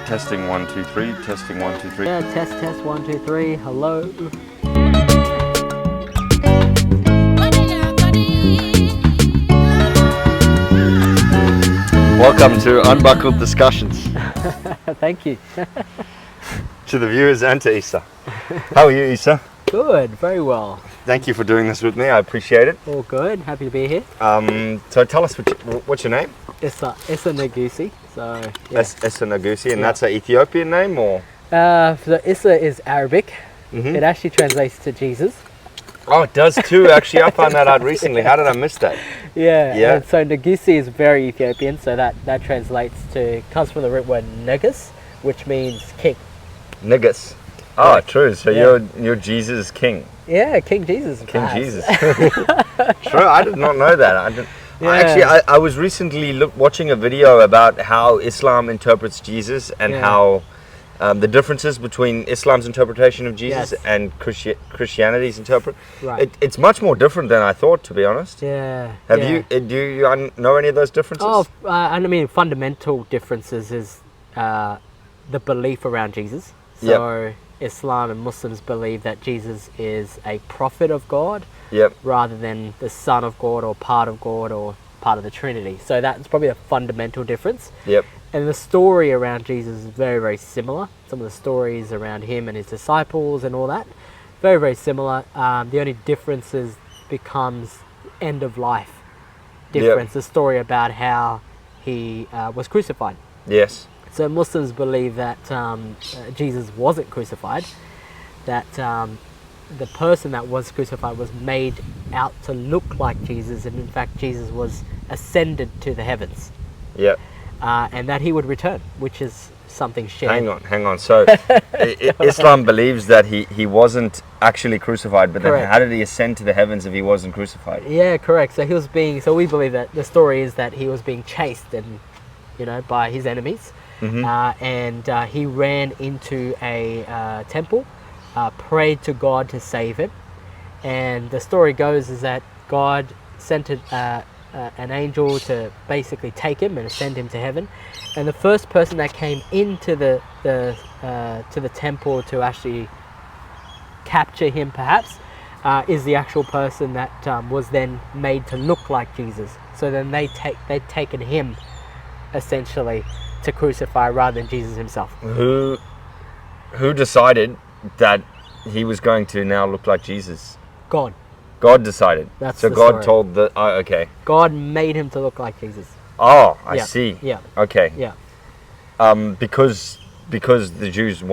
Testing 1 2 3. Testing 1 2 3. Yeah, test 1 2 3. Hello. Welcome to Unbuckled Discussions. Thank you. To the viewers and to Issa. How are you, Issa? Good, very well. Thank you for doing this with me. I appreciate it. All good. Happy to be here. So tell us what's your name? Issa Negussie. So yeah. Issa Negussie, and that's an Ethiopian name, or? So Issa is Arabic. Mm-hmm. It actually translates to Jesus. Oh, it does too. Actually, I found that out recently. How did I miss that? Yeah. And so Negussie is very Ethiopian. So that translates to, comes from the root word negus, which means king. Negus. Oh, Yeah. true. So you're Jesus' king. Yeah, King Jesus. King perhaps. Jesus. True. I did not know that. Yeah. I was recently watching a video about how Islam interprets Jesus and how the differences between Islam's interpretation of Jesus and Christianity's interpret. Right. It's much more different than I thought, to be honest. Yeah. Do you know any of those differences? Oh, I mean, fundamental differences is the belief around Jesus. So Islam and Muslims believe that Jesus is a prophet of God, rather than the Son of God or part of God or part of the Trinity. So that's probably a fundamental difference. And the story around Jesus is very, very similar. Some of the stories around him and his disciples and all that, very, very similar. The only difference becomes end of life difference. The story about how he was crucified. Yes. So Muslims believe that Jesus wasn't crucified, that the person that was crucified was made out to look like Jesus, and in fact Jesus was ascended to the heavens. And that he would return, which is something shared. Hang on. So Islam believes that he wasn't actually crucified, but then how did he ascend to the heavens if he wasn't crucified? Yeah, correct. So we believe that the story is that he was being chased and by his enemies. And he ran into a temple, prayed to God to save him, and the story goes is that God sent an angel to basically take him and ascend him to heaven, and the first person that came into the temple to actually capture him, perhaps, is the actual person that was then made to look like Jesus. So then they'd taken him essentially to crucify rather than Jesus himself. Who decided that he was going to now look like Jesus? God. God decided. That's so the God story. told the okay. God made him to look like Jesus. Oh, I see. Yeah. Okay. Yeah. Because the Jews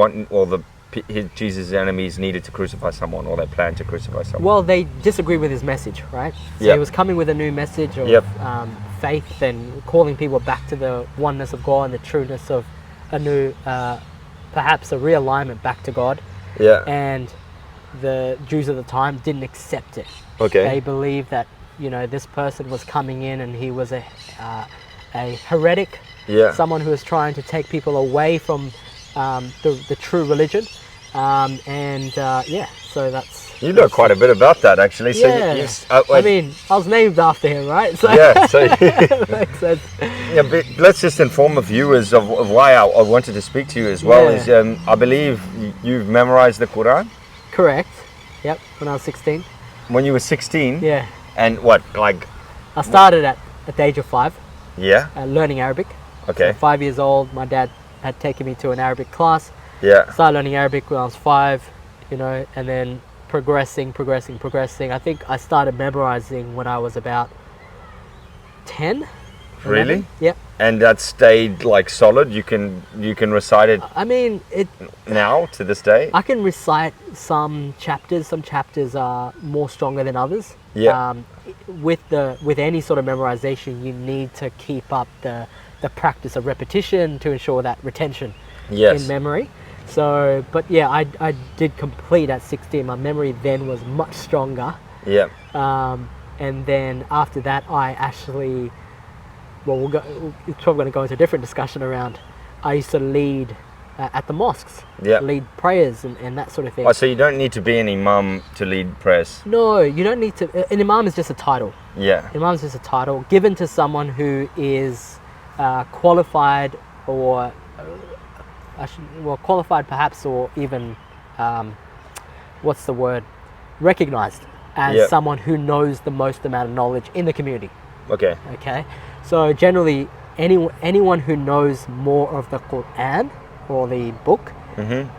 Jesus' enemies needed to crucify someone, or they planned to crucify someone. Well, they disagree with his message, right? So he was coming with a new message of faith and calling people back to the oneness of God and the trueness of a new, perhaps a realignment back to God. And the Jews at the time didn't accept it. They believed that this person was coming in and he was a heretic, someone who was trying to take people away from the true religion. So that's... You know quite a bit about that, actually. So I mean, I was named after him, right? So so makes sense. But let's just inform the viewers of why I wanted to speak to you as well. Is I believe you've memorized the Quran? Correct. Yep, when I was 16. When you were 16? Yeah. And what, like... I started at the age of 5. Yeah? Learning Arabic. Okay. So 5 years old, my dad had taken me to an Arabic class. Started learning Arabic when I was 5, and then progressing. I think I started memorizing when I was about 10. Really? 11. Yep. And that stayed like solid? You can recite it? I mean, now, to this day? I can recite some chapters. Some chapters are more stronger than others. With any sort of memorization, you need to keep up the practice of repetition to ensure that retention in memory. So, but I did complete at 16. My memory then was much stronger. And then after that, I actually, it's probably going to go into a different discussion around, I used to lead at the mosques, lead prayers and that sort of thing. Oh, so you don't need to be an imam to lead prayers? No, you don't need to. An imam is just a title. Imam is just a title given to someone who is qualified or qualified perhaps, or even what's the word, recognized as someone who knows the most amount of knowledge in the community. Okay. Okay. So generally, anyone who knows more of the Quran or the book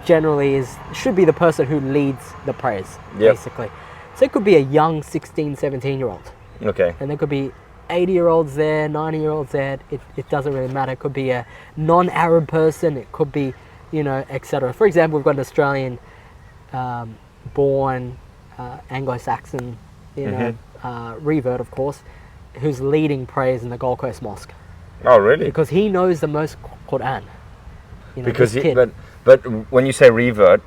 generally should be the person who leads the prayers, basically. So it could be a young 16, 17-year-old. Okay. And there could be 80-year-olds there, 90-year-olds there. It doesn't really matter. It could be a non-Arab person. It could be, etc. For example, we've got an Australian born Anglo-Saxon, revert, of course, who's leading prayers in the Gold Coast Mosque. Oh, really? Because he knows the most Quran. But when you say revert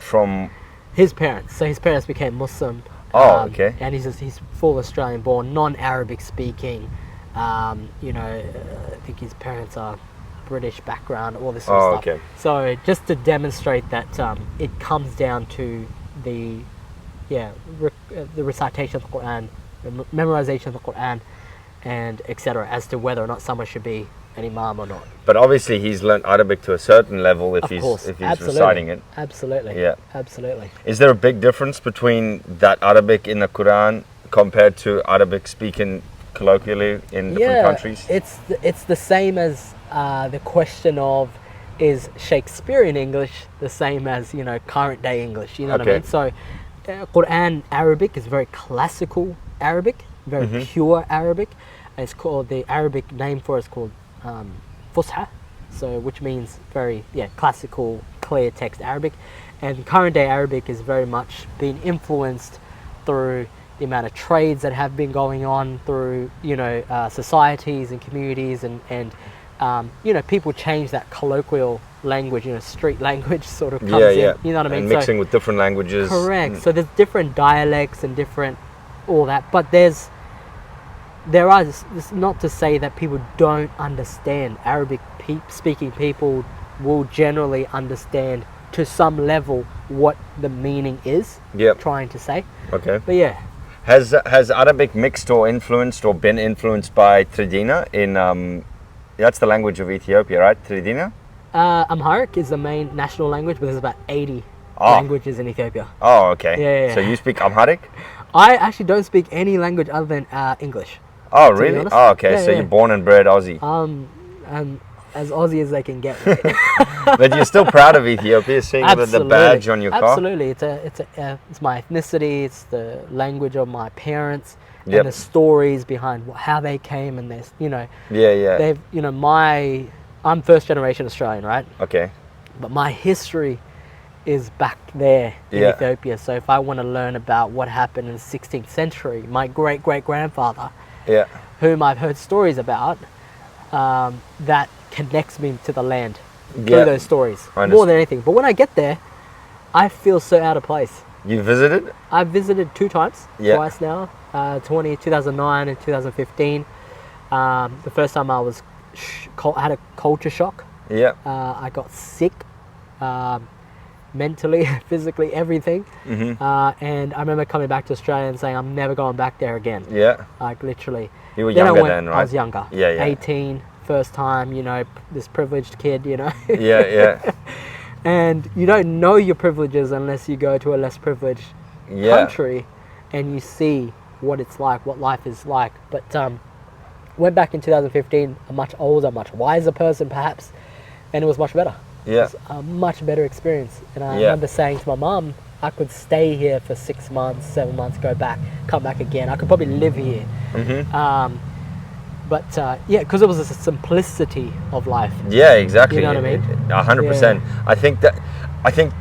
from his parents. So his parents became Muslim. Oh, okay. And he's full Australian born, non-Arabic speaking. I think his parents are British background, all this sort of stuff. Okay. So just to demonstrate that it comes down to the recitation of the Quran, the memorization of the Quran, and etc. as to whether or not someone should be an imam or not. But obviously he's learnt Arabic to a certain level if he's reciting it. Absolutely. Yeah. Absolutely. Is there a big difference between that Arabic in the Quran compared to Arabic speaking colloquially in different countries? It's the same as the question of, is Shakespearean English the same as current day English? You know what I mean? So Quran Arabic is very classical Arabic, very pure Arabic. It's called, the Arabic name for it is called Fusha, so which means very classical, clear text Arabic. And current day Arabic is very much being influenced through the amount of trades that have been going on, through societies and communities, and people change that colloquial language, street language sort of comes in. You know what I mean? And mixing with different languages. Correct. So there's different dialects and different all that, but there are, it's not to say that people don't understand. Arabic speaking people will generally understand to some level what the meaning is trying to say. Okay. But yeah. Has Arabic mixed or influenced or been influenced by Tridina in that's the language of Ethiopia, right? Tridina? Amharic is the main national language, but there's about 80 languages in Ethiopia. Oh, okay. Yeah. So you speak Amharic? I actually don't speak any language other than English. Oh, really? Oh, okay. So you're born and bred Aussie. As Aussie as they can get. But you're still proud of Ethiopia, seeing the badge on your car? Absolutely. It's my ethnicity, it's the language of my parents, and the stories behind how they came, and this, they've, I'm first generation Australian, right? Okay. But my history is back there in Ethiopia. So if I want to learn about what happened in the 16th century, my great-great-grandfather, whom I've heard stories about, that connects me to the land through those stories more than anything. But when I get there, I feel so out of place. You visited? I've visited 2 times, twice now, 2009 and 2015. The first time I was had a culture shock. I got sick, mentally, physically, everything. And I remember coming back to Australia and saying, I'm never going back there again. Like literally. You were younger then, right? I was younger. 18, first time, this privileged kid, And you don't know your privileges unless you go to a less privileged country and you see what it's like, what life is like. But went back in 2015, a much older, much wiser person perhaps, and it was much better. It was a much better experience. And I remember saying to my mum, I could stay here for 6 months, 7 months, go back, come back again. I could probably live here. Because it was a simplicity of life. Yeah, exactly. You know what I mean? 100%. I think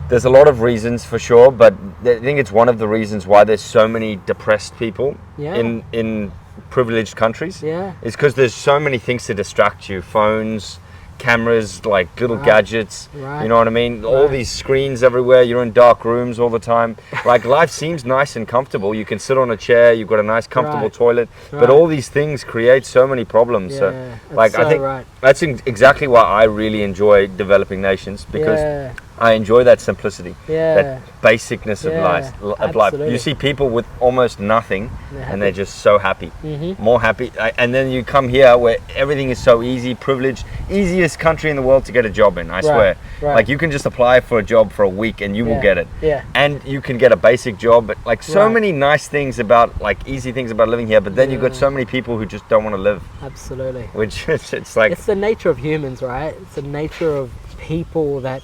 there's a lot of reasons for sure, but I think it's one of the reasons why there's so many depressed people in privileged countries. It's because there's so many things to distract you. Phones, cameras, like little gadgets, you know what I mean? All these screens everywhere, you're in dark rooms all the time. Like life seems nice and comfortable. You can sit on a chair, you've got a nice comfortable toilet, but all these things create so many problems. So like I think that's exactly why I really enjoy developing nations, because I enjoy that simplicity, Yeah. that basicness of Yeah, life. absolutely. You see people with almost nothing, and they're just so happy, more happy. And then you come here where everything is so easy, privileged, easiest country in the world to get a job in. I swear, right. like you can just apply for a job for a week and you will get it. Yeah. And you can get a basic job, but like so many nice things about, like easy things about living here. But then you've got so many people who just don't want to live. Absolutely. Which it's like, it's the nature of humans, right? It's the nature of people that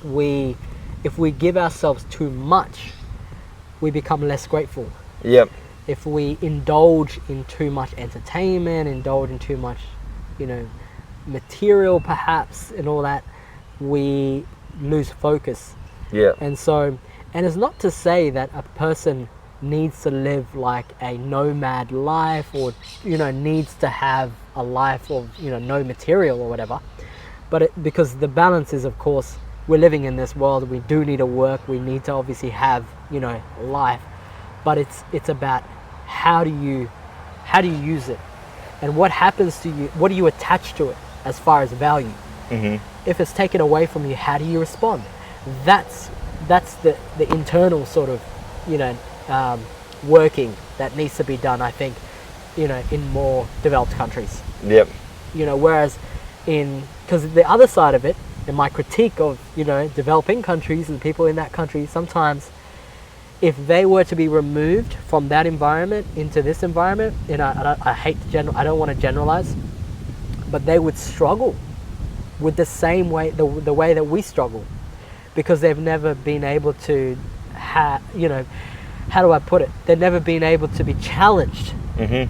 if we give ourselves too much, we become less grateful. yep, If we indulge in too much entertainment, indulge in too much, material perhaps and all that, we lose focus. yeah, And it's not to say that a person needs to live like a nomad life or, needs to have a life of, no material or whatever. But because the balance is, of course, we're living in this world, we do need to work, we need to obviously have, life. But it's about how do you use it? And what happens to you, what do you attach to it as far as value? If it's taken away from you, how do you respond? That's the internal sort of, working that needs to be done, I think, in more developed countries. yep, Whereas because the other side of it, and my critique of, developing countries and people in that country, sometimes if they were to be removed from that environment into this environment, I don't want to generalize, but they would struggle with the same way, the way that we struggle, because they've never been able to how do I put it? They've never been able to be challenged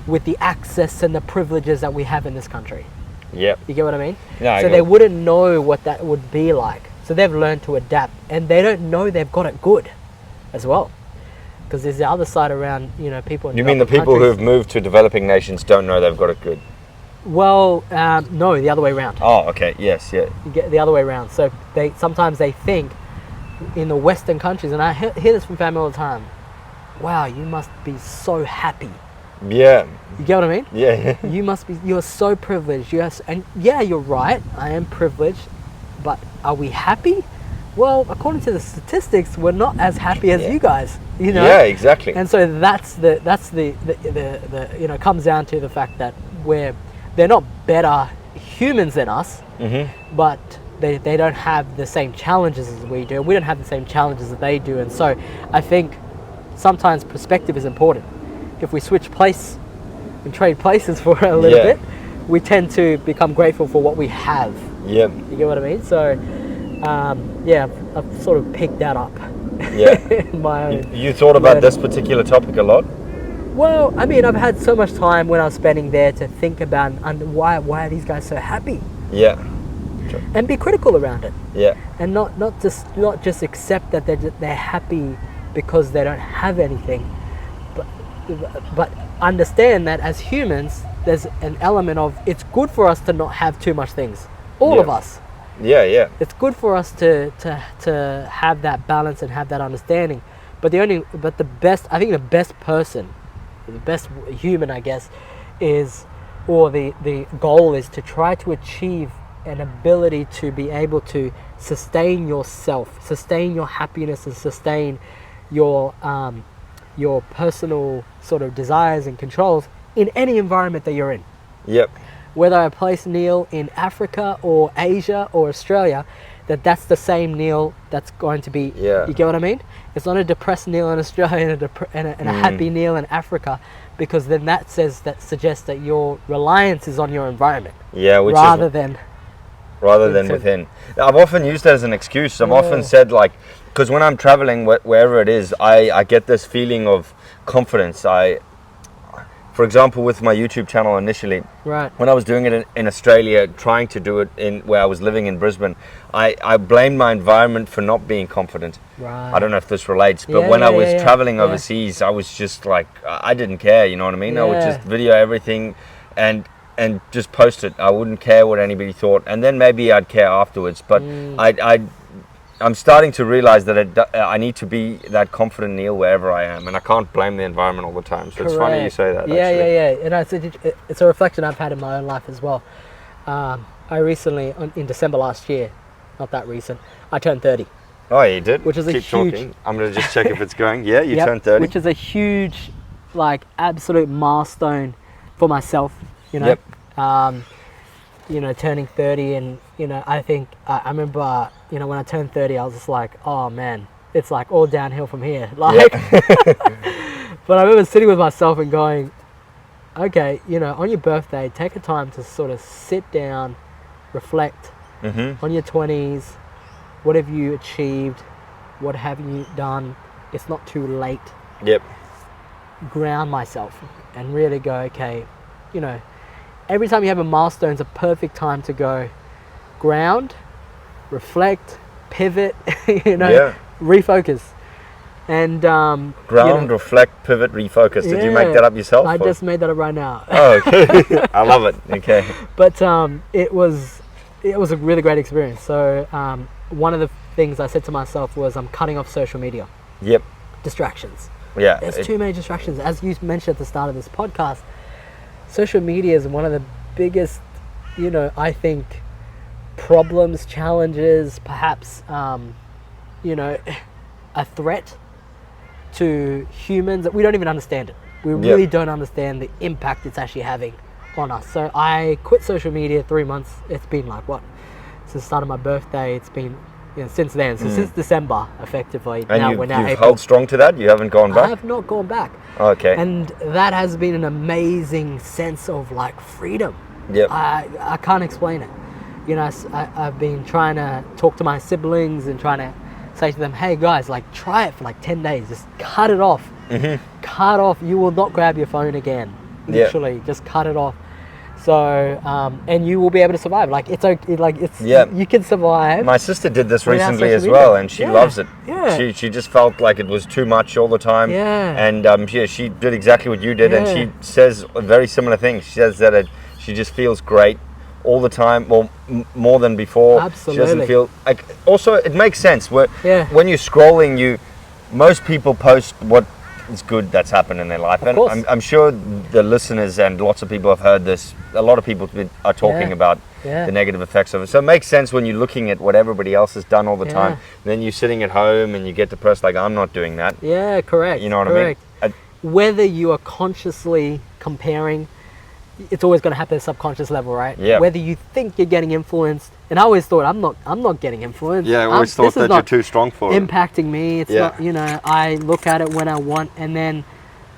with the access and the privileges that we have in this country. yep. You get what I mean? Yeah, so they wouldn't know what that would be like. So they've learned to adapt, and they don't know they've got it good as well. Because there's the other side around, people in You mean the people who have moved to developing nations don't know they've got it good? Well, no, the other way around. Oh, okay, yes, yeah. You get the other way around. So sometimes they think in the Western countries, and I hear this from family all the time, wow, you must be so happy. Yeah. You get what I mean? Yeah. You're so privileged. And yeah, you're right, I am privileged, but are we happy? Well, according to the statistics, we're not as happy as you guys, Yeah, exactly. And so that's the comes down to the fact that they're not better humans than us, but they don't have the same challenges as we do. We don't have the same challenges that they do. And so I think sometimes perspective is important. If we switch place and trade places for a little bit, we tend to become grateful for what we have. Yep. You get what I mean? So, I've sort of picked that up. Yeah. In my own You thought about this particular topic a lot? Well, I mean, I've had so much time when I was spending there to think about why are these guys so happy? Yeah. And be critical around it. Yeah. And not just accept that they're happy because they don't have anything, but understand that as humans, there's an element of it's good for us to not have too much things. All of us. Yeah, yeah. It's good for us to have that balance and have that understanding. But the best person, the best human, I guess, the goal is to try to achieve an ability to be able to sustain yourself, sustain your happiness, and sustain your personal sort of desires and controls in any environment that you're in. Yep. Whether I place Neil in Africa or Asia or Australia, that's the same Neil that's going to be. Yeah. You get what I mean? It's not a depressed Neil in Australia and a happy Neil in Africa, because then that suggests that your reliance is on your environment. Yeah, which rather than within. I've often used that as an excuse. I've often said, like, because when I'm traveling wherever it is, I get this feeling of confidence. For example, with my YouTube channel initially, right, when I was doing it in Australia, trying to do it in where I was living in Brisbane, I blamed my environment for not being confident. Right. I don't know if this relates, but when I was traveling overseas, I was just like, I didn't care, you know what I mean? I would just video everything and just post it. I wouldn't care what anybody thought, and then maybe I'd care afterwards. But I'm starting to realize that I need to be that confident Neil wherever I am, and I can't blame the environment all the time. So It's funny you say that. And it's a reflection I've had in my own life as well. I recently, in December last year, not that recent, I turned 30. Oh, you did? Which is a Keep huge... talking. I'm going to just check if it's going. Yeah, you Yep, turned 30. which is a huge, like, absolute milestone for myself, you know. Yep. You know, turning 30, and, you know, I think, I remember, you know, when I turned 30, I was just like, oh, man, it's like all downhill from here. Like, but I remember sitting with myself and going, okay, you know, on your birthday, take a time to sort of sit down, reflect on your 20s. What have you achieved? What have you done? It's not too late. Yep. Ground myself and really go, okay, you know, every time you have a milestone, it's a perfect time to go ground, reflect, pivot, you know, refocus. And ground, you know, reflect, pivot, refocus. Did you make that up yourself? I just made that up right now. Oh, okay. I love it. Okay. But it was a really great experience. So one of the things I said to myself was, I'm cutting off social media. Yep. Distractions. Yeah. There's too many distractions. As you mentioned at the start of this podcast, social media is one of the biggest, you know, I think, problems, challenges, perhaps, you know, a threat to humans that we don't even understand it. We really don't understand the impact it's actually having on us. So I quit social media 3 months. It's been like, what? Since the start of my birthday, it's been, you know, since then. So since December, effectively. And now you've we're now April. held strong to that? You haven't gone back? I have not gone back. Okay. And that has been an amazing sense of like freedom. Yep. I can't explain it. You know, I've been trying to talk to my siblings and trying to say to them, hey guys, like try it for like 10 days. Just cut it off. Cut off. You will not grab your phone again. Literally, just cut it off. So, and you will be able to survive. Like it's okay. Like it's you can survive. My sister did this recently as well, and she loves it. Yeah. She just felt like it was too much all the time. Yeah. And she did exactly what you did, and she says a very similar thing. She says that she just feels great all the time, well, more than before. Absolutely. She doesn't feel like. Also, it makes sense. When you're scrolling, most people post what is good that's happened in their life, and I'm sure the listeners and lots of people have heard this. A lot of people are talking about the negative effects of it. So it makes sense when you're looking at what everybody else has done all the time. Then you're sitting at home and you get depressed. Like, I'm not doing that. Yeah, correct. You know what I mean? Whether you are consciously comparing, it's always going to happen at a subconscious level, right? Yeah. Whether you think you're getting influenced, and I always thought I'm not getting influenced. Yeah, I always thought that you're too strong for it. Impacting me. It's not, you know, I look at it when I want, and then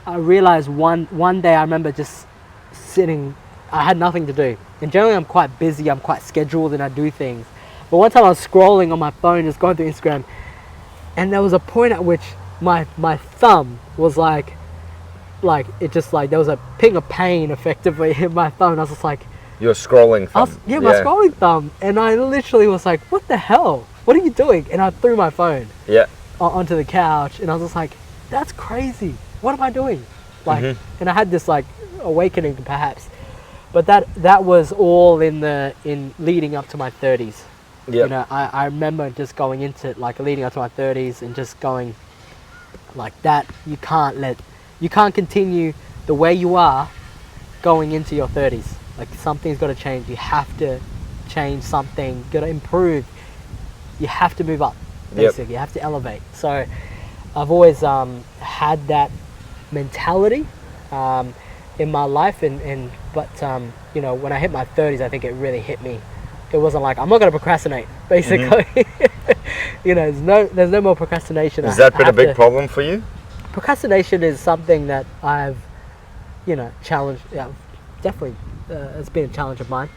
I realized one day I remember just sitting. I had nothing to do, and generally I'm quite busy. I'm quite scheduled, and I do things. But one time I was scrolling on my phone, just going through Instagram, and there was a point at which my thumb was like it just like there was a ping of pain effectively in my thumb. I was just like, you're scrolling thumb. My scrolling thumb, and I literally was like, what the hell? What are you doing? And I threw my phone onto the couch, and I was just like, that's crazy. What am I doing? Like, and I had this like awakening perhaps, but that was all in leading up to my 30s. You know, I remember just going into it, like leading up to my 30s and just going like that. You can't continue the way you are going into your 30s. Like, something's got to change. You have to change something. Got to improve. You have to move up, basically. You have to elevate. So I've always had that mentality in my life, but you know, when I hit my 30s, I think it really hit me. It wasn't like, I'm not going to procrastinate, basically. You know, there's no more procrastination. Has that been a big problem for you? Procrastination is something that I've, you know, challenged. Yeah, definitely, it's been a challenge of mine,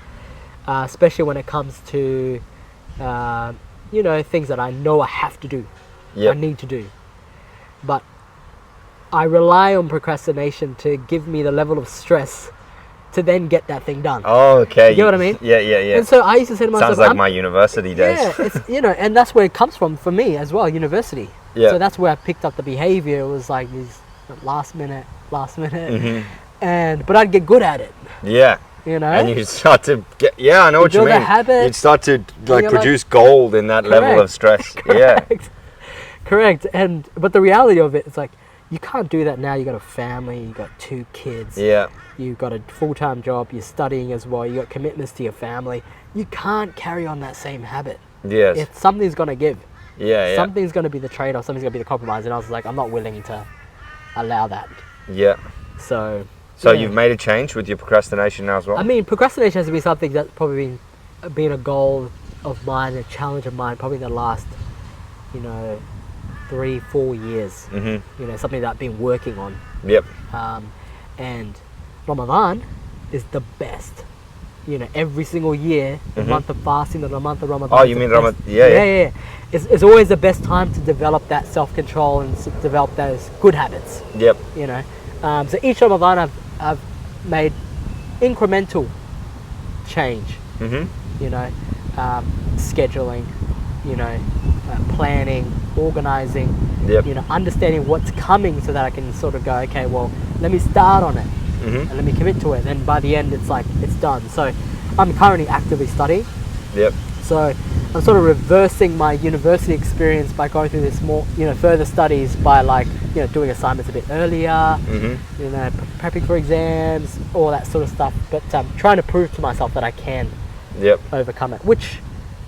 especially when it comes to, you know, things that I know I have to do, I need to do. But I rely on procrastination to give me the level of stress to then get that thing done. Oh, okay. You know what I mean? Yeah. And so I used to say to myself, sounds like my university days. Yeah, it's, you know, and that's where it comes from for me as well, university. Yeah. So that's where I picked up the behavior. It was like these last minute, but I'd get good at it. Yeah. You know? And you start to get, I know what you mean. You'd start to like produce gold in that level of stress. Correct. Correct. But the reality of it is like, you can't do that now. You got a family, you got 2 kids. Yeah. You've got a full-time job, you're studying as well, you got commitments to your family. You can't carry on that same habit. Yes. Something's gonna give. Yeah. Something's going to be the trade-off, something's going to be the compromise, and I was like, I'm not willing to allow that. Yeah. So you've made a change with your procrastination now as well? I mean, procrastination has to be something that's probably been a goal of mine, a challenge of mine, probably in the last, 3-4 years. Something that I've been working on. Yep. And Ramadan is the best. Every single year, the month of fasting, the month of Ramadan. Oh, you mean Ramadan? Yeah. It's always the best time to develop that self-control and develop those good habits. Yep. So each Ramadan I've made incremental change. Scheduling, planning, organizing, understanding what's coming so that I can sort of go, okay, well, let me start on it and let me commit to it. And by the end, it's like, it's done. So I'm currently actively studying. Yep. So I'm sort of reversing my university experience by going through this more, further studies by doing assignments a bit earlier, prepping for exams, all that sort of stuff. But trying to prove to myself that I can overcome it, which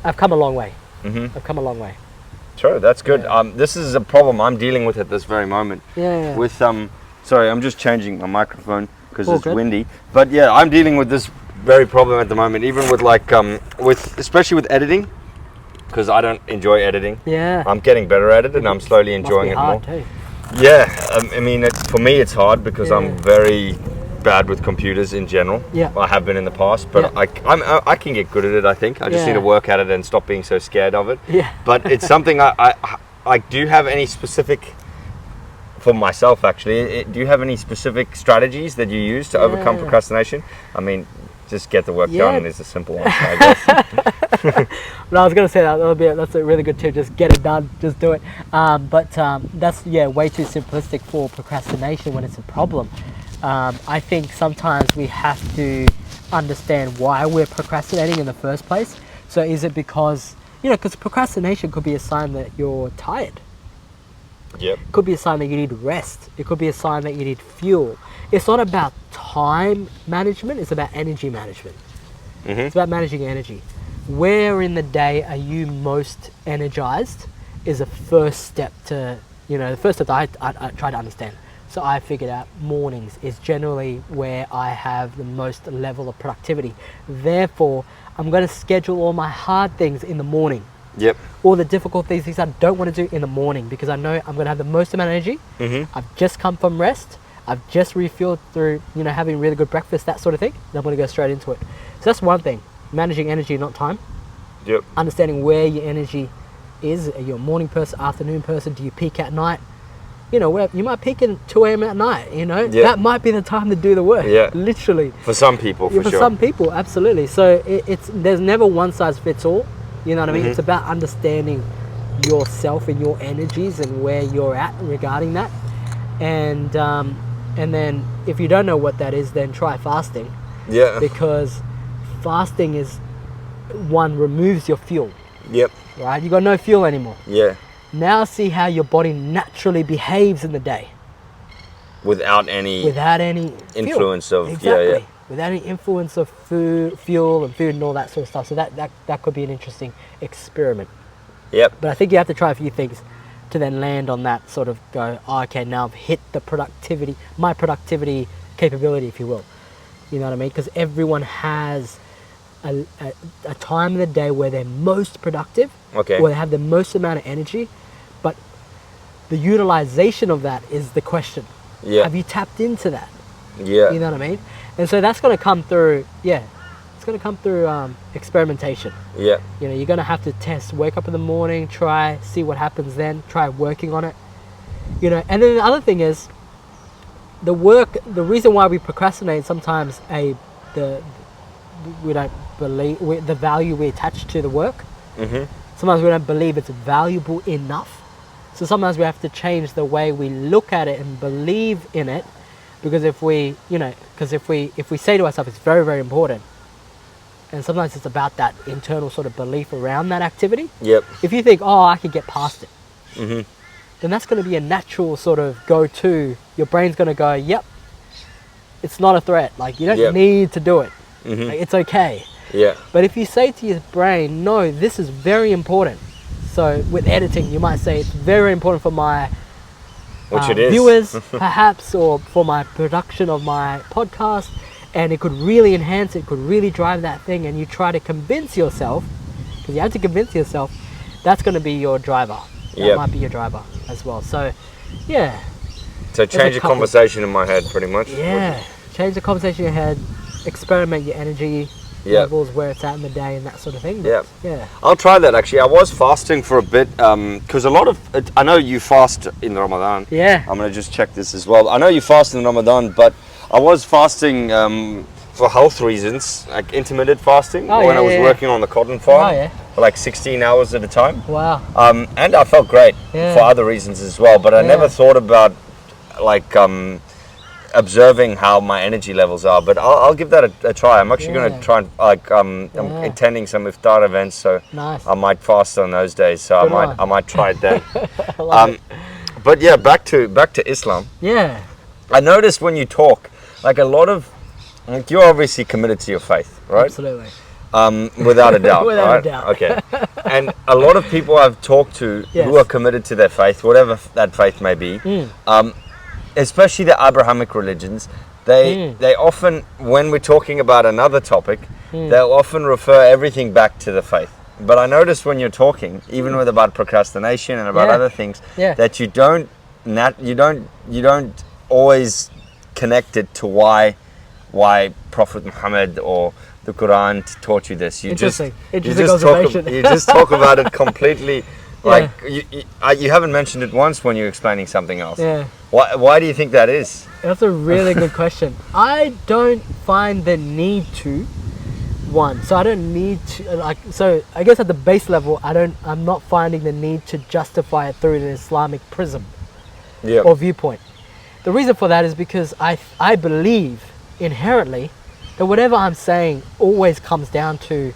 I've come a long way. I've come a long way. Sure, that's good. This is a problem I'm dealing with at this very moment. Yeah. With sorry, I'm just changing my microphone because it's good. windy. But yeah, I'm dealing with this very problem at the moment, even with especially with editing, because I don't enjoy editing. Yeah. I'm getting better at it, and I'm slowly enjoying it more. Too. Yeah, I mean, for me it's hard because I'm very bad with computers in general. Yeah. I have been in the past, but I can get good at it, I think. I just need to work at it and stop being so scared of it. Yeah. But it's something I do you have any specific, for myself actually, do you have any specific strategies that you use to overcome procrastination? I mean, just get the work done is a simple answer, I guess. No, I was going to say that's a really good tip. Just get it done. Just do it. But that's way too simplistic for procrastination when it's a problem. I think sometimes we have to understand why we're procrastinating in the first place. So is it because, because procrastination could be a sign that you're tired. Yep. It could be a sign that you need rest. It could be a sign that you need fuel. It's not about time management, it's about energy management. It's about managing energy. Where in the day are you most energized is a first step to, the first step that I try to understand. So I figured out mornings is generally where I have the most level of productivity. Therefore, I'm going to schedule all my hard things in the morning. Yep. All the difficult things I don't want to do in the morning because I know I'm going to have the most amount of energy. I've just come from rest. I've just refueled through, having really good breakfast, that sort of thing. And I'm going to go straight into it. So that's one thing. Managing energy, not time. Yep. Understanding where your energy is. Are you a morning person, afternoon person? Do you peak at night? Where you might peak at 2 a.m. at night, that might be the time to do the work. Yeah. Literally. For some people, for sure. For some people, absolutely. So there's never one size fits all. You know what I mean? It's about understanding yourself and your energies and where you're at regarding that. And then if you don't know what that is, then try fasting. Yeah. Because fasting removes your fuel. Yep. Right? You got no fuel anymore. Yeah. Now see how your body naturally behaves in the day. Without any influence fuel. of exactly. Without any influence of fuel and all that sort of stuff. So that could be an interesting experiment. Yep. But I think you have to try a few things to then land on that sort of go, okay, now I've hit my productivity capability, if you will. You know what I mean? Because everyone has a time in the day where they're most productive, where they have the most amount of energy, but the utilization of that is the question. Yeah. Have you tapped into that? Yeah. You know what I mean? And so that's going to come through, it's going to come through experimentation. Yeah. You're going to have to test, wake up in the morning, try, see what happens then, try working on it. And then the other thing is, the reason why we procrastinate sometimes we don't believe the value we attach to the work. Sometimes we don't believe it's valuable enough. So sometimes we have to change the way we look at it and believe in it, because if we say to ourselves it's very, very important, and sometimes it's about that internal sort of belief around that activity. Yep. If you think, I could get past it, then that's going to be a natural sort of go-to. Your brain's going to go, yep, it's not a threat. Like, you don't need to do it. Like, it's okay. Yeah. But if you say to your brain, no, this is very important, So with editing, you might say it's very important for my Which viewers, perhaps, or for my production of my podcast, and it could really enhance it, could really drive that thing, and you try to convince yourself, because you have to convince yourself, that's going to be your driver. That might be your driver as well. So, yeah. So change the conversation in my head, pretty much. Yeah, change the conversation in your head, experiment your energy levels, where it's at in the day, and that sort of thing. But, yeah. I'll try that, actually. I was fasting for a bit, because a lot of, I know you fast in Ramadan. Yeah. I'm going to just check this as well. I know you fast in Ramadan, but I was fasting for health reasons, like intermittent fasting, when I was working on the cotton farm for like 16 hours at a time. Wow. And I felt great for other reasons as well, but I never thought about like observing how my energy levels are. But I'll give that a try. I'm actually going to try and I'm attending some iftar events, so I might fast on those days. So I might try it then. But yeah, back to Islam. Yeah. I noticed when you talk, like a lot of, like you're obviously committed to your faith, right? Absolutely. Without a doubt. Without a doubt. Okay. And a lot of people I've talked to who are committed to their faith, whatever that faith may be, especially the Abrahamic religions, they often, when we're talking about another topic, they'll often refer everything back to the faith. But I noticed when you're talking, even with about procrastination and about other things, that you don't always connect it to why Prophet Muhammad or the Quran taught you this. You just talk about it completely. Like you haven't mentioned it once when you're explaining something else. Yeah. Why do you think that is? That's a really good question. I don't find the need to. So I don't need to, so I guess at the base level, I'm not finding the need to justify it through an Islamic prism or viewpoint. The reason for that is because I believe inherently that whatever I'm saying always comes down to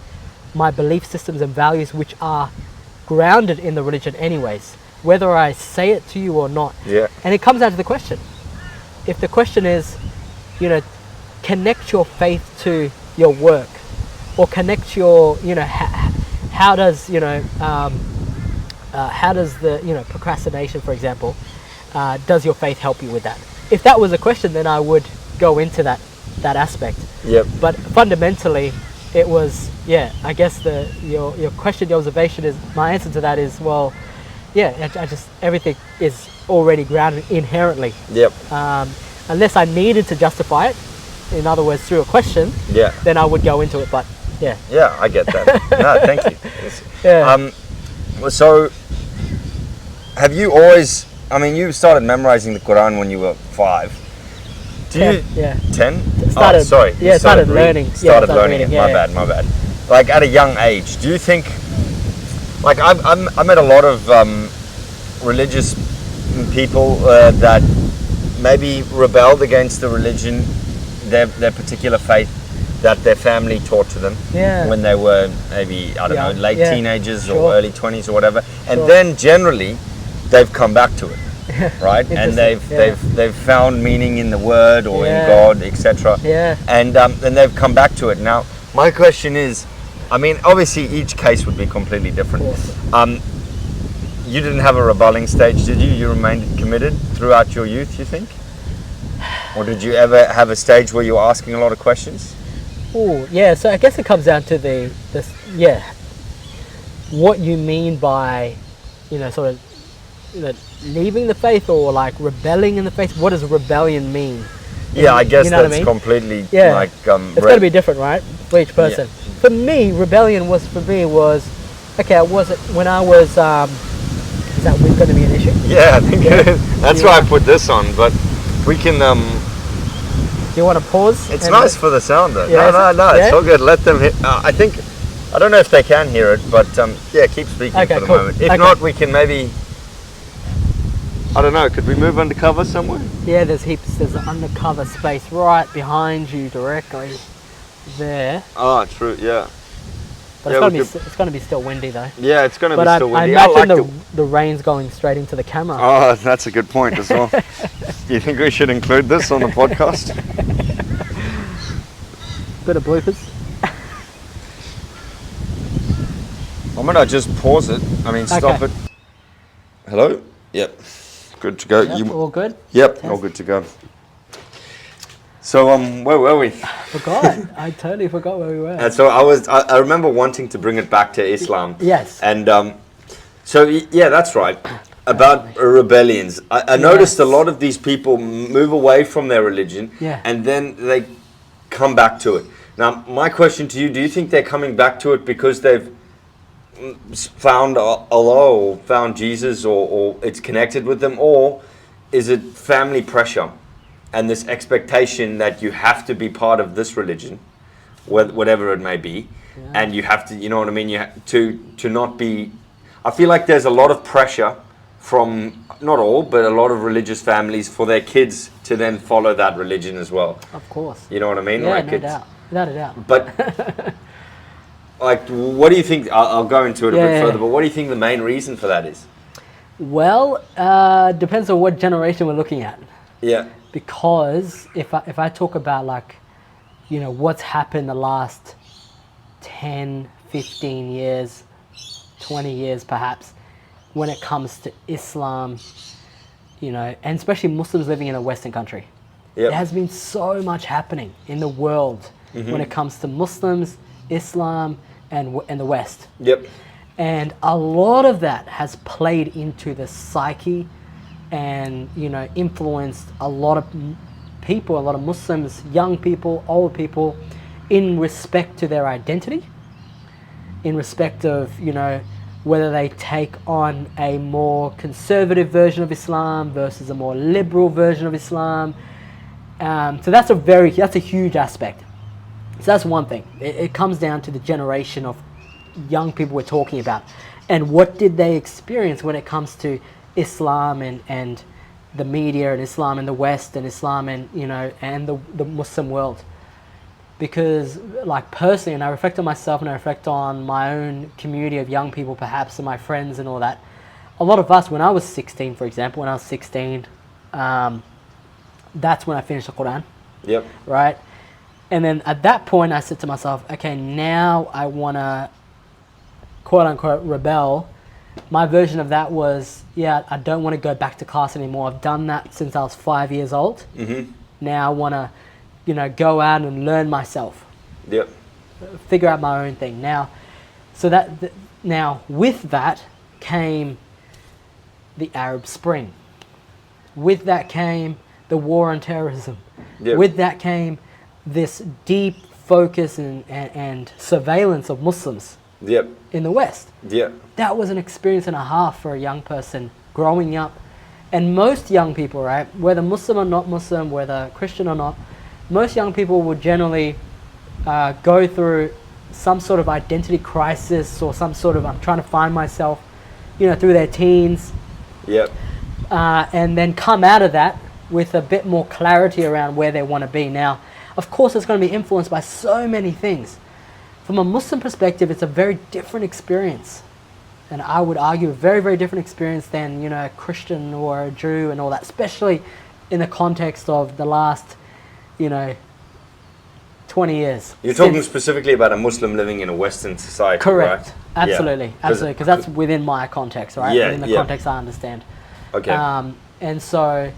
my belief systems and values, which are grounded in the religion anyways, whether I say it to you or not. Yeah. And it comes down to the question. If the question is, connect your faith to your work, or connect your, how does the, procrastination, for example, does your faith help you with that? If that was a question, then I would go into that aspect. Yep. But fundamentally, it was, I guess your question, the observation is, my answer to that is, well, I just, everything is already grounded inherently. Yep. Unless I needed to justify it, in other words, through a question, then I would go into it, but Yeah, I get that. No, thank you. So, have you always, you started memorizing the Quran when you were 5. 10, 10? Started, sorry. Started learning. Started learning it. My bad. Like at a young age, do you think, like I met a lot of religious people that maybe rebelled against the religion, their particular faith that their family taught to them when they were maybe, late teenagers or early 20s or whatever. And then generally, they've come back to it. Right, and they've found meaning in the word or in God, etc. And they've come back to it. Now, my question is, obviously each case would be completely different. You didn't have a rebelling stage, did you? You remained committed throughout your youth, you think? Or did you ever have a stage where you were asking a lot of questions? Oh, so I guess it comes down to what you mean by, sort of, leaving the faith or like rebelling in the faith. What does rebellion mean? I guess that's completely like it's going to be different, right, for each person. For me, rebellion was okay. I wasn't when I was. Is that going to be an issue? Yeah, I think it is. That's why I put this on. But we can. Do you want to pause? It's nice for the sound though. No, it's all good. Let them hit. I don't know if they can hear it, but keep speaking for the moment. If not, we can maybe. I don't know, could we move undercover somewhere? Yeah, there's an undercover space right behind you directly there. Oh, true, yeah. But it's going to be still windy though. Yeah, it's going to be still windy. I imagine the rain's going straight into the camera. Oh, that's a good point as well. Do you think we should include this on the podcast? Bit of bloopers. I'm gonna just pause it. I mean, stop it. Hello? Yep. Good to go. Yep, all good? Yep, Test. all good to go. So, where were we? Forgot. I totally forgot where we were. And so I remember wanting to bring it back to Islam. Yes. And so, yeah, that's right. About rebellions. I noticed a lot of these people move away from their religion and then they come back to it. Now, my question to you, do you think they're coming back to it because they've found Allah or found Jesus or it's connected with them, or is it family pressure and this expectation that you have to be part of this religion, whatever it may be, and you have to, you know what I mean, you have to not be... I feel like there's a lot of pressure from, not all, but a lot of religious families for their kids to then follow that religion as well. Of course. You know what I mean? Yeah, like no doubt. Without a doubt. But, like, what do you think, I'll go into it a bit further, but what do you think the main reason for that is? Well, depends on what generation we're looking at. Yeah. Because if I talk about, like, you know, what's happened the last 10, 15 years, 20 years perhaps, when it comes to Islam, you know, and especially Muslims living in a Western country. There has been so much happening in the world when it comes to Muslims, Islam, and the West. Yep. And a lot of that has played into the psyche and, you know, influenced a lot of people, a lot of Muslims, young people, old people, in respect to their identity, in respect of, you know, whether they take on a more conservative version of Islam versus a more liberal version of Islam. So that's a huge aspect. So that's one thing. It comes down to the generation of young people we're talking about, and what did they experience when it comes to Islam and the media, and Islam in the West, and Islam and, you know, and the Muslim world. Because, like, personally, and I reflect on myself and I reflect on my own community of young people perhaps, and my friends and all that, a lot of us, when I was 16, for example, that's when I finished the Quran. Yep. Right? And then at that point I said to myself, okay, now I want to quote unquote rebel. My version of that was, I don't want to go back to class anymore. I've done that since I was 5 years old. Now I want to, you know, go out and learn myself. Yep. Figure out my own thing. Now, now with that came the Arab Spring. With that came the war on terrorism. Yep. With that came this deep focus and surveillance of Muslims in the West. That was an experience and a half for a young person growing up. And most young people, right, whether Muslim or not Muslim, whether Christian or not, most young people would generally go through some sort of identity crisis or some sort of, I'm trying to find myself, you know, through their teens. And then come out of that with a bit more clarity around where they want to be. Now, of course, it's going to be influenced by so many things. From a Muslim perspective, it's a very different experience. And I would argue a very, very different experience than, you know, a Christian or a Jew and all that, especially in the context of the last, you know, 20 years. You're talking specifically about a Muslim living in a Western society, correct. Right? Absolutely. Absolutely. Because that's within my context, right? Within the context I understand. Okay. And so,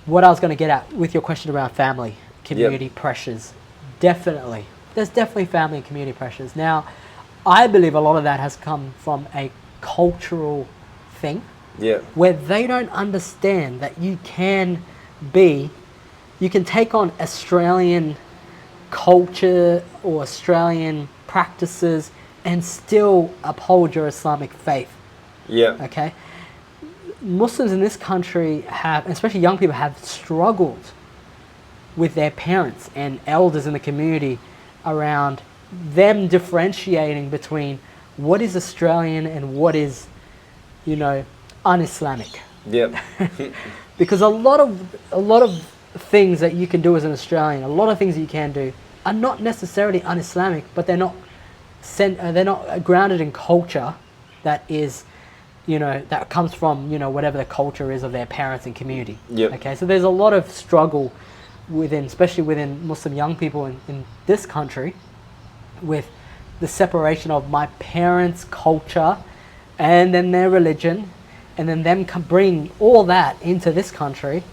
what I was going to get at with your question around family, community pressures, definitely. There's definitely family and community pressures. Now, I believe a lot of that has come from a cultural thing, where they don't understand that you can take on Australian culture or Australian practices and still uphold your Islamic faith. Okay? Muslims in this country have, especially young people, have struggled with their parents and elders in the community around them differentiating between what is Australian and what is, you know, un-Islamic. Because a lot of things that you can do as an Australian, a lot of things that you can do are not necessarily un-Islamic, but they're not grounded in culture that is, you know, that comes from, you know, whatever the culture is of their parents and community. Okay, so there's a lot of struggle especially within Muslim young people in this country, with the separation of my parents' culture and then their religion, and then them bring all that into this country,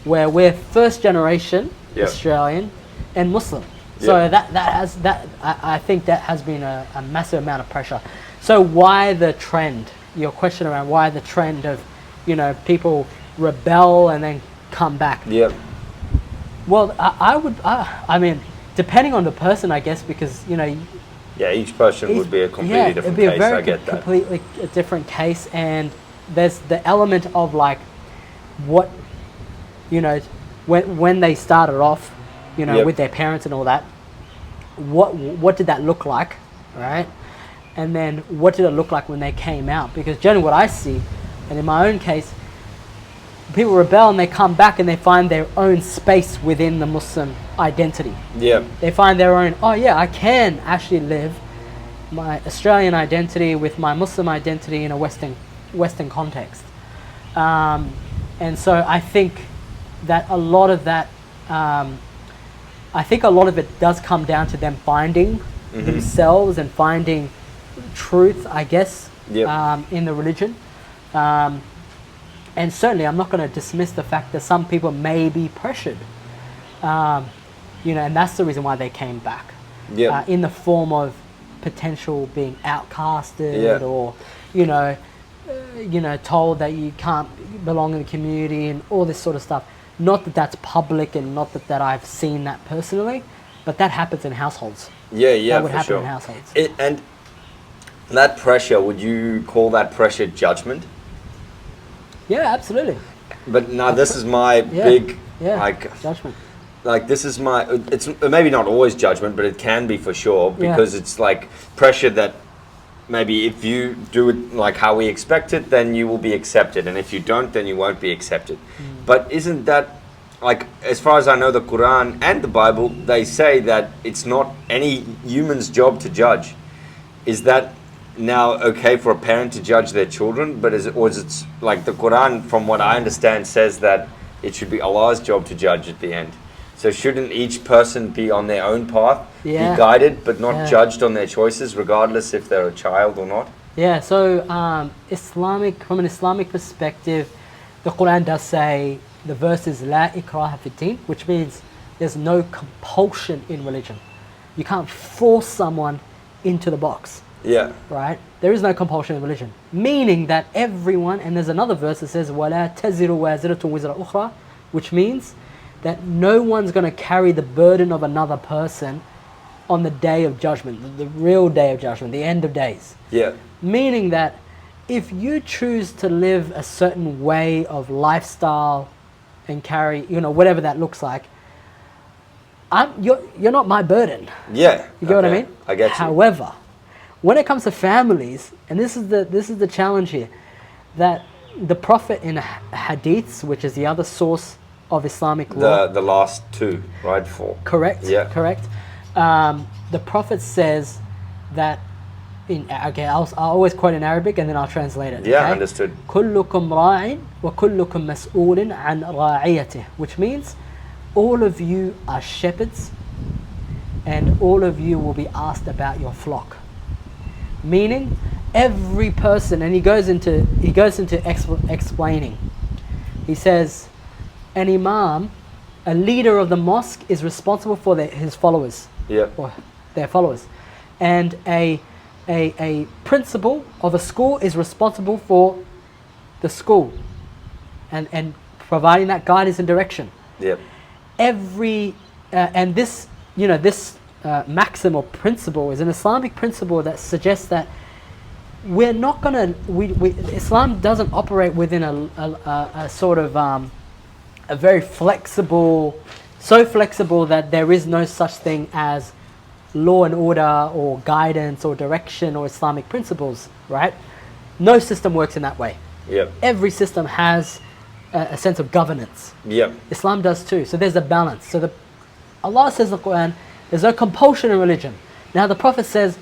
where we're first generation Australian and Muslim. So I think that has been a massive amount of pressure. So why the trend? Your question around why the trend of, people rebel and then come back. Yep. Well, I mean, depending on the person, I guess, because each person would be a completely different it'd be case. a very I get that. completely different case, and there's the element of like what when they started off, with their parents and all that. What did that look like, right? And then what did it look like when they came out? Because generally, what I see, and in my own case, people rebel and they come back and they find their own space within the Muslim identity. Yeah. They find their own, I can actually live my Australian identity with my Muslim identity in a Western context. And so I think that a lot of that, it does come down to them finding themselves and finding truth, I guess, in the religion. And certainly, I'm not going to dismiss the fact that some people may be pressured, and that's the reason why they came back, in the form of potential being outcasted or, told that you can't belong in the community and all this sort of stuff. Not that that's public, and not that I've seen that personally, but that happens in households. That would happen in households. And that pressure, would you call that pressure judgment? Yeah, absolutely. But now this is my big judgment. Like this is it's maybe not always judgment, but it can be for sure, because it's like pressure that maybe if you do it like how we expect it, then you will be accepted, and if you don't, then you won't be accepted. But isn't that, like, as far as I know, the Quran and the Bible, they say that it's not any human's job to judge. Is that now okay for a parent to judge their children? But is it like the Quran, from what I understand, says that it should be Allah's job to judge at the end? So shouldn't each person be on their own path, be guided, but not judged on their choices, regardless if they're a child or not? Yeah, so from an Islamic perspective, the Quran does say, the verse is La ikraha fi din, which means there's no compulsion in religion. You can't force someone into the box. Yeah. Right? There is no compulsion in religion. Meaning that everyone, and there's another verse that says, وَلَا تَزِرُ وَازِرَةٌ وِزْرَ أُخْرَى, which means that no one's going to carry the burden of another person on the day of judgment, the real day of judgment, the end of days. Yeah. Meaning that if you choose to live a certain way of lifestyle and carry, whatever that looks like, you're not my burden. Yeah. You get what I mean? I get you. However, when it comes to families, and this is the challenge here, that the Prophet in hadiths, which is the other source of Islamic law, the last two, right? Four. Correct. Yeah. Correct. The Prophet says that I'll always quote in Arabic and then I'll translate it. Yeah, understood. كلكم راع وكلكم مسؤول عن رعيته, which means all of you are shepherds and all of you will be asked about your flock. Meaning, every person, and he goes into explaining. He says, an imam, a leader of the mosque, is responsible for his followers, or their followers, and a principal of a school is responsible for the school, and providing that guidance and direction. Yep. And this maxim or principle is an Islamic principle that suggests that we're not gonna. Islam doesn't operate within a sort of a very flexible, so flexible that there is no such thing as law and order or guidance or direction or Islamic principles, right? No system works in that way. Yep. Every system has a sense of governance. Yep. Islam does too. So there's a balance. So Allah says in the Quran, there's no compulsion in religion. Now the Prophet says,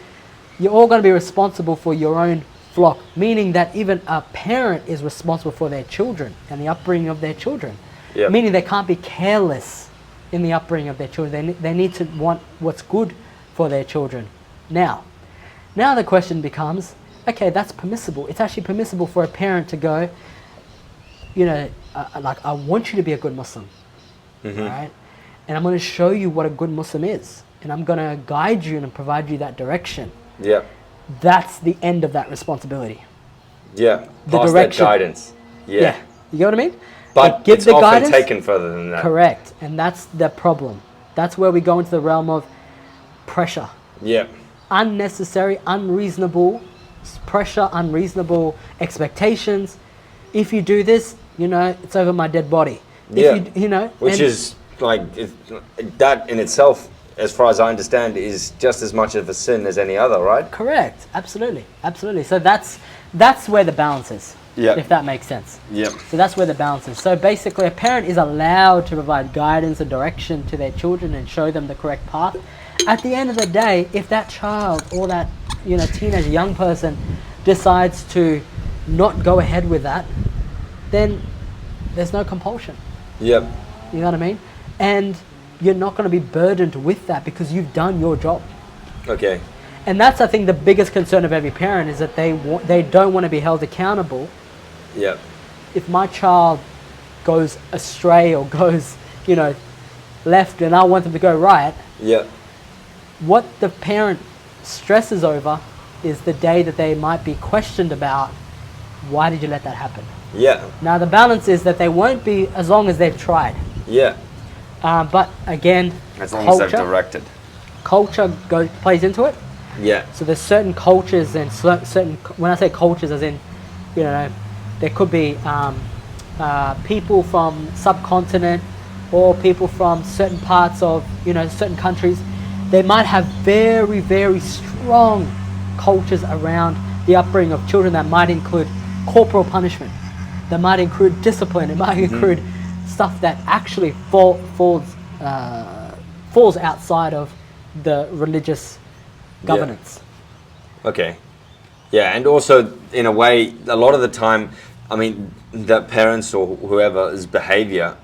you're all going to be responsible for your own flock, meaning that even a parent is responsible for their children and the upbringing of their children. Yep. Meaning they can't be careless in the upbringing of their children. They need to want what's good for their children. Now the question becomes, okay, that's permissible. It's actually permissible for a parent to go, you know, like, I want you to be a good Muslim, right? And I'm going to show you what a good Muslim is, and I'm going to guide you and provide you that direction. Yeah. That's the end of that responsibility. Yeah. The Past direction. that guidance. Yeah. You get what I mean? But give it's the often guidance, taken further than that. Correct. And that's the problem. That's where we go into the realm of pressure. Yeah. Unnecessary, unreasonable pressure, unreasonable expectations. If you do this, you know, it's over my dead body. If you know, which is like, that in itself, as far as I understand, is just as much of a sin as any other, right? Correct. Absolutely. Absolutely. So that's where the balance is. Yeah. If that makes sense. Yeah. So that's where the balance is. So basically, a parent is allowed to provide guidance and direction to their children and show them the correct path. At the end of the day, if that child or that, you know, teenage young person decides to not go ahead with that, then there's no compulsion. Yep. You know what I mean? And you're not going to be burdened with that because you've done your job. Okay. And that's, I think, the biggest concern of every parent, is that they don't want to be held accountable. Yep. If my child goes astray or goes, you know, left, and I want them to go right, Yep. what the parent stresses over is the day that they might be questioned about, why did you let that happen? Yeah. Now the balance is that they won't be, as long as they've tried. Yeah. But again, as long as they've directed. Culture plays into it. Yeah. So there's certain cultures and certain, when I say cultures, as in, you know, there could be people from subcontinent or people from certain parts of, you know, certain countries. They might have very, very strong cultures around the upbringing of children that might include corporal punishment, that might include discipline, it might include stuff that actually falls outside of the religious governance. Yeah. Okay. Yeah, and also in a way, a lot of the time, I mean, the parents or whoever's behavior,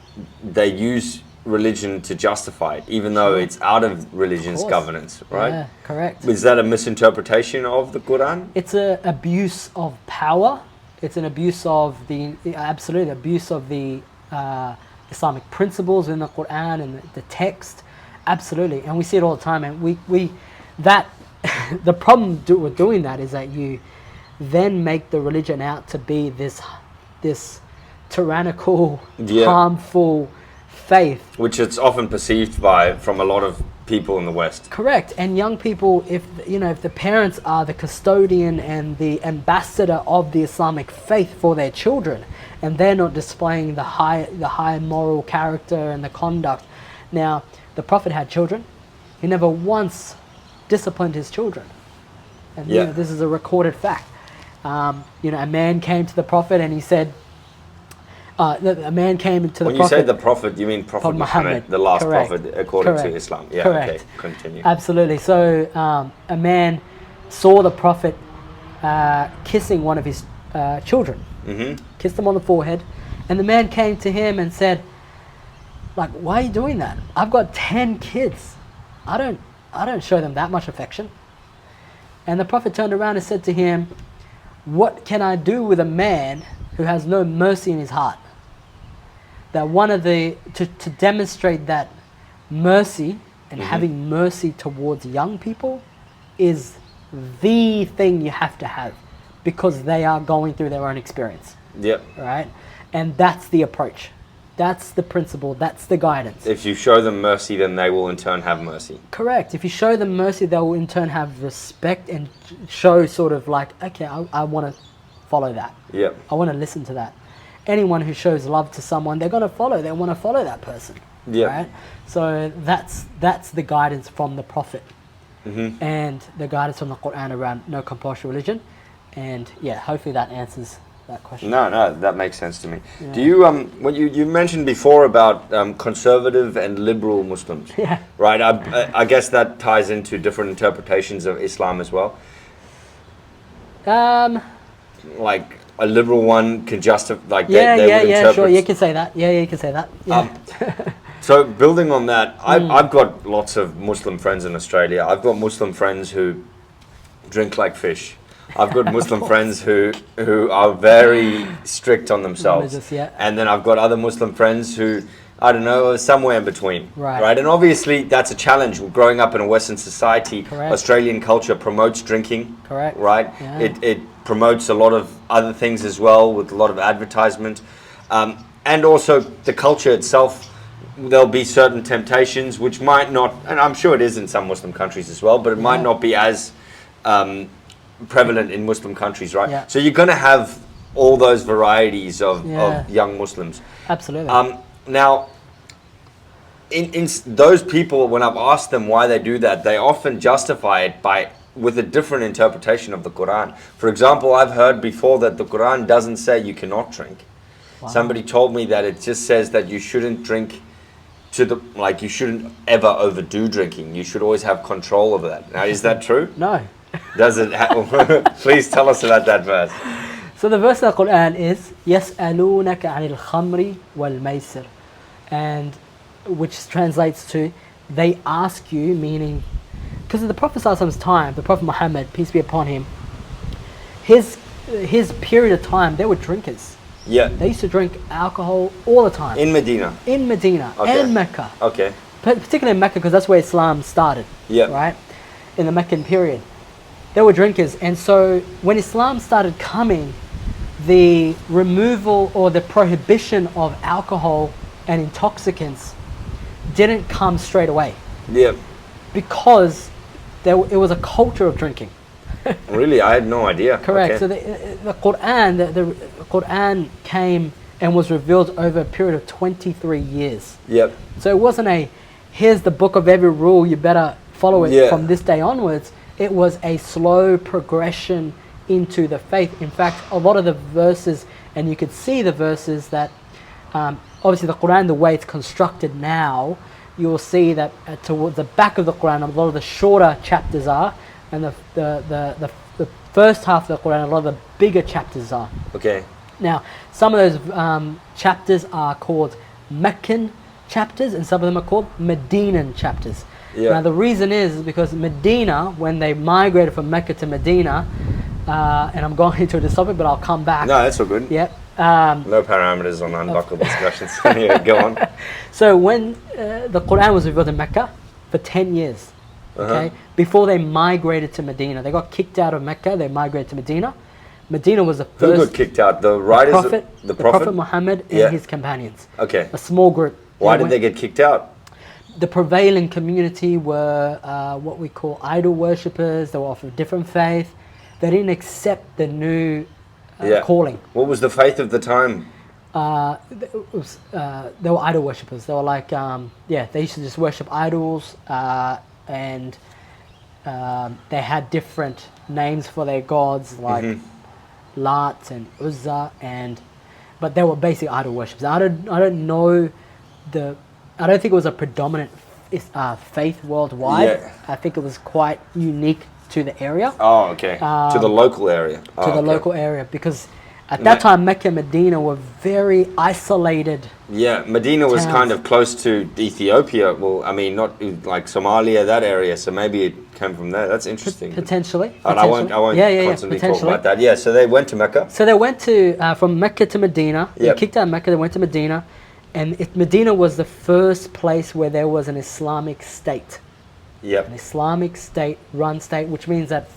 they use religion to justify it, even though it's out of religion's governance, right? Yeah, correct. Is that a misinterpretation of the Quran? It's an abuse of power. It's an abuse of the absolute abuse of the Islamic principles in the Quran and the text. Absolutely, and we see it all the time. And we that the problem with doing that is that you then make the religion out to be this tyrannical, harmful faith, which it's often perceived from a lot of people in the West. Correct. And young people, if the parents are the custodian and the ambassador of the Islamic faith for their children, and they're not displaying the high moral character and the conduct. Now, the Prophet had children. He never once disciplined his children. And this is a recorded fact. A man came to the Prophet and he said, a man came to the Prophet. When you say the Prophet, you mean Prophet Muhammad, the last Prophet according to Islam. Yeah, correct. Okay, continue. Absolutely. So a man saw the Prophet kissing one of his children, kissed him on the forehead, and the man came to him and said, like, why are you doing that? I've got 10 kids. I don't show them that much affection. And the Prophet turned around and said to him, what can I do with a man who has no mercy in his heart? That to demonstrate that mercy and having mercy towards young people is the thing you have to have, because they are going through their own experience. Yep. Right? And that's the approach. That's the principle. That's the guidance. If you show them mercy, then they will in turn have mercy. Correct. If you show them mercy, they will in turn have respect and show sort of like, okay, I want to follow that. Yep. I want to listen to that. Anyone who shows love to someone, they're going to follow. They want to follow that person. Yep. Right? So that's the guidance from the Prophet. And the guidance from the Quran around no compulsory religion. And yeah, hopefully that answers that question. No, that makes sense to me. Yeah. Do you what you mentioned before about conservative and liberal Muslims? Yeah. Right. I guess that ties into different interpretations of Islam as well. Like a liberal one can justify, like they would interpret. Sure, you can say that. Yeah, you can say that. Yeah. So building on that, I've got lots of Muslim friends in Australia. I've got Muslim friends who drink like fish. I've got Muslim friends who are very strict on themselves. Religious, yeah. And then I've got other Muslim friends who, I don't know, are somewhere in between. Right. And obviously that's a challenge. Growing up in a Western society, Correct. Australian culture promotes drinking. Correct. Right? Yeah. It promotes a lot of other things as well, with a lot of advertisement. And also the culture itself, there'll be certain temptations which might not, and I'm sure it is in some Muslim countries as well, but it might not be as prevalent in Muslim countries, right? Yeah. So you're going to have all those varieties of young Muslims. Absolutely. Now, in those people, when I've asked them why they do that, they often justify it with a different interpretation of the Quran. For example, I've heard before that the Quran doesn't say you cannot drink. Wow. Somebody told me that it just says that you shouldn't drink you shouldn't ever overdo drinking. You should always have control over that. Now, is that true? No. Does it? Please tell us about that verse. So the verse of the Quran is يَسْأَلُونَكَ عَنِ الْخَمْرِ وَالْمَيْسِرِ, and which translates to they ask you, meaning because of the Prophet ﷺ's time, the Prophet Muhammad, peace be upon him, his period of time, they were drinkers. Yeah. They used to drink alcohol all the time. In Medina. In Medina and Mecca. Okay. Particularly in Mecca, because that's where Islam started. Yeah. Right? In the Meccan period. They were drinkers. And so when Islam started coming, the removal or the prohibition of alcohol and intoxicants didn't come straight away. Yeah. Because it was a culture of drinking. Really? I had no idea. Correct. Okay. So the Quran, the Quran came and was revealed over a period of 23 years. Yep. So it wasn't here's the book of every rule, you better follow it from this day onwards. It was a slow progression into the faith. In fact, a lot of the verses, and you could see the verses that, obviously the Quran, the way it's constructed now, you will see that towards the back of the Quran, a lot of the shorter chapters are, and the first half of the Quran, a lot of the bigger chapters are. Okay. Now, some of those chapters are called Meccan chapters, and some of them are called Medinan chapters. Yeah. Now, the reason is because Medina, when they migrated from Mecca to Medina, and I'm going into this topic, but I'll come back. No, that's all good. Yeah. No parameters on uNBUCKled discussions. Yeah, go on. So when the Quran was revealed in Mecca for 10 years, okay, before they migrated to Medina, they got kicked out of Mecca. They migrated to Medina. Medina was the first. Who got kicked out? The writers, the Prophet Muhammad and his companions. Okay. A small group. Why did they get kicked out? The prevailing community were what we call idol worshippers. They were of a different faith. They didn't accept the new calling. What was the faith of the time? They were idol worshippers. They were like, they used to just worship idols, and they had different names for their gods, like Lat and Uzza, but they were basically idol worshippers. I don't know I don't think it was a predominant faith worldwide. Yeah. I think it was quite unique to the area. Oh, okay. To the local area. The local area, because at that time, Mecca and Medina were very isolated. Yeah, Medina was kind of close to Ethiopia. Well, I mean, not like Somalia, that area. So maybe it came from there. That's interesting. Potentially. And I won't constantly talk about that. Yeah, so they went to Mecca. So they went to from Mecca to Medina. They kicked out Mecca. They went to Medina, and Medina was the first place where there was an Islamic state. Yep. An Islamic state-run state, which means that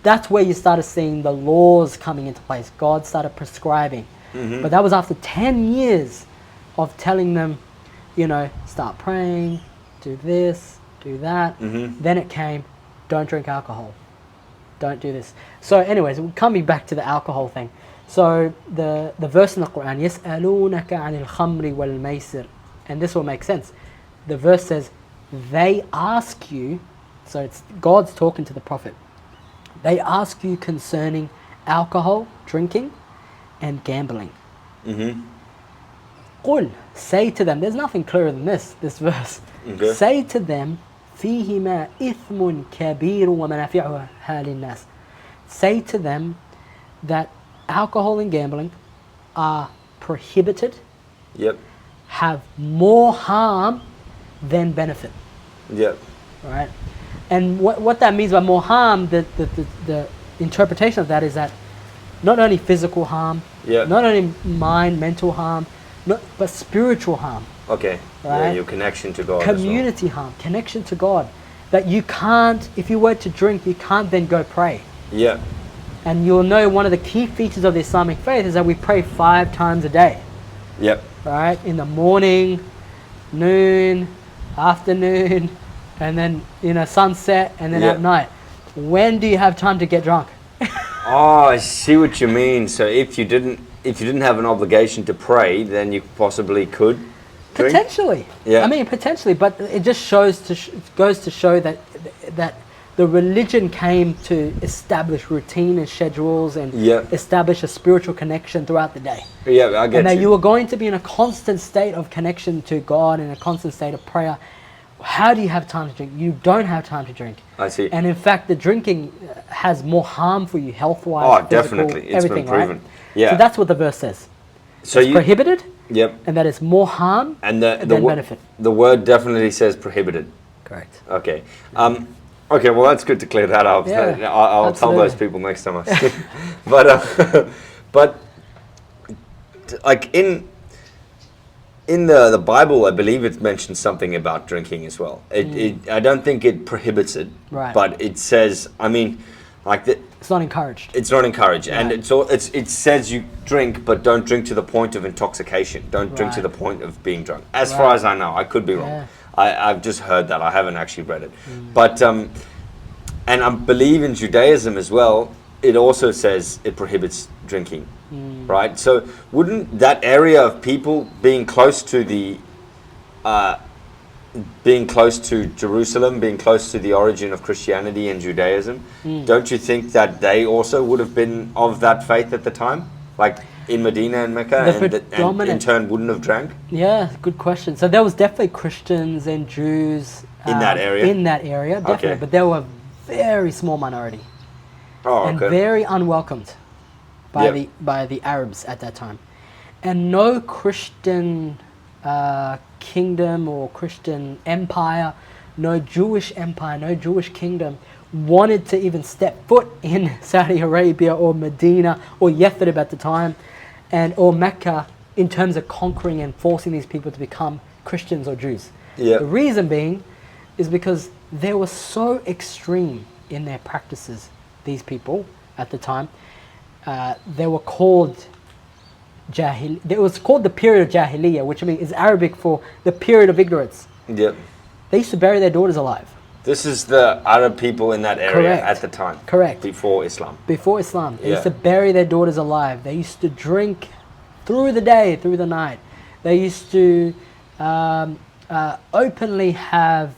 that's where you started seeing the laws coming into place. God started prescribing. But that was after 10 years of telling them, start praying, do this, do that. Then it came, don't drink alcohol. Don't do this. So anyways, coming back to the alcohol thing. So the verse in the Quran, يَسْأَلُونَكَ عَنِ الْخَمْرِ وَالْمَيْسِرِ, and this will make sense. The verse says, they ask you, so it's God's talking to the Prophet. They ask you concerning alcohol, drinking, and gambling. قُلْ, say to them, there's nothing clearer than this verse. Okay. Say to them, فِيهِمَا إِثْمٌ كَبِيرٌ وَمَنَافِعُهَا لِلنَّاسِ. Say to them that alcohol and gambling are prohibited, have more harm than benefit. Yep. Right? And what that means by more harm, the interpretation of that is that not only physical harm, not only mental harm, but spiritual harm. Okay. Right? Yeah, your connection to God. Community harm, connection to God. That you can't, if you were to drink, you can't then go pray. Yeah. And you'll know one of the key features of the Islamic faith is that we pray 5 times a day. Yep. Right? In the morning, noon, afternoon, and then sunset, and then at night. When do you have time to get drunk? Oh, I see what you mean. So if you didn't have an obligation to pray, then you possibly could drink? Potentially. Yeah. I mean, potentially, but it just goes to show that the religion came to establish routine and schedules and establish a spiritual connection throughout the day. Yeah, I get and that you were going to be in a constant state of connection to God and a constant state of prayer. How do you have time to drink? You don't have time to drink. I see. And in fact, the drinking has more harm for you health-wise. Oh, definitely. It's everything, been proven. Right? Yeah. So that's what the verse says. So it's prohibited. Yep. And that is more harm than benefit. The word definitely says prohibited. Correct. Okay. Okay, well, that's good to clear that up. Yeah, I'll tell those people next time I speak. But like in the Bible, I believe it mentions something about drinking as well. I don't think it prohibits it, right. But it says, I mean, like it's not encouraged. It's not encouraged, right. and it says you drink, but don't drink to the point of intoxication. Don't drink to the point of being drunk. As far as I know, I could be wrong. Yeah. I've just heard that. I haven't actually read it, but and I believe in Judaism as well. It also says it prohibits drinking, right? So wouldn't that area of people being close to Jerusalem, being close to the origin of Christianity and Judaism, don't you think that they also would have been of that faith at the time? Like in Medina and Mecca, and in turn wouldn't have drank? Yeah, good question. So there was definitely Christians and Jews in that area? In that area, definitely. Okay. But they were a very small minority. Oh, and very unwelcomed by the Arabs at that time. And no Christian kingdom or Christian empire, no Jewish empire, no Jewish kingdom wanted to even step foot in Saudi Arabia or Medina or Yathrib at the time, or Mecca, in terms of conquering and forcing these people to become Christians or Jews. Yeah. The reason being is because they were so extreme in their practices, these people at the time. They were called it was called the period of Jahiliyyah, which is Arabic for the period of ignorance. Yep. They used to bury their daughters alive. This is the Arab people in that area at the time. Correct. Before Islam. Before Islam. They used to bury their daughters alive. They used to drink through the day, through the night. They used to openly have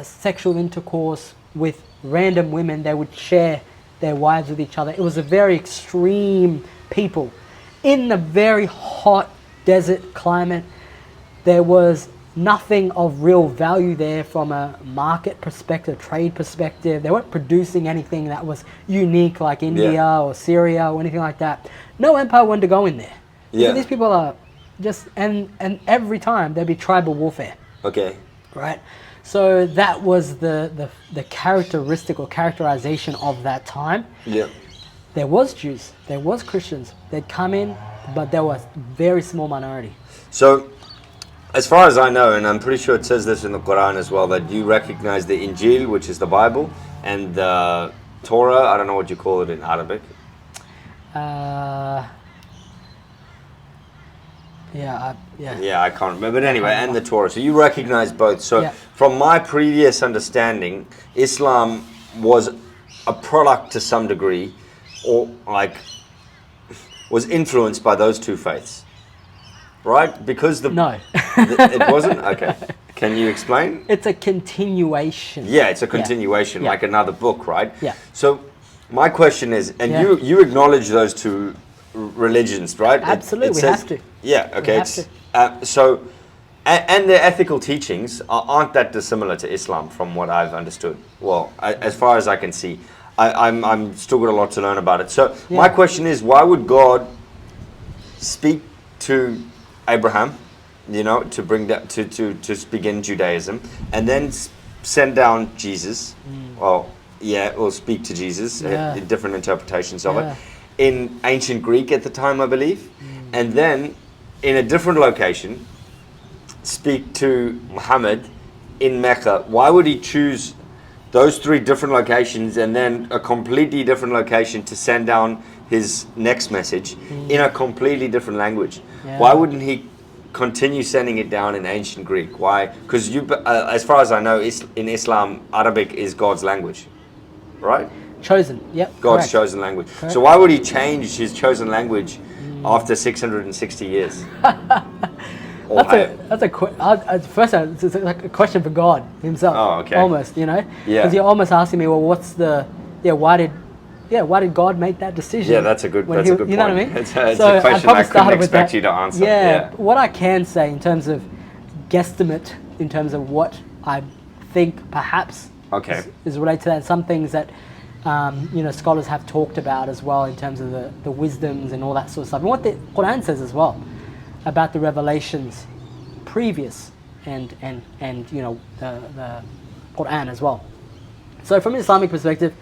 sexual intercourse with random women. They would share their wives with each other. It was a very extreme people. In the very hot desert climate, there was nothing of real value there from a market perspective, trade perspective. They weren't producing anything that was unique like India or Syria or anything like that. No empire wanted to go in there. So these people are just, and every time there'd be tribal warfare. Okay. Right? So that was the characteristic or characterization of that time. Yeah. There was Jews, there was Christians. They'd come in, but there was a very small minority. So, as far as I know, and I'm pretty sure it says this in the Quran as well, that you recognize the Injil, which is the Bible, and the Torah, I don't know what you call it in Arabic. Yeah, I can't remember. But anyway, and the Torah. So you recognize both. So from my previous understanding, Islam was a product to some degree, or was influenced by those two faiths, right? Because no, it wasn't. Okay, can you explain? It's a continuation. Yeah, it's a continuation, like another book, right? Yeah. So my question is, and you acknowledge those two religions, right? Absolutely, we have to. Yeah. Okay. So, and the ethical teachings aren't that dissimilar to Islam, from what I've understood. Well, as far as I can see. I'm still got a lot to learn about it. So my question is, why would God speak to Abraham, to bring that to begin Judaism, and then send down Jesus, or speak to Jesus, different interpretations of it, in ancient Greek at the time, I believe, and then in a different location, speak to Muhammad in Mecca. Why would he choose those three different locations and then a completely different location to send down his next message in a completely different language? Why wouldn't he continue sending it down in ancient Greek? Why? Because as far as I know, in Islam, Arabic is God's language, right? Chosen, yep. God's correct. chosen language. Correct. So why would he change his chosen language after 660 years? It's like a question for God himself. Oh, okay. Almost, Yeah. Because you're almost asking me, well, why did God make that decision? Yeah, that's a good point. You know what I mean? It's a question I couldn't expect you to answer. Yeah. What I can say in terms of guesstimate, in terms of what I think perhaps is related to that, some things that scholars have talked about as well in terms of the wisdoms and all that sort of stuff. And what the Quran says as well about the revelations previous and the Quran as well. So from an Islamic perspective,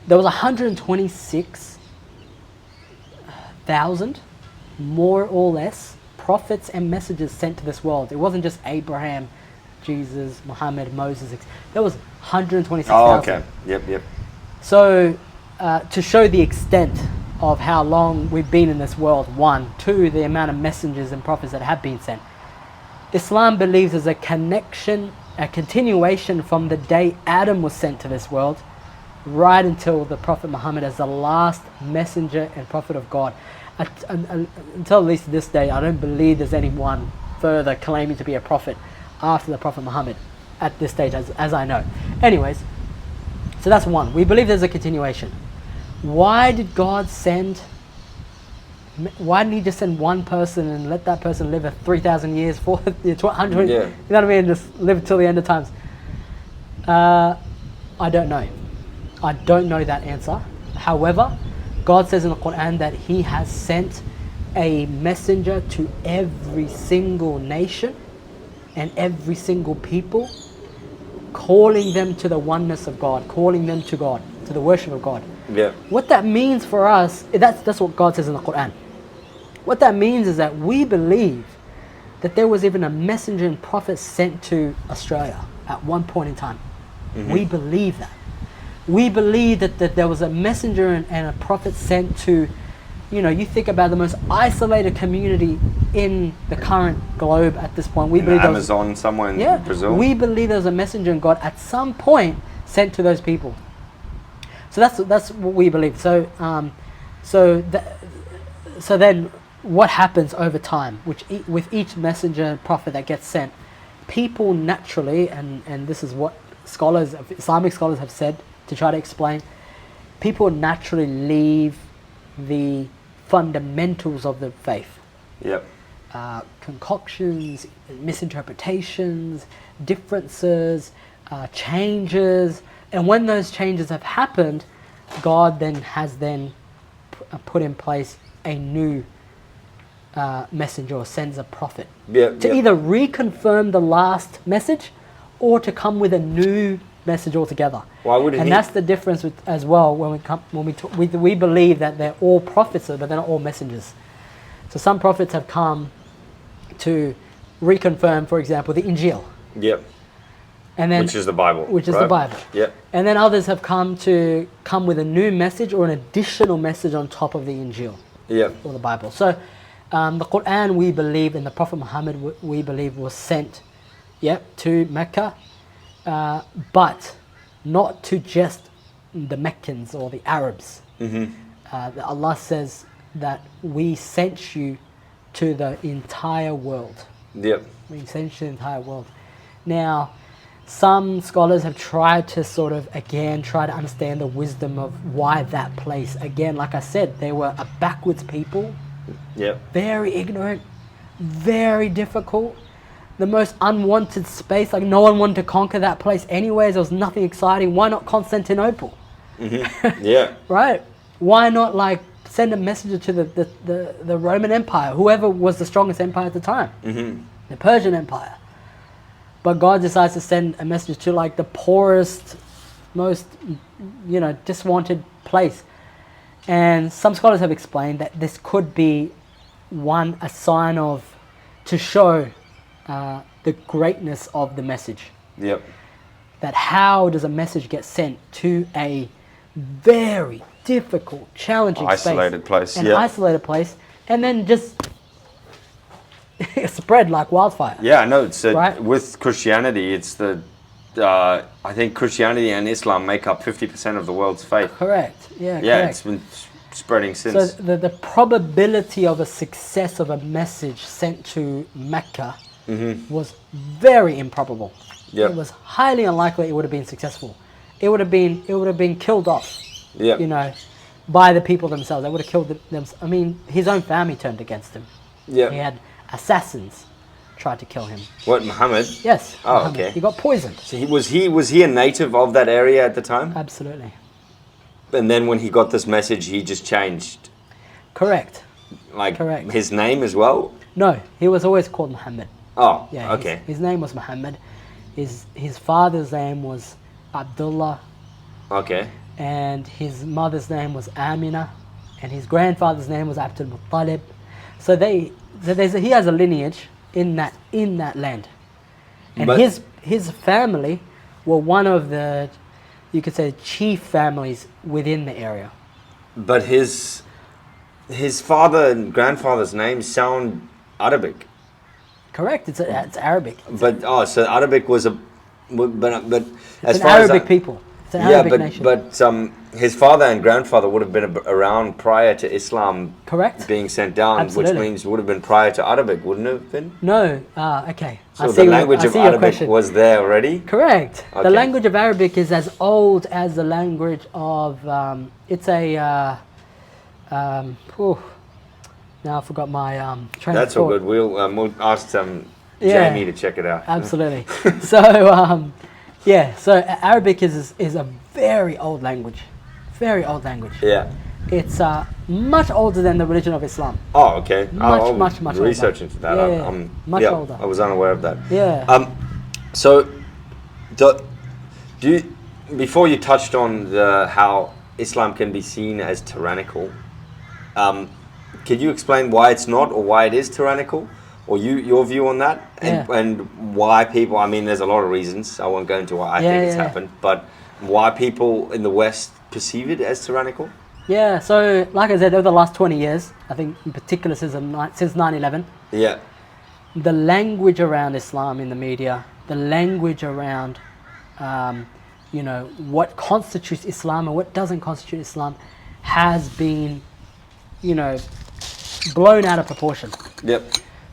there was 126,000, more or less, prophets and messengers sent to this world. It wasn't just Abraham, Jesus, Muhammad, Moses. There was 126,000. Oh, okay. Yep. So to show the extent of how long we've been in this world, 1, 2, the amount of messengers and prophets that have been sent. Islam believes there's a continuation from the day Adam was sent to this world, right until the Prophet Muhammad as the last messenger and prophet of God. Until at least this day, I don't believe there's anyone further claiming to be a prophet after the Prophet Muhammad at this stage, as I know. Anyways, so that's one. We believe there's a continuation. Why did God send? Why didn't he just send one person and let that person live 3,000 years, 100? You know what I mean? Just live till the end of times. I don't know. I don't know that answer. However, God says in the Quran that he has sent a messenger to every single nation and every single people, calling them to the oneness of God, calling them to God, to the worship of God. Yeah. What that means for us, that's what God says in the Quran. What that means is that we believe that there was even a messenger and prophet sent to Australia at one point in time. We believe that. We believe that there was a messenger and a prophet sent to, you think about the most isolated community in the current globe at this point. We believe Amazon, somewhere in Brazil. We believe there was a messenger and God at some point sent to those people. So that's what we believe. So then what happens over time, with each messenger and prophet that gets sent, people naturally, and this is what Islamic scholars have said to try to explain, people naturally leave the fundamentals of the faith. Yep. Concoctions, misinterpretations, differences, changes. And when those changes have happened, God has put in place a new messenger, or sends a prophet to either reconfirm the last message or to come with a new message altogether. Why wouldn't and that's the difference as well we believe that they're all prophets, but they're not all messengers. So some prophets have come to reconfirm, for example, the Injil. Yep. And then, which is the Bible. The Bible. Yep. And then others have come with a new message or an additional message on top of the Injil. Yep. Or the Bible. So the Quran, we believe, and the Prophet Muhammad, we believe, was sent to Mecca, but not to just the Meccans or the Arabs. Allah says that we sent you to the entire world. Yep. We sent you to the entire world. Now, some scholars have tried to try to understand the wisdom of why that place. Again, like I said, they were a backwards people. Yep. Very ignorant, very difficult. The most unwanted space, like no one wanted to conquer that place anyways. There was nothing exciting. Why not Constantinople? Yeah. Right? Why not send a messenger to the Roman Empire, whoever was the strongest empire at the time, the Persian Empire? but God decides to send a message to like the poorest, most, just wanted place. And some scholars have explained that this could be a sign of, to show the greatness of the message. Yep. That how does a message get sent to a very difficult, challenging isolated place, isolated place, and then just spread like wildfire. Yeah, no, it's right? With Christianity, it's I think Christianity and Islam make up 50% of the world's faith. Correct. Yeah. Yeah, correct. it's been spreading since. So the probability of a success of a message sent to Mecca was very improbable. Yep. It was highly unlikely it would have been successful. It would have been killed off. Yep. By the people themselves. They would have killed them. I mean, his own family turned against him. Yeah. He had assassins tried to kill him. What, Muhammad? Yes. Oh, Muhammad. okay. He got poisoned. So was he a native of that area at the time? Absolutely. And then when he got this message, he just changed. Correct. Correct. His name as well? No, he was always called Muhammad. Oh, yeah. Okay. His name was Muhammad. His father's name was Abdullah. Okay. And his mother's name was Amina, and his grandfather's name was Abdul Muttalib. So he has a lineage in that land, and but his family were one of the, you could say, chief families within the area. But his father and grandfather's names sound Arabic. Correct. It's Arabic. But so Arabic was but as an far Arabic as people. It's an Arabic nation. But his father and grandfather would have been around prior to Islam. Correct. Being sent down, Absolutely. which means would have been prior to Arabic, wouldn't it have been? No. Okay. So the language of Arabic was there already? Correct. Okay. The language of Arabic is as old as the language of now I forgot my train of That's all thought. good. We'll ask Jamie to check it out. Absolutely. So so Arabic is a very old language. Very old language. Yeah. It's much older than the religion of Islam. Oh, okay. Much research older. into that. Yeah, much older. I was unaware of that. Yeah. So, before you touched on how Islam can be seen as tyrannical, could you explain why it's not, or why it is tyrannical, or your view on that, and why people? I mean, there's a lot of reasons. I won't go into why I think it's happened, but why people in the West perceive it as tyrannical. Yeah. So, like I said, over the last 20 years, I think in particular since 9/11. Yeah. The language around Islam in the media, the language around, what constitutes Islam and what doesn't constitute Islam, has been, blown out of proportion. Yep.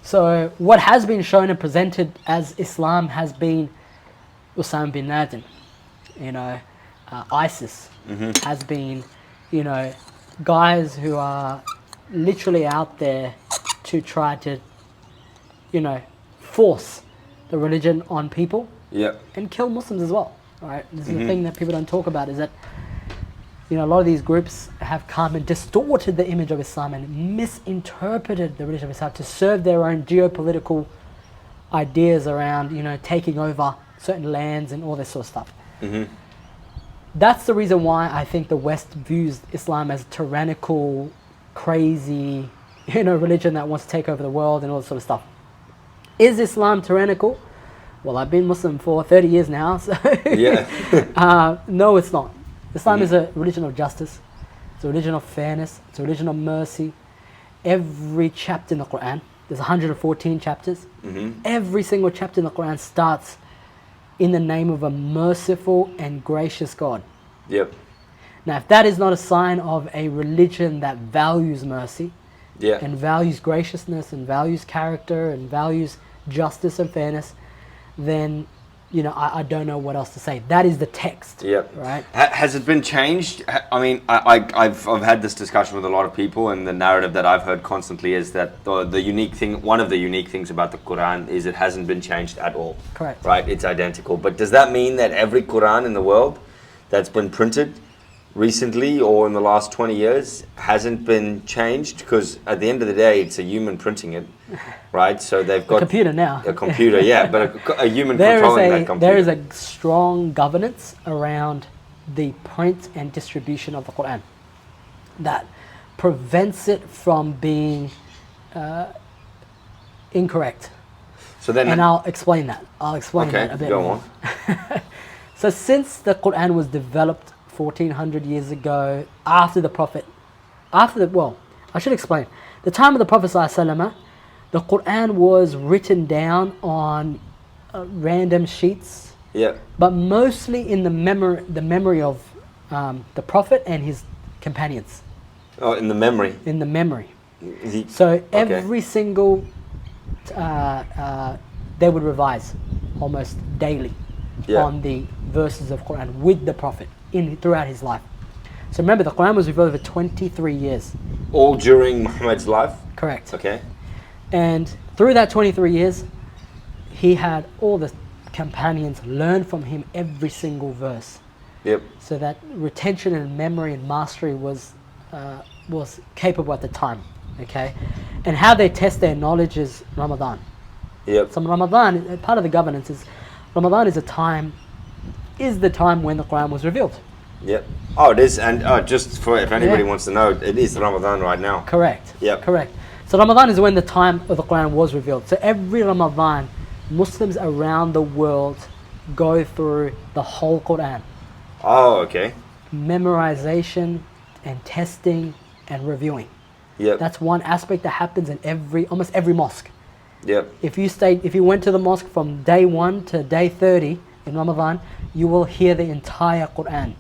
So what has been shown and presented as Islam has been Osama bin Laden, ISIS has been, guys who are literally out there to try to, force the religion on people. Yep. And kill Muslims as well. All right. This is the thing that people don't talk about, is that a lot of these groups have come and distorted the image of Islam and misinterpreted the religion of Islam to serve their own geopolitical ideas around, taking over certain lands and all this sort of stuff. That's the reason why I think the West views Islam as tyrannical, crazy, religion that wants to take over the world and all this sort of stuff. Is Islam tyrannical? Well, I've been Muslim for 30 years now, so no, it's not. Islam is a religion of justice. It's a religion of fairness. It's a religion of mercy. Every chapter in the Quran, there's 114 chapters. Every single chapter in the Quran starts in the name of a merciful and gracious God. Yep. Now, if that is not a sign of a religion that values mercy, and values graciousness and values character and values justice and fairness, then I don't know what else to say. That is the text. Yep. Right. Has it been changed? I mean, I've had this discussion with a lot of people, and the narrative that I've heard constantly is that the unique thing, one of the unique things about the Quran is it hasn't been changed at all. Correct. Right. It's identical. But does that mean that every Quran in the world that's been printed recently or in the last 20 years hasn't been changed, because at the end of the day, it's a human printing it, right? So they've got a computer now. A computer, yeah, but a human controlling that computer. There is a strong governance around the print and distribution of the Quran that prevents it from being incorrect. So then, and I'll explain that. That a bit more. So since the Quran was developed 1400 years ago, after the Prophet, I should explain. The time of the Prophet ﷺ, the Quran was written down on random sheets, but mostly in the memory of the Prophet and his companions. Oh, in the memory. In the memory. So every single, they would revise almost daily on the verses of Quran with the Prophet throughout his life. So remember, the Quran was revealed over 23 years. All during Muhammad's life? Correct. Okay. And through that 23 years, he had all the companions learn from him every single verse. Yep. So that retention and memory and mastery was capable at the time. Okay. And how they test their knowledge is Ramadan. Yep. So Ramadan, part of the governance is, Ramadan is the time when the Quran was revealed. Yep. Oh, it is, and just for if anybody wants to know, it is Ramadan right now. Correct. Yep. Correct. So Ramadan is when the time of the Quran was revealed. So every Ramadan, Muslims around the world go through the whole Quran. Oh, okay. Memorization and testing and reviewing. Yep. That's one aspect that happens in almost every mosque. Yep. If you went to the mosque from day 1 to day 30 in Ramadan, you will hear the entire Quran.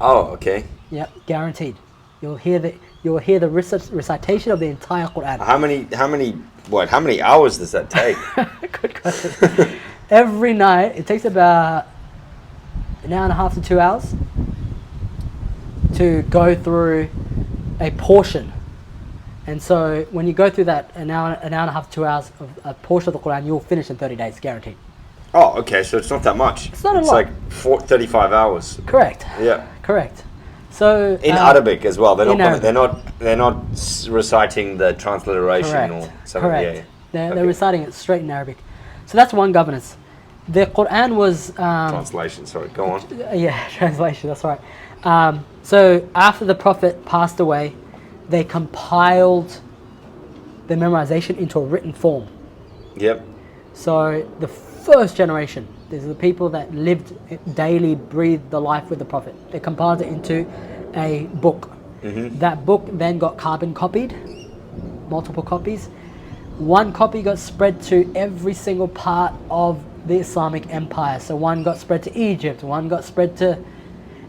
Oh, okay. Yep, guaranteed. You'll hear the recitation of the entire Quran. How many hours does that take? Good question. Every night, it takes about an hour and a half to 2 hours to go through a portion. And so when you go through that an hour and a half, 2 hours of a portion of the Quran, you'll finish in 30 days, guaranteed. Oh, okay, so it's not that much. It's not a lot. It's like 35 hours. Correct. Yeah. Correct. So in Arabic as well. They're not reciting the transliteration correct. or something. Correct. Yeah. They're reciting it straight in Arabic. So that's one governance. The Quran was translation. Sorry, go on. Yeah, translation. That's right. So after the Prophet passed away, they compiled the memorization into a written form. Yep. So the first generation, these are the people that lived daily, breathed the life with the Prophet. They compiled it into a book. Mm-hmm. That book then got carbon copied, multiple copies. One copy got spread to every single part of the Islamic empire. So one got spread to Egypt, one got spread to...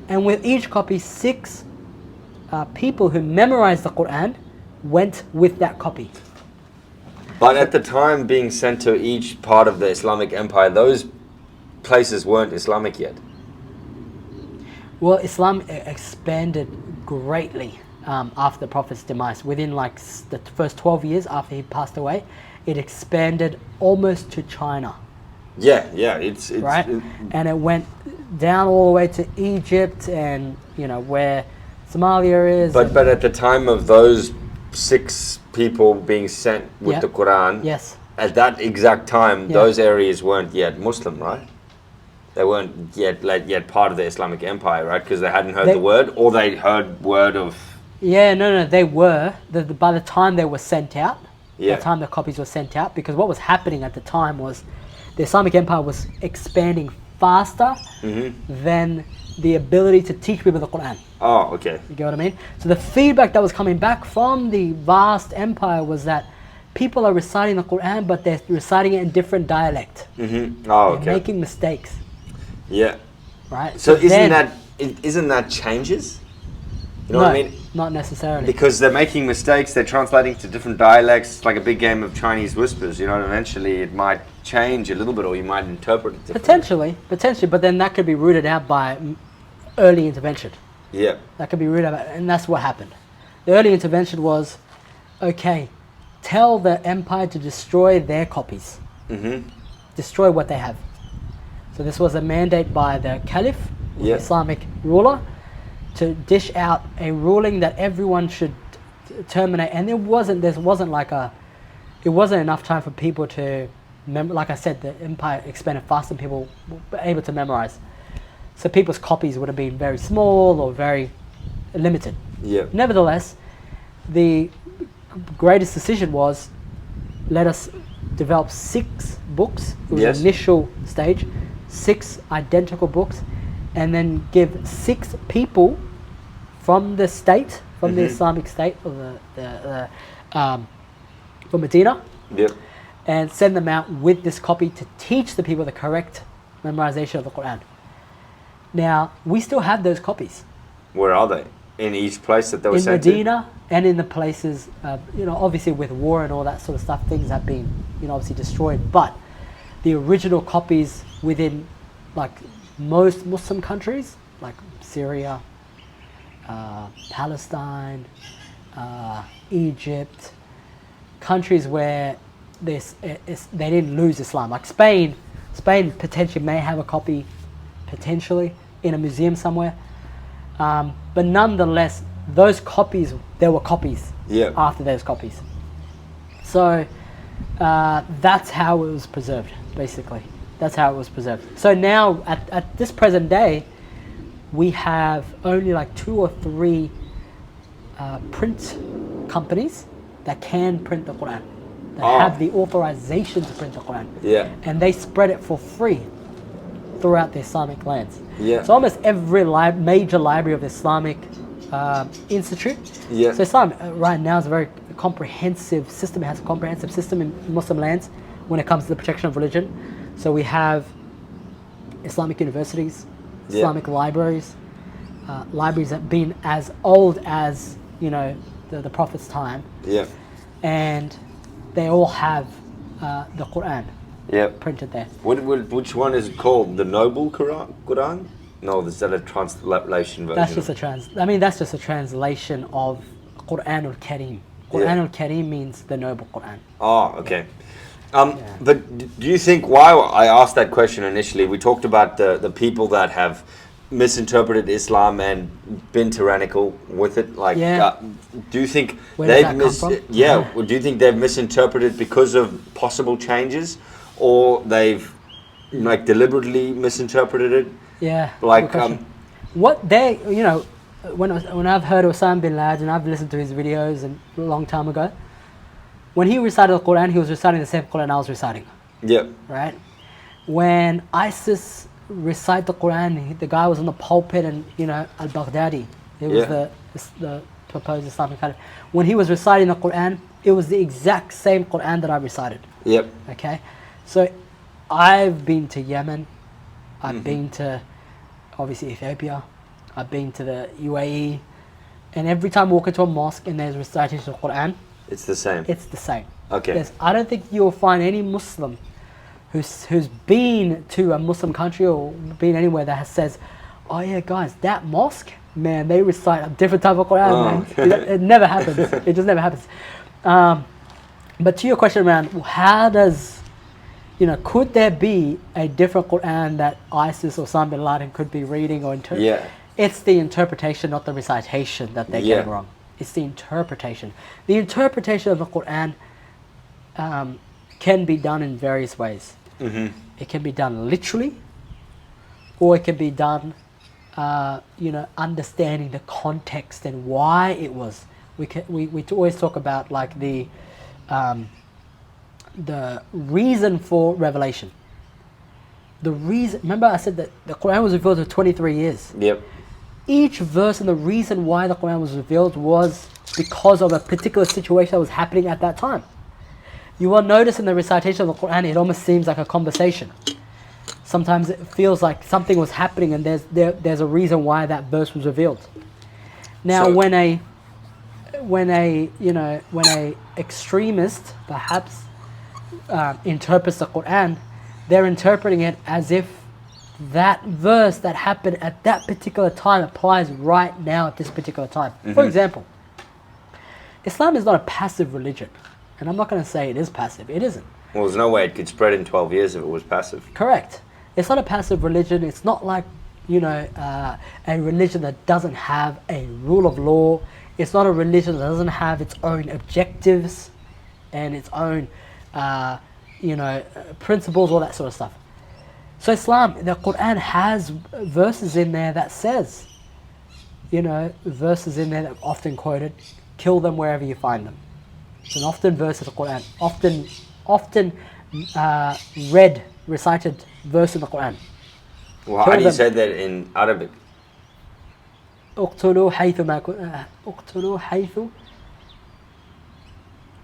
And with each copy, 6 people who memorized the Quran went with that copy. But at the time being sent to each part of the Islamic empire, those places weren't Islamic yet. Well, Islam expanded greatly after the Prophet's demise. Within like the first 12 years after he passed away, it expanded almost to China. Yeah, it's right, and it went down all the way to Egypt and where Somalia is. But at the time of those 6 people being sent with the Quran, yes, at that exact time, those areas weren't yet Muslim, right? They weren't yet part of the Islamic empire, right? Because they hadn't heard the word, or they heard word of... Yeah, no, they were. By the time they were sent out, by the time the copies were sent out, because what was happening at the time was the Islamic empire was expanding faster than the ability to teach people the Quran. Oh, okay. You get what I mean? So the feedback that was coming back from the vast empire was that people are reciting the Quran, but they're reciting it in different dialect. Mm-hmm. Oh, okay. They're making mistakes. Yeah. Right. So isn't that changes? You know what I mean? Not necessarily. Because they're making mistakes, they're translating to different dialects, like a big game of Chinese whispers, and eventually it might change a little bit, or you might interpret it differently. Potentially, but then that could be rooted out by early intervention. Yeah. That could be rooted out, and that's what happened. The early intervention was, okay, tell the empire to destroy their copies. Mm-hmm. Destroy what they have. So this was a mandate by the Caliph, the Islamic ruler. dish out a ruling that everyone should terminate, and it wasn't enough time for people to like I said, the empire expanded fast and people were able to memorize. So people's copies would have been very small or very limited. Yeah. Nevertheless, the greatest decision was, let us develop 6 books. It was the initial stage, 6 identical books, and then give 6 people from the state, from the Islamic state, or from Medina, and send them out with this copy to teach the people the correct memorization of the Quran. Now, we still have those copies. Where are they? In each place that they were sent to? In Medina, and in the places, obviously with war and all that sort of stuff, things have been, obviously destroyed. But the original copies within, like, most Muslim countries, like Syria, Palestine, Egypt, countries where they didn't lose Islam, like Spain potentially may have a copy, potentially in a museum somewhere, but nonetheless, those copies, there were copies after those copies. So that's how it was preserved, basically. That's how it was preserved. So now, at this present day, we have only like 2 or 3 print companies that can print the Quran, that have the authorization to print the Quran. Yeah. And they spread it for free throughout the Islamic lands. Yeah. So almost every major library of the Islamic institute. Yeah. So Islam right now is a very comprehensive system. It has a comprehensive system in Muslim lands when it comes to the protection of religion. So we have Islamic universities, Islamic libraries, libraries that have been as old as, the Prophet's time. Yeah. And they all have the Quran printed there. Which one is it called? The Noble Quran? No, is that a translation version? That's just a translation of Quran al-Karim. Quran al-Karim means the Noble Quran. Oh, okay. But do you think, why I asked that question initially, we talked about the people that have misinterpreted Islam and been tyrannical with it. Like, do you think do you think they've misinterpreted because of possible changes, or they've deliberately misinterpreted it? Yeah. Like, what they, when I've heard Osama bin Laden, I've listened to his videos and a long time ago. When he recited the Quran, he was reciting the same Quran I was reciting. Yeah. Right? When ISIS recite the Quran, the guy was in the pulpit, and al-Baghdadi, it was the proposed Islamic Caliph. When he was reciting the Quran, it was the exact same Quran that I recited. Yep. Okay? So I've been to Yemen, I've been to obviously Ethiopia, I've been to the UAE, and every time I walk into a mosque and there's recitation of the Quran, it's the same. It's the same. Okay. I don't think you'll find any Muslim who's been to a Muslim country or been anywhere that says, oh yeah guys, that mosque, man, they recite a different type of Quran, man. It never happens. It just never happens. But to your question around how does, could there be a different Quran that ISIS or Osama bin Laden could be reading or interpreting? Yeah. It's the interpretation, not the recitation, that they're getting wrong. It's the interpretation. The interpretation of the Quran can be done in various ways. Mm-hmm. It can be done literally, or it can be done, understanding the context and why it was. We always talk about like the reason for revelation. The reason. Remember, I said that the Quran was revealed for 23 years. Yep. Each verse and the reason why the Quran was revealed was because of a particular situation that was happening at that time. You will notice in the recitation of the Quran, it almost seems like a conversation. Sometimes it feels like something was happening and there's a reason why that verse was revealed. Now, when a extremist perhaps interprets the Quran, they're interpreting it as if that verse that happened at that particular time applies right now at this particular time. Mm-hmm. For example, Islam is not a passive religion. And I'm not going to say it is passive. It isn't. Well, there's no way it could spread in 12 years if it was passive. Correct. It's not a passive religion. It's not like a religion that doesn't have a rule of law. It's not a religion that doesn't have its own objectives and its own, principles, all that sort of stuff. So Islam, the Quran has verses in there that says, verses in there that are often quoted, kill them wherever you find them. It's an often verse of the Quran, often recited verse in the Quran. Well, how do you say that in Arabic? اقتلوا اقتلوا حيث.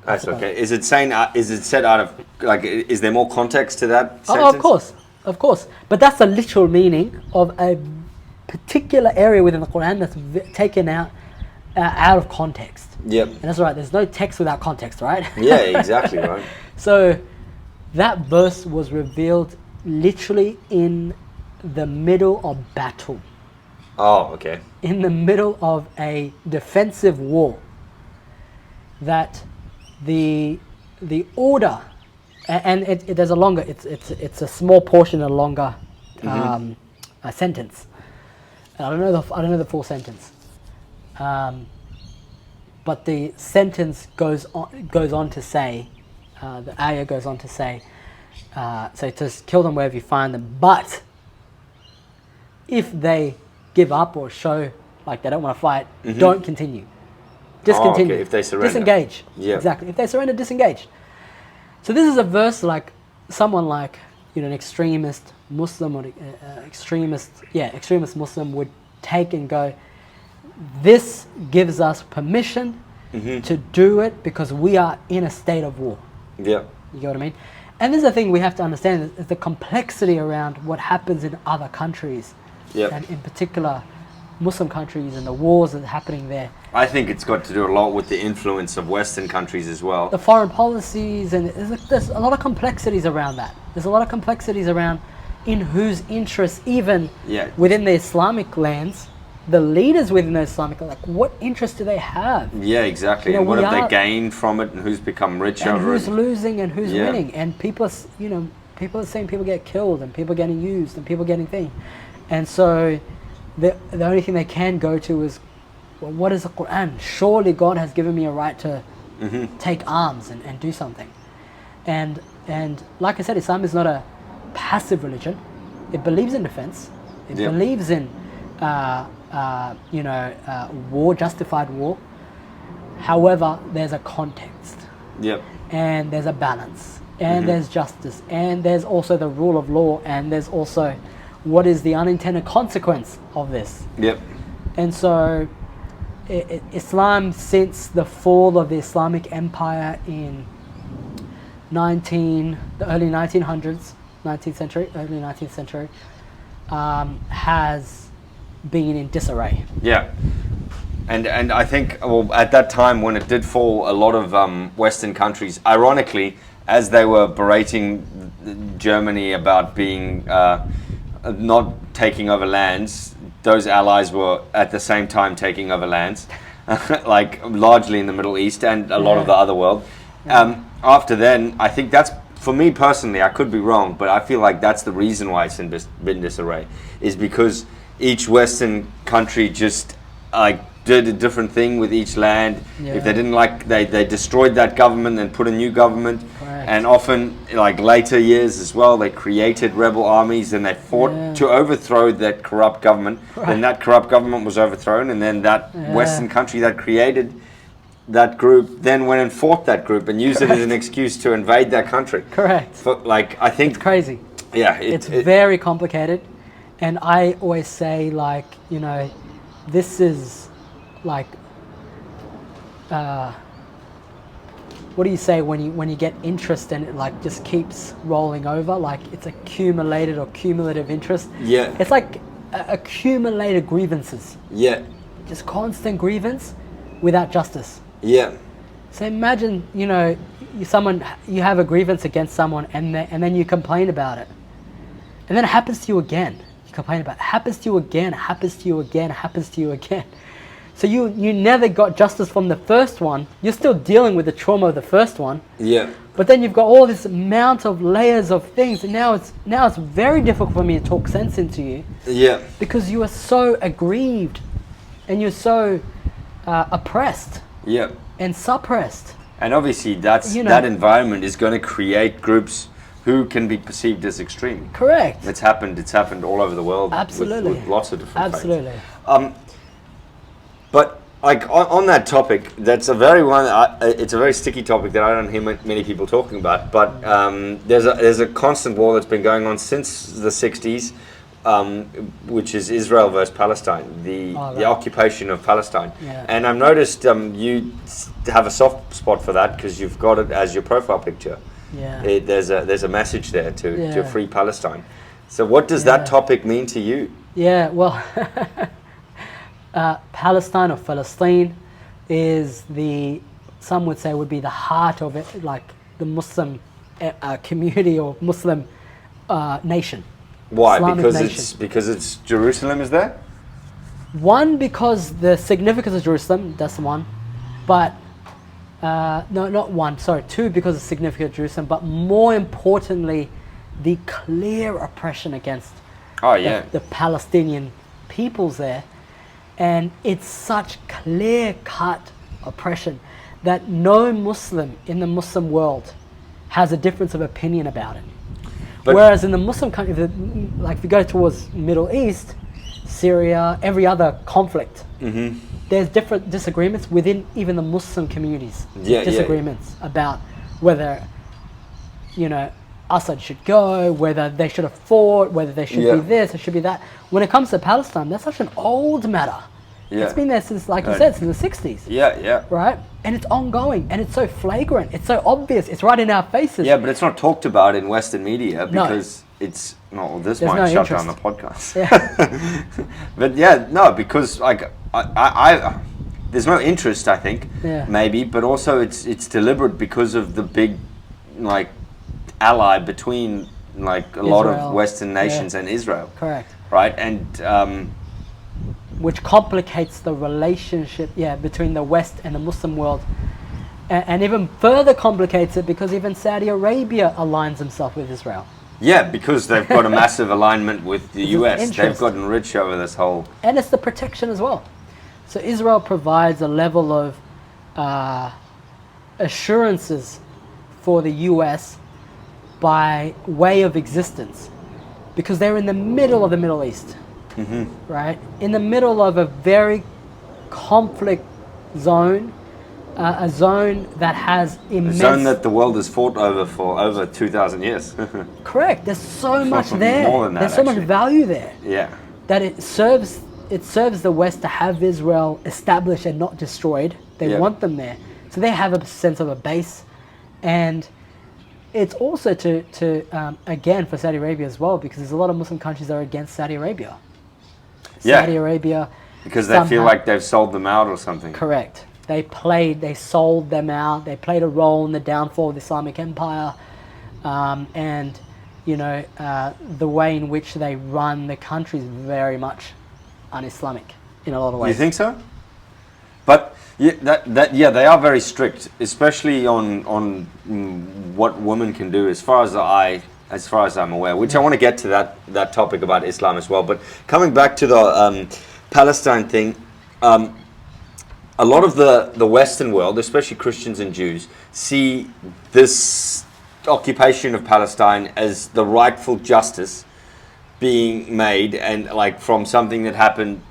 That's okay. Is it said out of, like, is there more context to that sentence? Oh, of course. But that's the literal meaning of a particular area within the Quran that's taken out of context. Yep. And that's right. There's no text without context, right? Yeah, exactly right. So that verse was revealed literally in the middle of battle. Oh, okay. In the middle of a defensive war, that the order, and there's a longer, it's a small portion, a longer a sentence. I don't know the full sentence, but the sentence goes on to say, the ayah goes on to say, so to kill them wherever you find them, but if they give up or show like they don't want to fight, don't continue. Discontinue. Okay. If they surrender. Disengage. Yeah. Exactly. If they surrender, disengage. So this is a verse like someone like an extremist Muslim or extremist Muslim would take and go, this gives us permission to do it because we are in a state of war. Yeah. You get what I mean? And this is the thing we have to understand is the complexity around what happens in other countries. Yep. And in particular Muslim countries and the wars that are happening there. I think it's got to do a lot with the influence of Western countries as well. The foreign policies, and there's a lot of complexities around that. There's a lot of complexities around in whose interests, even within the Islamic lands, the leaders within the Islamic, like what interest do they have? Yeah, exactly. And what have they gained from it, and who's become rich over it? And who's losing and who's winning? And people are saying people get killed and people getting used and people getting things. And so the only thing they can go to is, well, what is the Quran? Surely God has given me a right to take arms and do something. And like I said, Islam is not a passive religion. It believes in defense. It believes in war, justified war. However, there's a context. Yep. And there's a balance. And there's justice. And there's also the rule of law. And there's also what is the unintended consequence of this. Yep. And so Islam, since the fall of the Islamic Empire in the early 1900s, 19th century, early 19th century, has been in disarray. Yeah. And I think, well, at that time when it did fall, a lot of Western countries, ironically, as they were berating Germany about being not taking over lands, those allies were at the same time taking over lands, like largely in the Middle East and a lot of the other world. After then, I think that's, for me personally, I could be wrong, but I feel like that's the reason why it's been disarray, is because each Western country just did a different thing with each land. If they didn't like, they destroyed that government and put a new government. And often, like later years as well, they created rebel armies and they fought to overthrow that corrupt government. Then that corrupt government was overthrown, and then that Western country that created that group then went and fought that group and used it as an excuse to invade that country. Correct. I think it's crazy. Yeah, it's very complicated, and I always say, this is like. What do you say when you get interest and it just keeps rolling over? Like it's accumulated or cumulative interest. Yeah. It's like accumulated grievances. Yeah. Just constant grievance without justice. Yeah. So imagine, you have a grievance against someone and then you complain about it. And then it happens to you again. You complain about it. It happens to you again. It happens to you again. It happens to you again. So you never got justice from the first one. You're still dealing with the trauma of the first one. Yeah. But then you've got all this amount of layers of things, and now it's very difficult for me to talk sense into you. Yeah. Because you are so aggrieved, and you're so oppressed. Yeah. And suppressed. And obviously that environment is going to create groups who can be perceived as extreme. Correct. It's happened all over the world. Absolutely. With lots of different Absolutely. faiths. But like on that topic, it's a very sticky topic that I don't hear many people talking about. But there's a constant war that's been going on since the 60s, which is Israel versus Palestine, the occupation of Palestine. Yeah. And I've noticed you have a soft spot for that because you've got it as your profile picture. Yeah. There's a message there to free Palestine. So what does that topic mean to you? Yeah, well, Palestine or Palestine is some would say would be the heart of it, like the Muslim community or Muslim nation. Why? Islamic Because it's Jerusalem is there? One, because the significance of Jerusalem, that's the one. But no, not one. Sorry, two, because of the significance of Jerusalem. But more importantly, the clear oppression against the Palestinian peoples there. And it's such clear-cut oppression that no Muslim in the Muslim world has a difference of opinion about it. But whereas in the Muslim countries, like if you go towards Middle East, Syria, every other conflict, there's different disagreements within even the Muslim communities. Disagreements about whether, Assad should go, whether they should have fought, whether they should be this, or should be that. When it comes to Palestine, that's such an old matter. Yeah. It's been there since, like you said, since the 60s. Yeah. Right? And it's ongoing, and it's so flagrant, it's so obvious, it's right in our faces. Yeah, but it's not talked about in Western media because there's might shut down the podcast. Yeah. But because like I there's no interest, I think, maybe, but also it's deliberate because of the big like ally between like a lot of Western nations and Israel. Correct. Right? And which complicates the relationship between the West and the Muslim world, and even further complicates it because even Saudi Arabia aligns himself with Israel. Yeah, because they've got a massive alignment with the US. They've gotten rich over this whole... And it's the protection as well. So Israel provides a level of assurances for the US by way of existence because they're in the middle of the Middle East. Right? In the middle of a very conflict zone, a zone that has immense... A zone that the world has fought over for over 2,000 years. Correct. There's so much there. More than that, There's so much value there. Yeah. That it serves the West to have Israel established and not destroyed. They want them there. So they have a sense of a base. And it's also to again, for Saudi Arabia as well, because there's a lot of Muslim countries that are against Saudi Arabia. Saudi Arabia. Because they feel like they've sold them out or something. Correct. They sold them out. They played a role in the downfall of the Islamic Empire, and the way in which they run the country is very much un-Islamic in a lot of ways. You think so? But they are very strict, especially on what women can do, as far as I'm aware. Which I want to get to that topic about Islam as well. But coming back to the Palestine thing. A lot of the Western world, especially Christians and Jews, see this occupation of Palestine as the rightful justice being made, and like from something that happened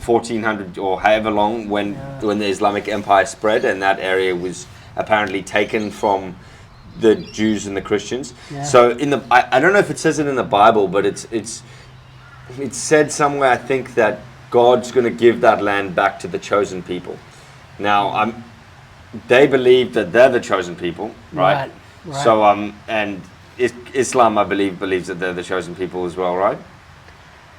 1400 or however long when the Islamic Empire spread, and that area was apparently taken from the Jews and the Christians. Yeah. So I don't know if it says it in the Bible, but it's said somewhere, I think, that God's going to give that land back to the chosen people. Now, they believe that they're the chosen people, right? Right. So, and Islam, I believe, believes that they're the chosen people as well, right?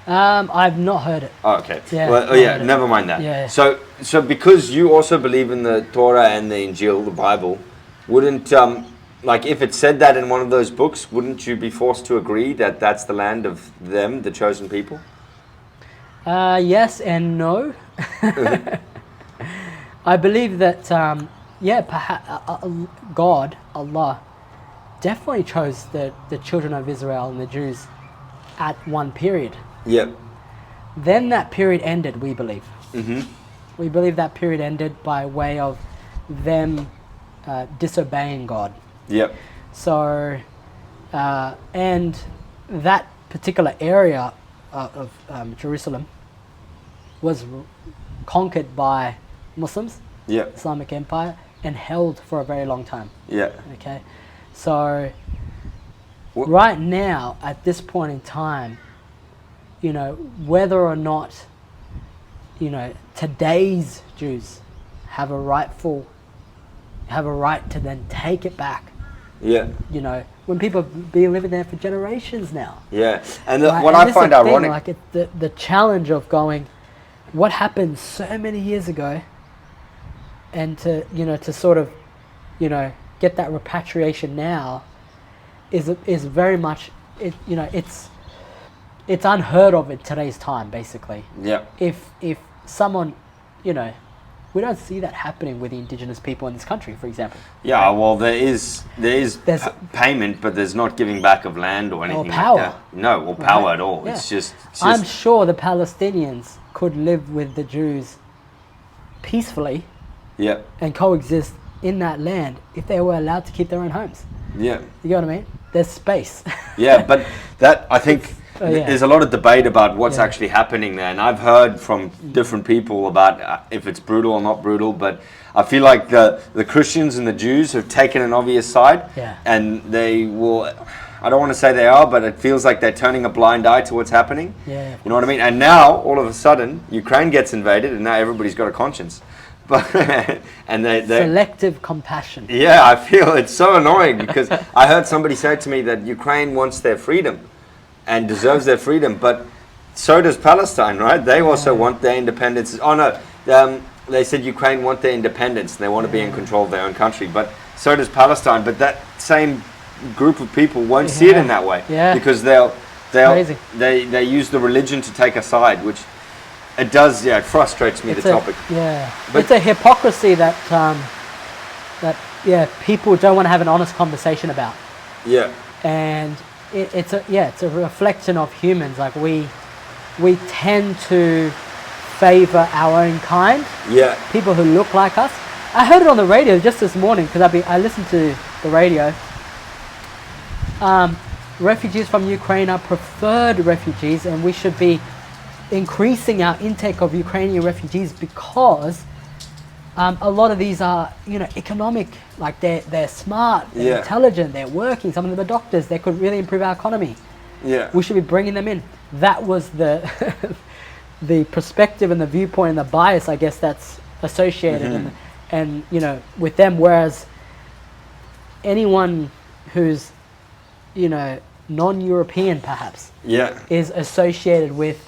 I've not heard it. Oh, okay. Yeah, well, never mind that. Yeah. So because you also believe in the Torah and the Injil, the Bible, wouldn't like if it said that in one of those books, wouldn't you be forced to agree that that's the land of them, the chosen people? Yes and no. I believe that, perhaps God, Allah, definitely chose the children of Israel and the Jews at one period. Yep. Then that period ended, we believe. Mm-hmm. We believe that period ended by way of them disobeying God. Yep. So, and that particular area of Jerusalem was conquered by Muslims, Yep. Islamic Empire, and held for a very long time. Yeah. Okay, so right now, at this point in time, you know, whether or not, you know, today's Jews have a right to then take it back. Yeah. You know, when people be living there for generations now. Yeah, and Right? what And I this find is the thing, ironic, like the challenge of going, what happened so many years ago, and to, you know, to sort of, you know, get that repatriation now, is very much, it, you know, it's unheard of in today's time, basically. yeah, If someone, you know, we don't see that happening with the indigenous people in this country, for example. yeah. Well, there is There's payment, but there's not giving back of land or anything power. like that. No, or power Right. at all. Yeah. It's just I'm sure the Palestinians could live with the Jews peacefully yeah, and coexist in that land if they were allowed to keep their own homes. yeah. You know what I mean? There's space. Yeah, but that, I think yeah. there's a lot of debate about what's Yeah. actually happening there, and I've heard from different people about if it's brutal or not brutal, but I feel like the Christians and the Jews have taken an obvious side, Yeah. and they will, I don't want to say they are, but it feels like they're turning a blind eye to what's happening. Yeah. You know what I mean? And now, all of a sudden, Ukraine gets invaded, and now everybody's got a conscience. But and they Selective compassion. yeah, I feel it's so annoying because I heard somebody say to me that Ukraine wants their freedom and deserves their freedom, but so does Palestine, right? They also want their independence. Oh no, they said Ukraine want their independence. They want to be in control of their own country, but so does Palestine. But that same group of people won't see it in that way because Crazy. they use the religion to take a side, which it does. Yeah, it frustrates me, the topic. Yeah, But- it's a hypocrisy that people don't want to have an honest conversation about, Yeah, and it's a reflection of humans. Like we tend to favor our own kind, yeah, people who look like us. I heard it on the radio just this morning because I listened to the radio. Refugees from Ukraine are preferred refugees, and we should be increasing our intake of Ukrainian refugees because a lot of these are, you know, economic, like they're smart, they're intelligent, they're working, some of them are doctors, they could really improve our economy. yeah. We should be bringing them in. That was the the perspective and the viewpoint and the bias, I guess, that's associated and you know, with them, whereas anyone who's, you know, non-European perhaps is associated with,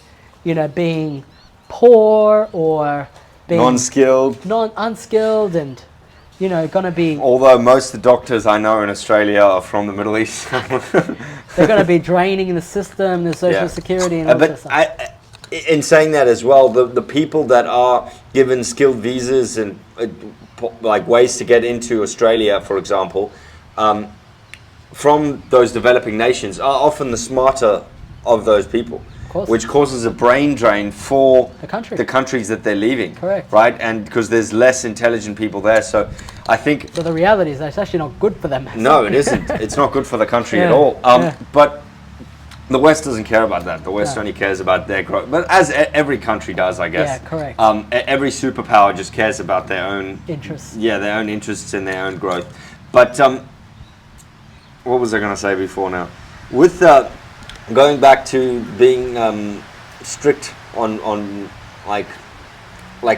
you know, being poor or being unskilled and, you know, gonna be, Although most of the doctors I know in Australia are from the Middle East. they're gonna be draining the system, the social security and all that but stuff. in saying that as well, the people that are given skilled visas and like ways to get into Australia, for example, from those developing nations are often the smarter of those people, which causes a brain drain for the countries that they're leaving. Correct. Right? And because there's less intelligent people there. So I think... So the reality is that it's actually not good for them. No, it isn't. It's not good for the country at all. But the West doesn't care about that. The West only cares about their growth. But as every country does, I guess. Yeah, correct. Every superpower just cares about their own... interests. Yeah, their own interests and their own growth. But what was I going to say before now? With going back to being strict on like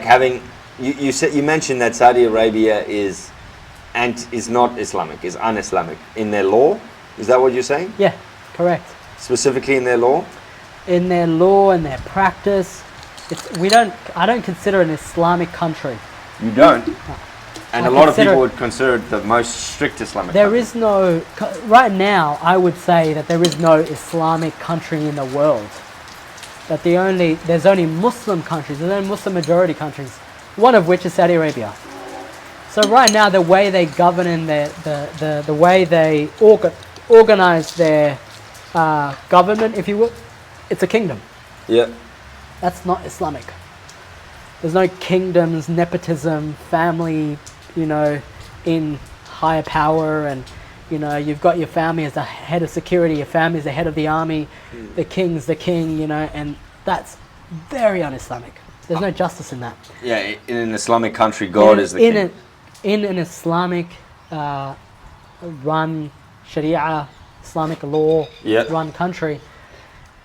having... You mentioned that Saudi Arabia is not Islamic, is un-Islamic in their law. Is that what you're saying? Yeah, correct. Specifically in their law? In their law and their practice. I don't consider it an Islamic country. You don't? And I a lot of consider people would consider it the most strict Islamic There country. is no... Right now, I would say that there is no Islamic country in the world. That there's only Muslim countries, there's only Muslim majority countries one of which is Saudi Arabia. So right now, the way they govern and the way they organize their government, if you will, it's a kingdom. Yeah. That's not Islamic. There's no kingdoms, nepotism, family, in higher power, and you've got your family as the head of security, your family as the head of the army, the king's the king, and that's very un-Islamic. There's no justice in that. Yeah, in an Islamic country, God is the king. In an Islamic run, Sharia, Islamic law run country,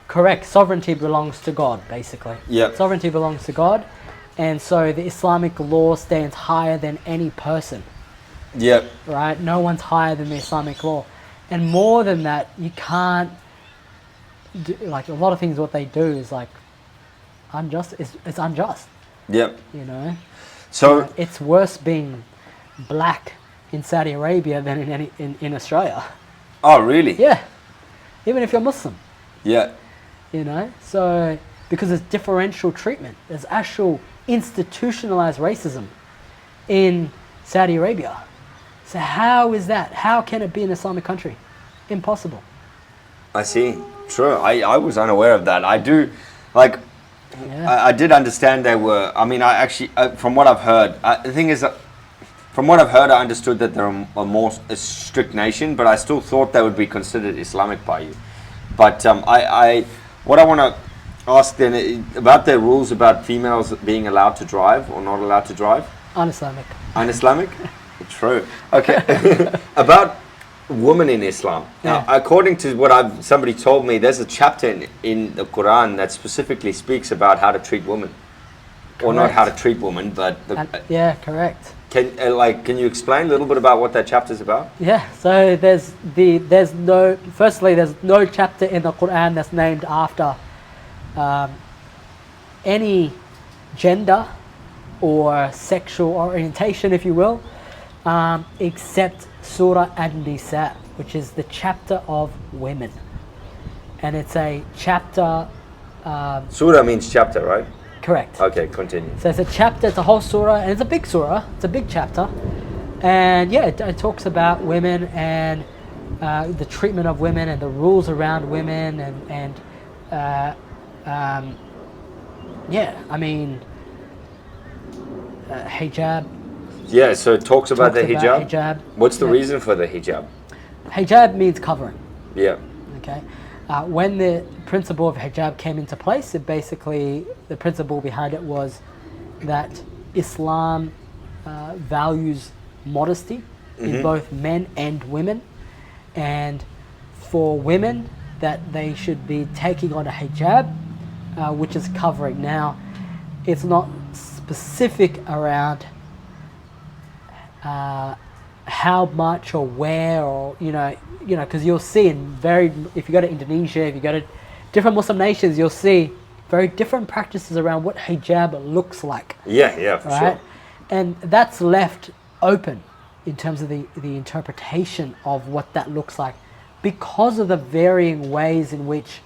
correct, sovereignty belongs to God, basically. Yeah. Sovereignty belongs to God, and so the Islamic law stands higher than any person. Yep. Right? No one's higher than the Islamic law. And more than that, you can't do, like, a lot of things what they do is like unjust. It's unjust. Yep. So it's worse being black in Saudi Arabia than in Australia. Oh, really? Yeah. Even if you're Muslim. Yeah. So because there's differential treatment. There's actual institutionalized racism in Saudi Arabia. So how is that? How can it be an Islamic country? Impossible. I see. True. I was unaware of that. I do, like, I did understand they were, I mean, I actually, from what I've heard, the thing is, from what I've heard, I understood that they're a strict nation, but I still thought they would be considered Islamic by you. But what I want to ask then, about their rules about females being allowed to drive or not allowed to drive? Un-Islamic. Un-Islamic? True. Okay. About women in Islam. Now, according to what somebody told me, there's a chapter in the Quran that specifically speaks about how to treat women. Correct. Or not how to treat women, but correct. Can you explain a little bit about what that chapter is about? Yeah. So there's no chapter in the Quran that's named after any gender or sexual orientation, if you will. Except Surah An-Nisa, which is the chapter of women. And it's a chapter... Surah means chapter, right? Correct. Okay, continue. So it's a chapter, it's a whole surah, and it's a big surah, it's a big chapter. And it talks about women and the treatment of women and the rules around women and hijab. Yeah, so it talks about the hijab. What's the reason for the hijab? Hijab means covering. Yeah. Okay. When the principle of hijab came into place, it basically, the principle behind it was that Islam values modesty in both men and women, and for women that they should be taking on a hijab, which is covering. Now, it's not specific around how much or where, or because you'll see if you go to Indonesia, if you go to different Muslim nations, you'll see very different practices around what hijab looks like. Yeah, for sure. And that's left open in terms of the interpretation of what that looks like, because of the varying ways in which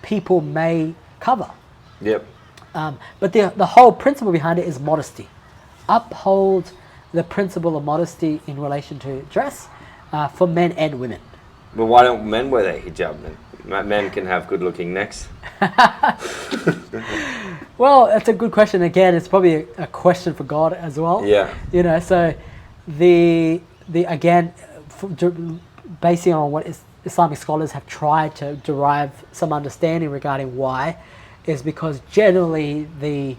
people may cover. Yep. But the whole principle behind it is modesty. Uphold the principle of modesty in relation to dress for men and women. But why don't men wear their hijab then? Men can have good-looking necks. Well, that's a good question. Again, it's probably a question for God as well. Yeah. So basing on what Islamic scholars have tried to derive some understanding regarding why, is because generally the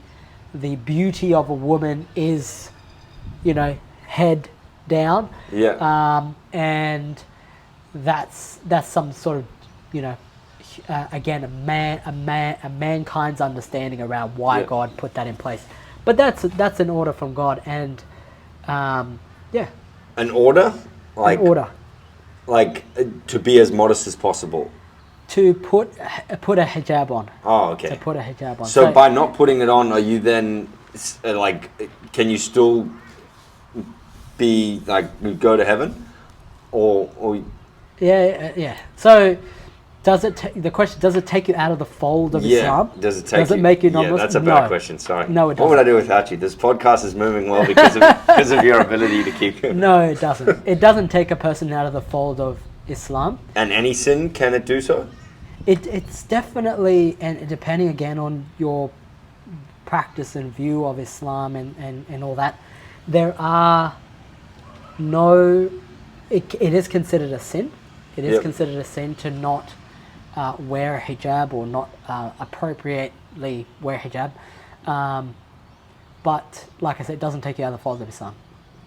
beauty of a woman is, head down. Yeah. And that's some sort of, again, a mankind's understanding around why God put that in place. But that's an order from God, and An order? An order. Like to be as modest as possible. To put a hijab on. Oh, okay. To put a hijab on. So by not putting it on, are you then can you still be go to heaven, or? Yeah. So The question, does it take you out of the fold of Islam? Does it make you non-Muslim? Yeah, that's a better question, sorry. No, it doesn't. What would I do without you? This podcast is moving well because of your ability to keep it. No, it doesn't. It doesn't take a person out of the fold of Islam. And any sin, can it do so? It's definitely, and depending again on your practice and view of Islam and all that, there are it is considered a sin. It is considered a sin to not wear a hijab or not appropriately wear hijab. But like I said, it doesn't take you out of the fold of Islam.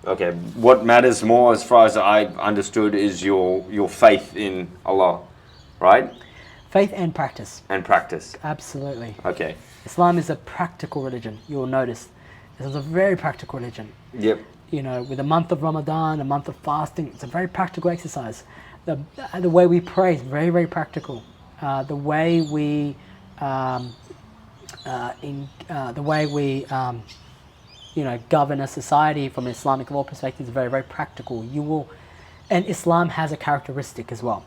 Okay, what matters more, as far as I understood, is your faith in Allah, right? Faith and practice. And practice. Absolutely. Okay. Islam is a practical religion. You'll notice this is a very practical religion. Yep. You know, with a month of Ramadan, a month of fasting, it's a very practical exercise. The way we pray is very, very practical. The way we govern a society from an Islamic law perspective is very, very practical. And Islam has a characteristic as well.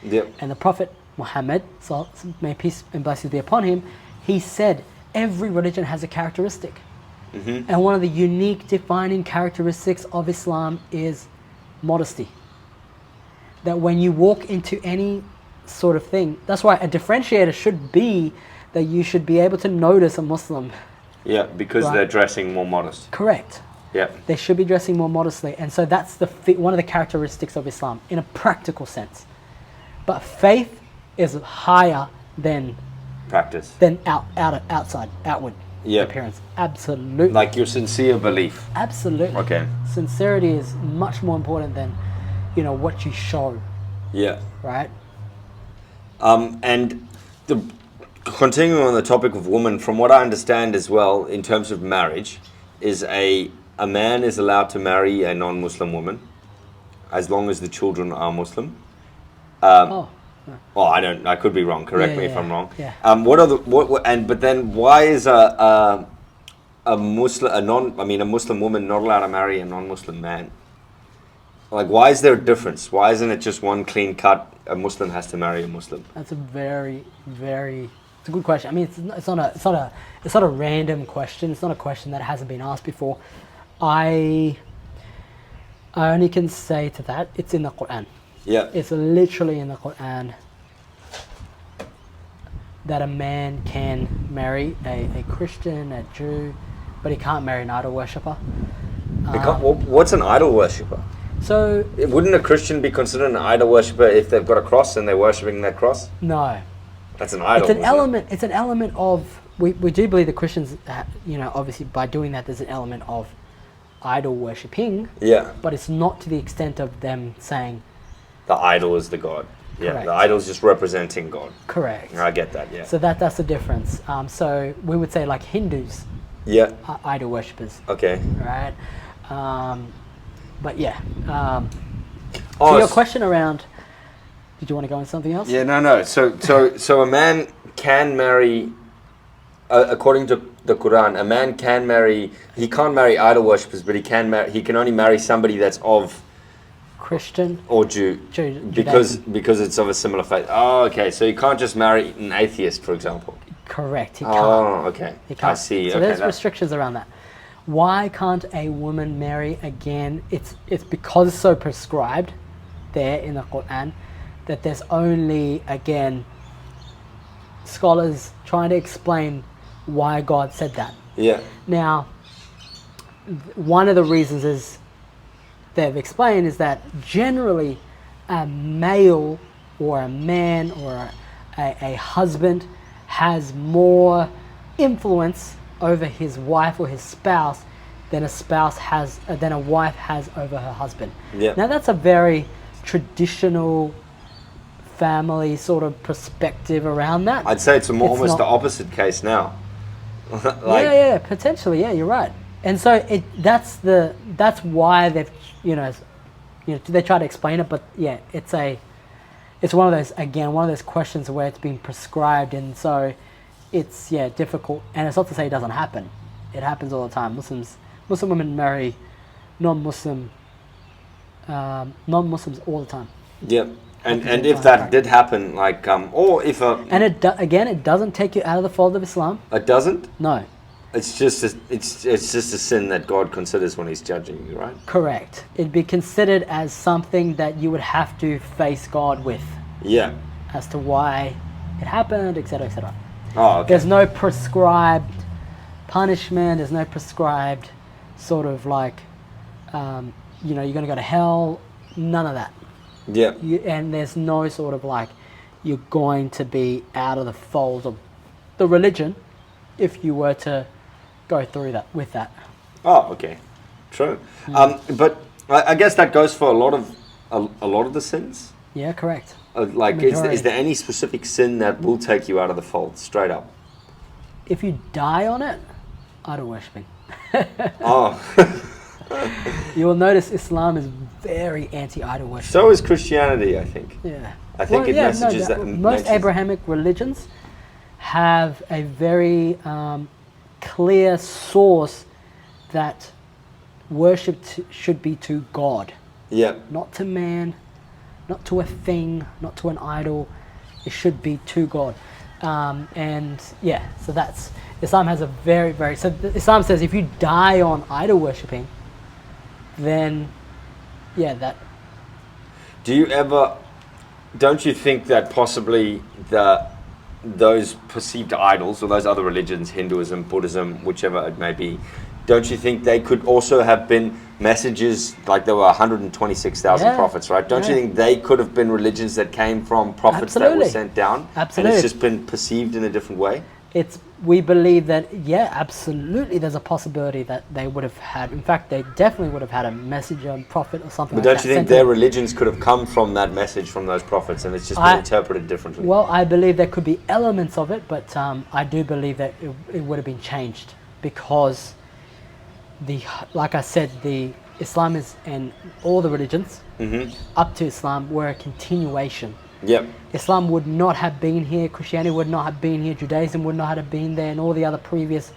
Yep. And the Prophet Muhammad, so may peace and blessings be upon him, he said every religion has a characteristic. Mm-hmm. And one of the unique defining characteristics of Islam is modesty. That when you walk into any sort of thing, that's why a differentiator should be that you should be able to notice a Muslim. Yeah, because they're dressing more modest. Correct. Yeah. They should be dressing more modestly. And so that's one of the characteristics of Islam in a practical sense. But faith is higher than practice. Than outward appearance. Absolutely. Like your sincere belief. Absolutely. Okay. Sincerity is much more important than, what you show. Yeah. Right? And continuing on the topic of women, from what I understand as well, in terms of marriage, is a man is allowed to marry a non-Muslim woman as long as the children are Muslim. I could be wrong. Correct me if I'm wrong. Yeah. But then why is a Muslim woman not allowed to marry a non-Muslim man? Like, why is there a difference? Why isn't it just one clean cut? A Muslim has to marry a Muslim. That's a very, very. It's a good question. I mean, it's not a random question. It's not a question that hasn't been asked before. I only can say to that, it's in the Quran. Yeah. It's literally in the Quran that a man can marry a Christian, a Jew, but he can't marry an idol worshipper. What's an idol worshipper? So, wouldn't a Christian be considered an idol worshipper if they've got a cross and they're worshipping that cross? No. That's an idol. It's an element of. We do believe the Christians, obviously by doing that, there's an element of idol worshipping. Yeah. But it's not to the extent of them saying the idol is the God. Yeah. Correct. The idol is just representing God. Correct. I get that. Yeah. So that's the difference. So we would say like Hindus. Yeah. Are idol worshippers. Okay. Right. But yeah. So your question around. Did you want to go on something else? Yeah. No. So a man can marry. According to the Quran, a man can marry. He can't marry idol worshippers, but he can only marry somebody that's of Christian or Jew, because it's of a similar faith. Oh, okay. So you can't just marry an atheist, for example. Correct. He can't. Oh, okay. He can't. I see. So there's restrictions around that. Why can't a woman marry again? It's because it's so prescribed there in the Quran that there's only, again, scholars trying to explain why God said that. Yeah. Now, one of the reasons is they've explained is that generally a male or a man or a husband has more influence over his wife or his spouse than a wife has over her husband. Yeah. Now that's a very traditional family sort of perspective around that. I'd say it's almost the opposite case now. Yeah, potentially. Yeah, you're right. And so that's why they've they try to explain it, but yeah, it's one of those questions where it's been prescribed, and so it's difficult. And it's not to say it doesn't happen. It happens all the time. Muslim women marry non-Muslims all the time. Yep. And if that did happen, like, or if a... And it doesn't take you out of the fold of Islam. It doesn't? No. It's just a sin that God considers when he's judging you, right? Correct. It'd be considered as something that you would have to face God with. Yeah. As to why it happened, etc., etc. Oh, okay. There's no prescribed punishment. There's no prescribed sort of like, you're going to go to hell. None of that. Yeah. And there's no sort of like, you're going to be out of the fold of the religion if you were to go through that with that. Oh, okay. True. But I guess that goes for a lot of the sins. Yeah, correct. Like, is there any specific sin that will take you out of the fold, straight up? If you die on it, idol worshipping. Oh. You will notice Islam is very anti-idol worship. So is Christianity, I think. Yeah. I think messages that... Most Abrahamic religions have a very clear source that worship should be to God. Yeah. Not to man, not to a thing, not to an idol. It should be to God. So that's... Islam has a very, very... So Islam says if you die on idol worshipping, then, that... Don't you think that possibly those perceived idols, or those other religions, Hinduism, Buddhism, whichever it may be, don't you think they could also have been messages, like there were 126,000 prophets, right? Don't you think they could have been religions that came from prophets that were sent down? Absolutely. And it's just been perceived in a different way? We believe that, absolutely there's a possibility that they would have had, in fact, they definitely would have had a message, a prophet or something like that. But don't you think their religions could have come from that message from those prophets, and it's just been interpreted differently? Well, I believe there could be elements of it, but I do believe that it would have been changed because like I said, the Islam is, and all the religions up to Islam were a continuation. Yep. Islam would not have been here, Christianity would not have been here, Judaism would not have been there, and all the other previous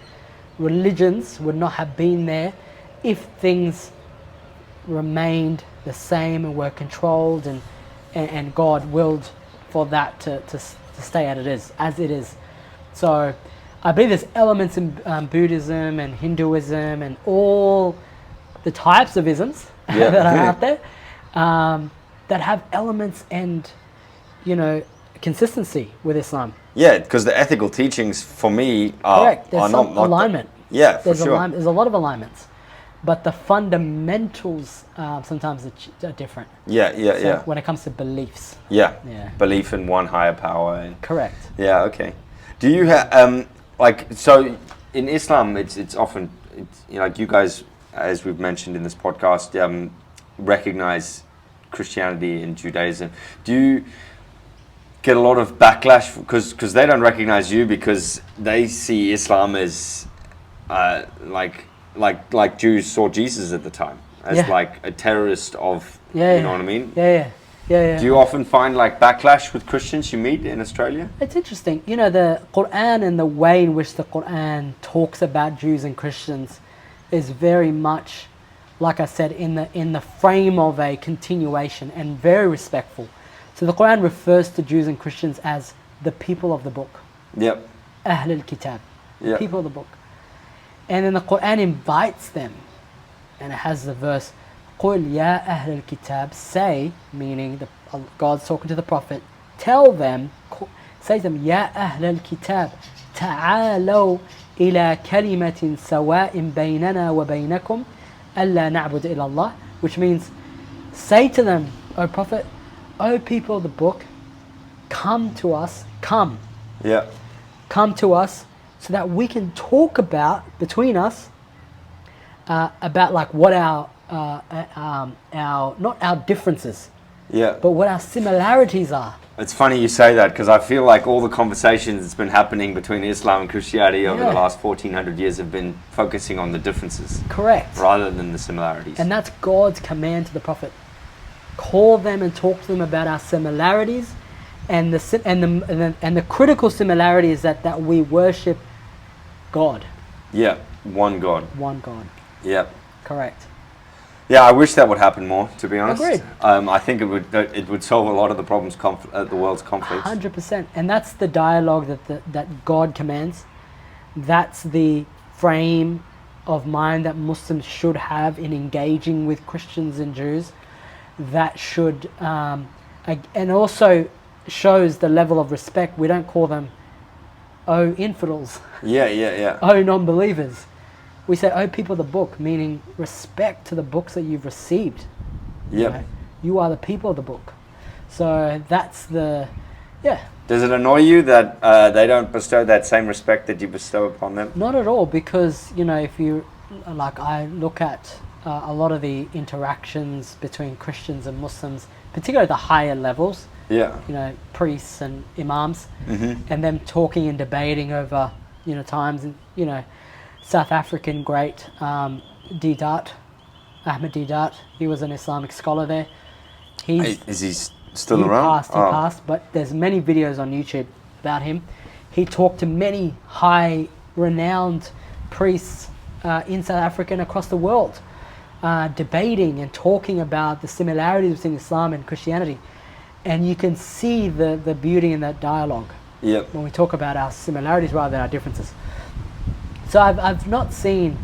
religions would not have been there if things remained the same and were controlled and God willed for that to stay as it is. So I believe there's elements in Buddhism and Hinduism and all the types of isms that are out there that have elements and consistency with Islam. Yeah, because the ethical teachings for me are... Correct, there's some alignment. Yeah, for there's sure. There's a lot of alignments. But the fundamentals sometimes are different. Yeah. When it comes to beliefs. Yeah. Belief in one higher power. Correct. Yeah, okay. Do you have... so in Islam, it's often... like you guys, as we've mentioned in this podcast, recognize Christianity and Judaism. Do you get a lot of backlash because they don't recognize you because they see Islam as like Jews saw Jesus at the time as like a terrorist of you know what I mean? Yeah. Do you often find like backlash with Christians you meet in Australia? It's interesting. The Quran and the way in which the Quran talks about Jews and Christians is very much, like I said, in the frame of a continuation and very respectful. So the Quran refers to Jews and Christians as the people of the book. Yep. Ahl al-Kitab. Yep. People of the book. And then the Quran invites them, and it has the verse, قُلْ يَا أَهْلَ الْكِتَابِ, say, meaning God's talking to the Prophet, tell them, say to them, يَا أَهْلَ الْكِتَابِ تَعَالَوْا إِلَى كَلِمَةٍ سَوَاءٍ بَيْنَنَا وَبَيْنَكُمْ أَلَّا نَعْبُدَ إِلَى اللَّهِ, which means, say to them, O Prophet, O people of the book, come to us, come to us, so that we can talk about, between us, about like what our not our differences, but what our similarities are. It's funny you say that because I feel like all the conversations that's been happening between Islam and Christianity over the last 1400 years have been focusing on the differences. Correct. Rather than the similarities. And that's God's command to the Prophet. Call them and talk to them about our similarities, and the critical similarity is that we worship God. Yeah, one God. One God. Yeah. Correct. Yeah, I wish that would happen more, to be honest. Agreed. I think it would solve a lot of the problems the world's conflicts. 100%. And that's the dialogue that God commands. That's the frame of mind that Muslims should have in engaging with Christians and Jews. That should, and also shows the level of respect. We don't call them, oh, infidels. Yeah. Oh, non-believers. We say, oh, people of the book, meaning respect to the books that you've received. Yep. You are the people of the book. So that's Does it annoy you that they don't bestow that same respect that you bestow upon them? Not at all, because, if you, I look at a lot of the interactions between Christians and Muslims, particularly at the higher levels, priests and imams, and them talking and debating over, times, and, South African great Ahmed Deedat, he was an Islamic scholar there. Is he still around? He passed, but there's many videos on YouTube about him. He talked to many high renowned priests in South Africa and across the world, debating and talking about the similarities between Islam and Christianity. And you can see the beauty in that dialogue when we talk about our similarities rather than our differences. So I've not seen,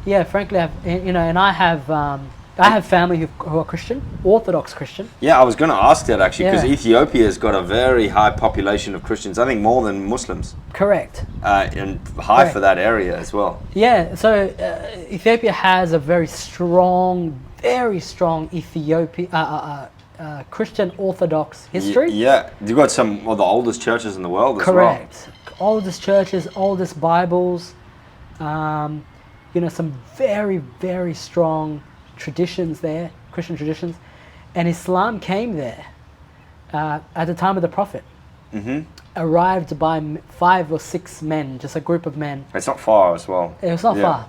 frankly, and I have family who are Christian, Orthodox Christian. Yeah, I was going to ask that actually, because Ethiopia's got a very high population of Christians, I think more than Muslims. Correct. And high for that area as well. Yeah, so Ethiopia has a very strong Christian Orthodox history. Yeah, you've got some of the oldest churches in the world as well. Correct. Oldest churches, oldest Bibles, some very, very strong traditions there, Christian traditions. And Islam came there at the time of the Prophet. Arrived by 5 or 6 men, just a group of men. It's not far as well. It was not far.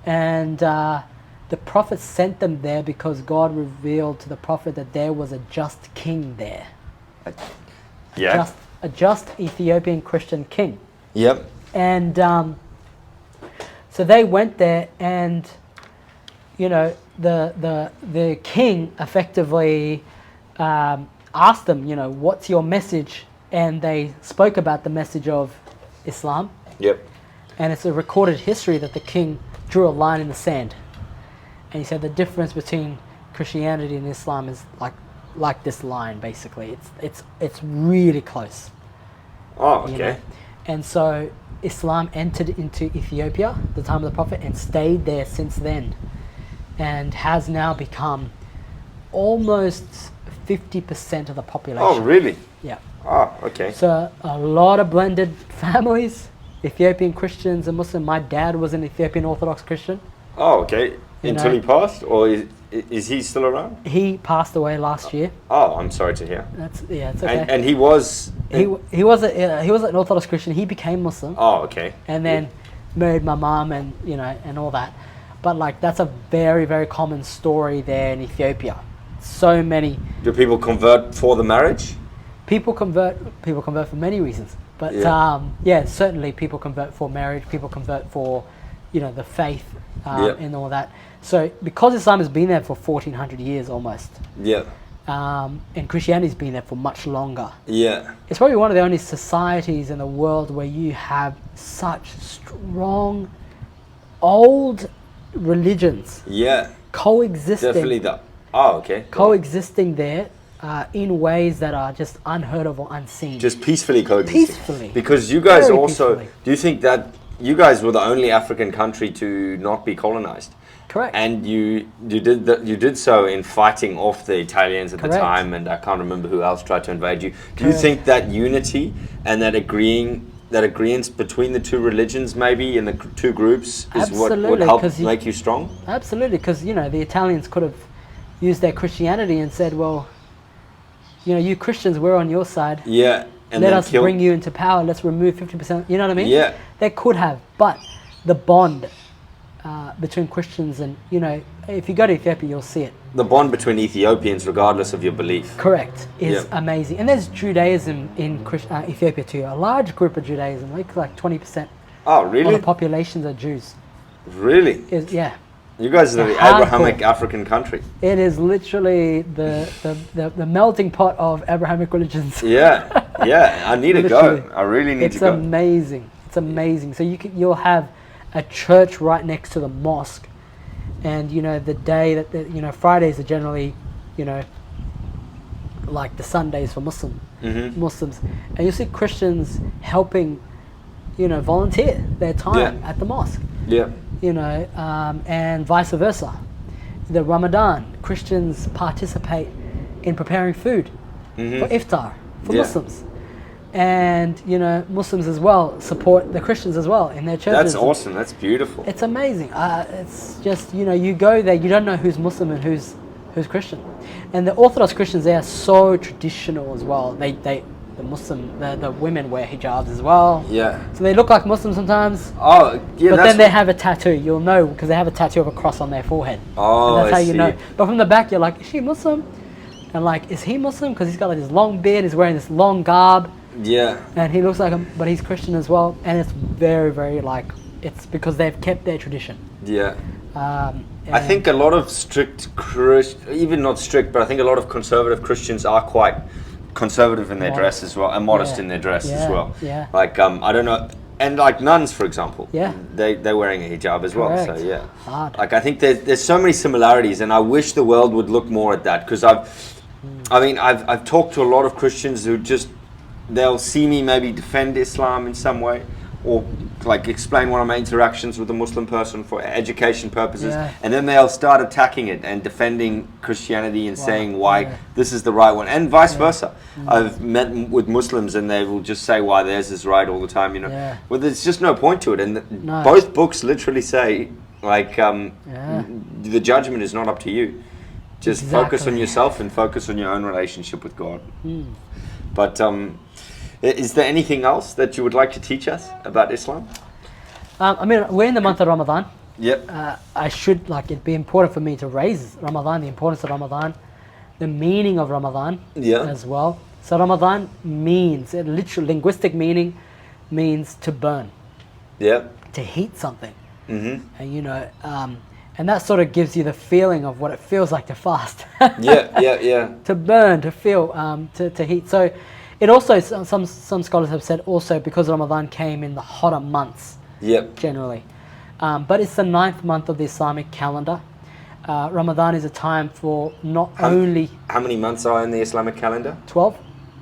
And the Prophet sent them there because God revealed to the Prophet that there was a just king there. A just Ethiopian Christian king. Yep. And so they went there, and the king effectively asked them, what's your message? And they spoke about the message of Islam. Yep. And it's a recorded history that the king drew a line in the sand. And he said the difference between Christianity and Islam is like this line, basically. It's really close. Oh, okay. And so Islam entered into Ethiopia at the time of the Prophet and stayed there since then, and has now become almost 50% of the population. Oh, really? Yeah. Oh, okay. So a lot of blended families, Ethiopian Christians and Muslim. My dad was an Ethiopian Orthodox Christian. Oh, okay. Until he passed, or is he still around? He passed away last year. Oh, I'm sorry to hear. It's okay. And he was he was an Orthodox Christian. He became Muslim. Oh, okay. And then married my mom, and and all that. But that's a very, very common story there in Ethiopia. So many. Do people convert for the marriage? People convert for many reasons. But certainly people convert for marriage. People convert for, the faith and all that. So because Islam has been there for 1400 years almost. Yeah. And Christianity's been there for much longer. Yeah. It's probably one of the only societies in the world where you have such strong old religions. Yeah. Coexisting. Definitely okay. Coexisting there in ways that are just unheard of or unseen. Just peacefully coexisting. Peacefully. Because you guys Very also, peacefully. do you think that you guys were the only African country to not be colonized? Correct. And you did so in fighting off the Italians at the time, and I can't remember who else tried to invade you. Do you think that unity and that agreeance between the two religions, maybe in the two groups, is what would help make you strong? Absolutely, because the Italians could have used their Christianity and said, well, you Christians, we're on your side. Yeah. And let us bring you into power. Let's remove 50%. You know what I mean? Yeah. They could have, but the bond between Christians and, if you go to Ethiopia, you'll see it. The bond between Ethiopians, regardless of your belief. Correct, is amazing. And there's Judaism in Ethiopia too. A large group of Judaism, like 20%. Oh, really? Of the populations are Jews. Really? Yeah. You guys are the Abrahamic African country. It is literally the melting pot of Abrahamic religions. Yeah, I need to go. I really need to go. It's amazing. It's amazing. So you'll have a church right next to the mosque, and the day that Fridays are generally, like the Sundays for Muslims, and you see Christians helping, volunteer their time at the mosque. Yeah. And vice versa. The Ramadan, Christians participate in preparing food for iftar for Muslims. And, Muslims as well support the Christians as well in their churches. That's awesome. That's beautiful. It's amazing. It's just, you go there, you don't know who's Muslim and who's Christian. And the Orthodox Christians, they are so traditional as well. The women wear hijabs as well. Yeah. So they look like Muslims sometimes. Oh, yeah. But then they have a tattoo. You'll know because they have a tattoo of a cross on their forehead. Oh, and that's how you see. know. But from the back, you're like, is she Muslim? And like, is he Muslim? Because he's got like this long beard. He's wearing this long garb. Yeah. And he looks like him, but he's Christian as well. And it's very, very it's because they've kept their tradition. Yeah. I think a lot of even not strict, but I think a lot of conservative Christians are quite conservative in their dress as well, and modest in their dress as well. Yeah. Like I don't know, and like nuns, for example. Yeah. They're wearing a hijab as well. Correct. So yeah. Hard. Like I think there's so many similarities, and I wish the world would look more at that, because I've talked to a lot of Christians who they'll see me maybe defend Islam in some way, or like explain one of my interactions with a Muslim person for education purposes, and then they'll start attacking it and defending Christianity and saying why this is the right one, and vice versa. I've met with Muslims and they will just say why theirs is right all the time, Well, there's just no point to it, and both books literally say like the judgment is not up to you. Just focus on yourself and focus on your own relationship with God. But is there anything else that you would like to teach us about Islam? We're in the month of Ramadan. Yep. It'd be important for me to raise Ramadan, the importance of Ramadan, the meaning of Ramadan as well. So Ramadan means, literal linguistic meaning means to burn. Yep. To heat something. And and that sort of gives you the feeling of what it feels like to fast. Yeah. To burn, to feel, to heat. So it also, some scholars have said also because Ramadan came in the hotter months. Yep. Generally. But it's the 9th month of the Islamic calendar. Ramadan is a time for only... How many months are in the Islamic calendar? 12.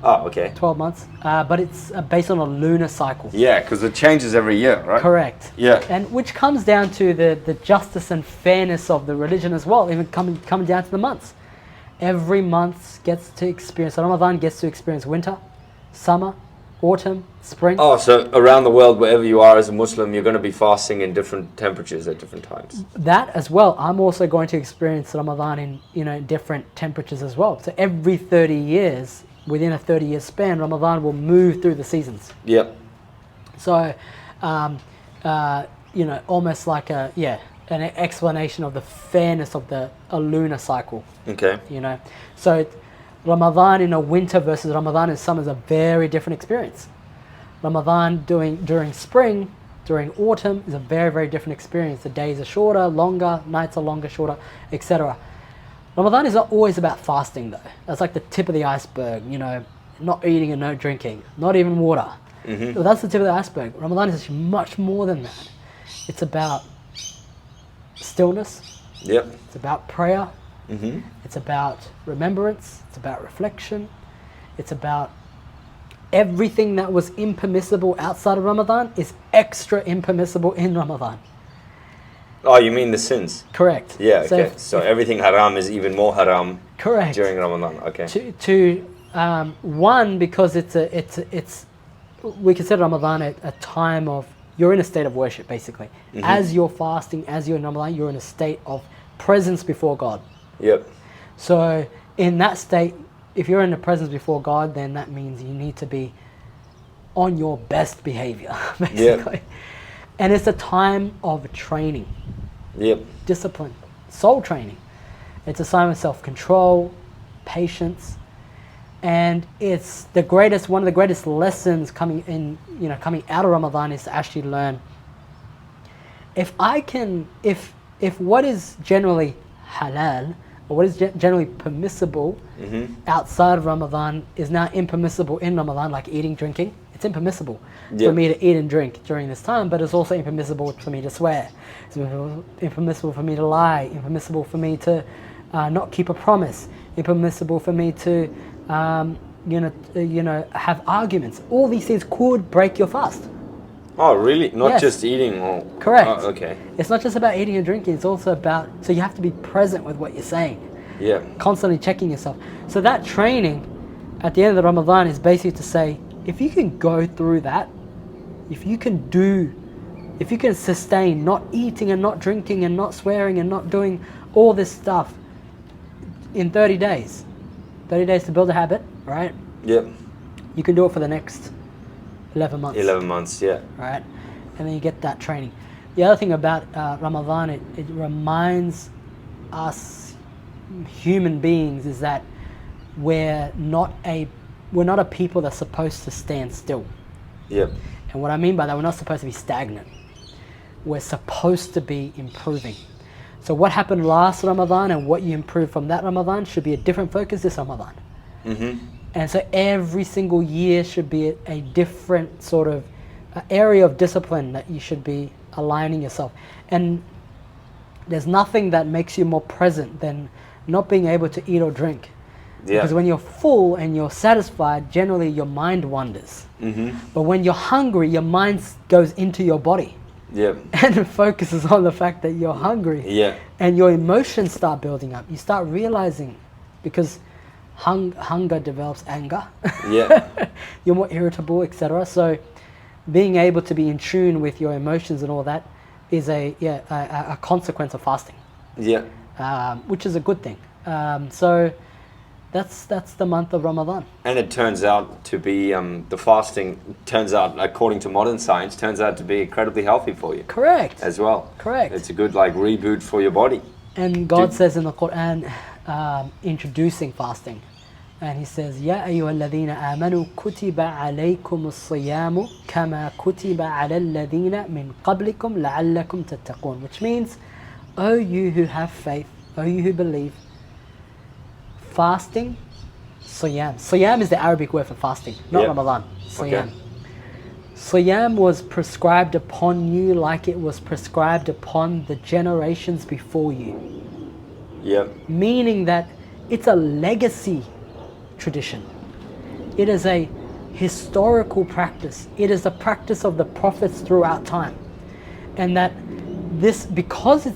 Oh, okay. 12 months. But it's based on a lunar cycle. Yeah, because it changes every year, right? Correct. Yeah. And which comes down to the justice and fairness of the religion as well, even coming down to the months. Every month gets to experience, Ramadan gets to experience winter, summer, autumn, spring. Oh, so around the world, wherever you are as a Muslim, you're going to be fasting in different temperatures at different times. That as well. I'm also going to experience Ramadan in different temperatures as well. So every 30 years, within a 30-year span, Ramadan will move through the seasons. Yep. So, almost like an explanation of the fairness of a lunar cycle. Okay. So Ramadan in a winter versus Ramadan in summer is a very different experience. Ramadan during spring, during autumn is a very, very different experience. The days are shorter, longer, nights are longer, shorter, etc. Ramadan is not always about fasting though. That's like the tip of the iceberg, not eating and no drinking, not even water. So that's the tip of the iceberg. Ramadan is actually much more than that. It's about stillness. Yep. It's about prayer. It's about remembrance. It's about reflection. It's about everything that was impermissible outside of Ramadan is extra impermissible in Ramadan. Oh, you mean the sins? Correct. Yeah, okay. So everything haram is even more haram. Correct. During Ramadan, okay. One, because we consider Ramadan a time of, you're in a state of worship basically. As you're fasting, as you're in Ramadan, you're in a state of presence before God. Yep. So in that state, if you're in the presence before God, then that means you need to be on your best behavior, basically. Yep. And it's a time of training. Yep. Discipline, soul training. It's a time of self-control, patience, and it's one of the greatest lessons coming out of Ramadan is to actually learn. If if what is generally halal, or what is generally permissible outside of Ramadan is now impermissible in Ramadan, like eating, drinking, it's impermissible for me to eat and drink during this time, but it's also impermissible for me to swear. It's impermissible for me to lie, impermissible for me to not keep a promise, impermissible for me to have arguments. All these things could break your fast. Oh, really? Not just eating? Or, correct. Oh, okay. It's not just about eating and drinking, it's also about, so you have to be present with what you're saying. Yeah. Constantly checking yourself. So that training at the end of the Ramadan is basically to say, if you can go through that, if you can sustain not eating and not drinking and not swearing and not doing all this stuff in 30 days to build a habit, right? Yep. You can do it for the next 11 months. 11 months, yeah. Right? And then you get that training. The other thing about Ramadan, it reminds us human beings is that we're not a people that's supposed to stand still. Yep. And what I mean by that, we're not supposed to be stagnant. We're supposed to be improving. So what happened last Ramadan and what you improve from that Ramadan should be a different focus this Ramadan. And so every single year should be a different sort of area of discipline that you should be aligning yourself. And there's nothing that makes you more present than not being able to eat or drink. Because when you're full and you're satisfied, generally your mind wanders. But when you're hungry, your mind goes into your body. And it focuses on the fact that you're hungry. And your emotions start building up. You start realizing, because hunger develops anger. You're more irritable, etc. So being able to be in tune with your emotions and all that is a consequence of fasting. Which is a good thing. So that's the month of Ramadan. And it turns out to be, the fasting turns out, according to modern science, turns out to be incredibly healthy for you. Correct. As well. Correct. It's a good reboot for your body. And God says in the Quran, introducing fasting, and He says, "Ya ayyuhalladhina amanu kutiba alaykum as-siyamu kama kutiba ala alladhina min qablikum la'allakum tattaqun," which means, "O you who have faith, O you who believe, fasting, siyam." Siyam is the Arabic word for fasting, not Ramadan. Siyam. Siyam was prescribed upon you like it was prescribed upon the generations before you. Meaning that it's a legacy tradition. It is a historical practice. It is a practice of the prophets throughout time. And that this, because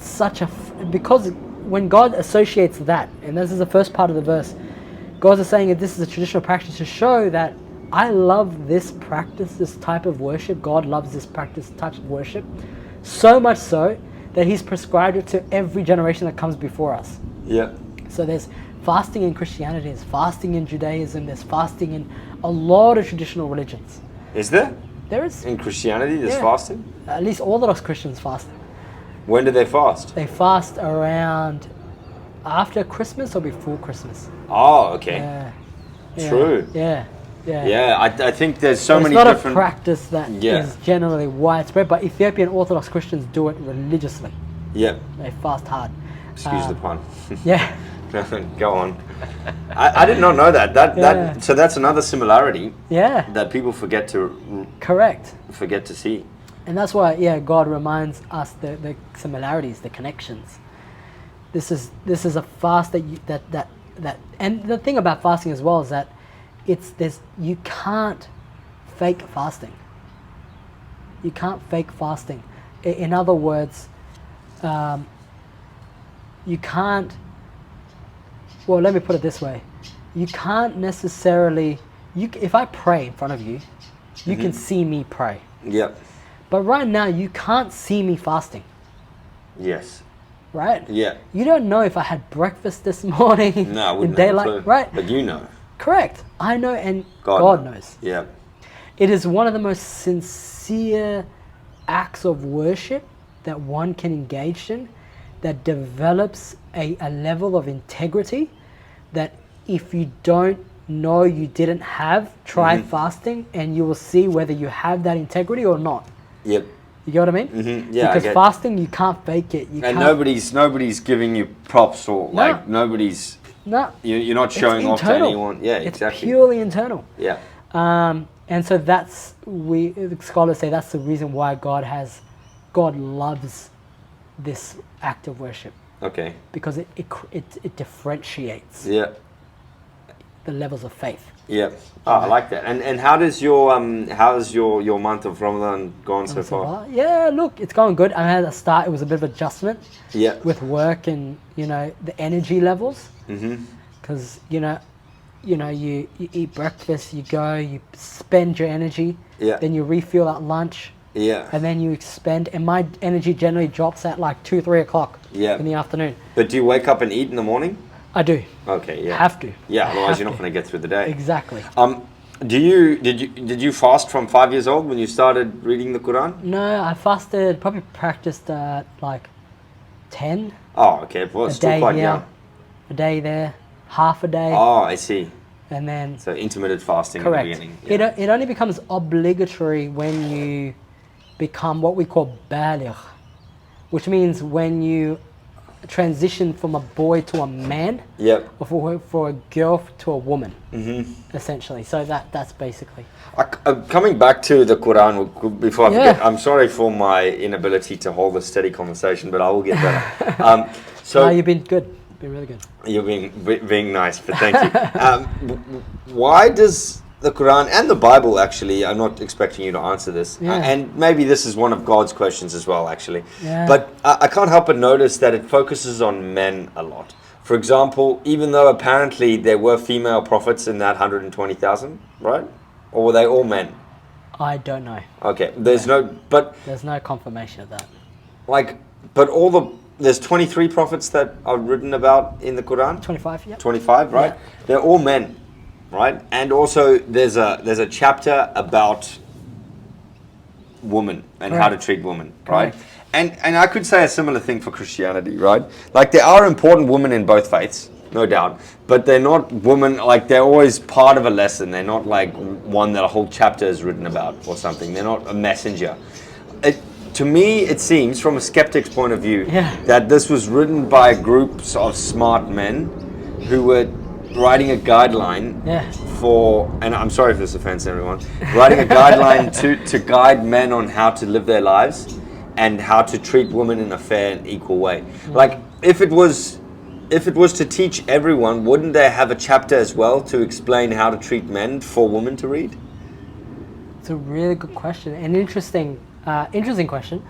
when God associates that, and this is the first part of the verse, God is saying that this is a traditional practice to show that I love this practice, this type of worship. God loves this practice, type of worship, so much so that He's prescribed it to every generation that comes before us. So there's fasting in Christianity, there's fasting in Judaism, there's fasting in a lot of traditional religions. Is there? There is. In Christianity, there's fasting? At least Orthodox Christians fast. When do they fast? They fast around after Christmas or before Christmas. Oh, okay. True. I think there's so many different... It's not a practice that is generally widespread, but Ethiopian Orthodox Christians do it religiously. They fast hard. Excuse the pun. Go on. I did not know that. So that's another similarity. That people forget to... Forget to see. And that's why, God reminds us the similarities, the connections. This is a fast that and the thing about fasting as well is that you can't fake fasting. You can't fake fasting. In other words, you can't. Well, let me put it this way: you can't necessarily. If I pray in front of you, you can see me pray. But right now, you can't see me fasting. Right? You don't know if I had breakfast this morning. No, I wouldn't in daylight, have a clue. Right? But you know. Correct. I know, and God knows. It is one of the most sincere acts of worship that one can engage in, that develops a level of integrity that if you don't know you didn't have, try fasting and you will see whether you have that integrity or not. You get what I mean? Mm-hmm. Yeah, because fasting, you can't fake it. You and can't, nobody's giving you props or like nobody's. No, you're not showing off to anyone. Yeah, it's exactly. purely internal. Yeah. And so the scholars say that's the reason why God loves this act of worship. Okay. Because it differentiates. Yeah. The levels of faith. Yeah. Oh, I like that. And how's your month of Ramadan gone so far? Yeah, look, it's going good. I had a start. It was a bit of adjustment. Yeah. With work and the energy levels. Mm-hmm. Because you eat breakfast, you spend your energy. Yeah. Then you refuel at lunch. Yeah. And then you expend, and my energy generally drops at like 2-3 o'clock. Yeah. In the afternoon. But do you wake up and eat in the morning? I do. Okay, yeah. Have to. Yeah, otherwise you're not going to get through the day. Exactly. Did you fast from 5 years old when you started reading the Quran? No, I fasted, probably practiced at like 10. Oh, okay. Well, it's still quite young. A day there, half a day. Oh, I see. And then... So intermittent fasting correct. in the beginning. Yeah. It only becomes obligatory when you become what we call baligh, which means when you transition from a boy to a man. Yep. Or for a girl to a woman. Mm-hmm. Essentially. So that's basically. Coming back to the Quran before I forget, I'm sorry for my inability to hold a steady conversation, but I will get better. No, you've been good. Been really good. You're being nice, but thank you. Why does the Quran and the Bible, actually, I'm not expecting you to answer this, and maybe this is one of God's questions as well, actually, but I can't help but notice that it focuses on men a lot. For example, even though apparently there were female prophets in that 120,000, right? Or were they all men? I don't know. Okay, there's no confirmation of that. There's 23 prophets that are written about in the Quran. 25, yeah. 25, right? Yeah. They're all men, right? And also there's a chapter about women and how to treat women, right? And I could say a similar thing for Christianity, right? Like there are important women in both faiths, no doubt, but they're not women, like they're always part of a lesson. They're not like one that a whole chapter is written about or something. They're not a messenger. To me, it seems, from a skeptic's point of view, that this was written by groups of smart men who were writing a guideline for, and I'm sorry if this offends everyone, writing a guideline to guide men on how to live their lives and how to treat women in a fair and equal way. Like, if it was to teach everyone, wouldn't they have a chapter as well to explain how to treat men for women to read? It's a really good question and interesting question,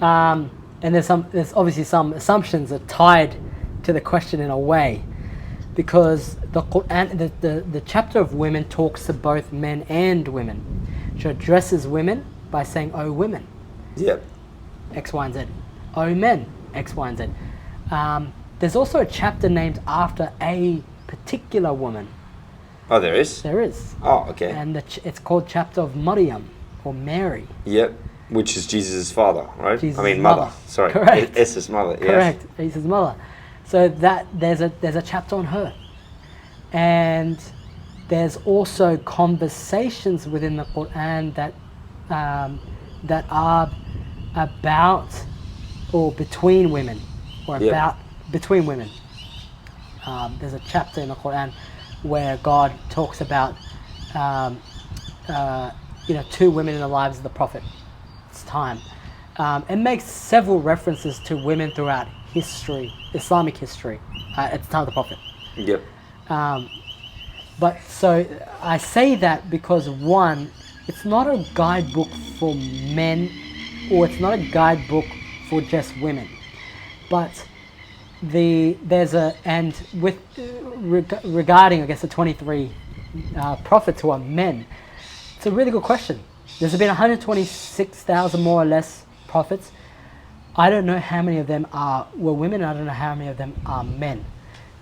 and there's obviously some assumptions are tied to the question in a way, because the Quran, the chapter of women talks to both men and women. She addresses women by saying, "Oh, women." Yep. X, Y, and Z. "Oh, men." X, Y, and Z. There's also a chapter named after a particular woman. Oh, there is? There is. Oh, okay. And it's called chapter of Maryam or Mary. Yep. Which is Jesus' father, right? Jesus' mother. Sorry. Correct. Issa's mother. Correct. Yes. Issa's mother. So there's a chapter on her, and there's also conversations within the Quran that are about or between women, or about between women. There's a chapter in the Quran where God talks about two women in the lives of the Prophet. Time, and makes several references to women throughout history, Islamic history, at the time of the Prophet. Yep. But so I say that because one, it's not a guidebook for men, or it's not a guidebook for just women, but regarding I guess the 23 prophets who are men, it's a really good question. There's been 126,000 more or less prophets. I don't know how many of them were women. I don't know how many of them are men.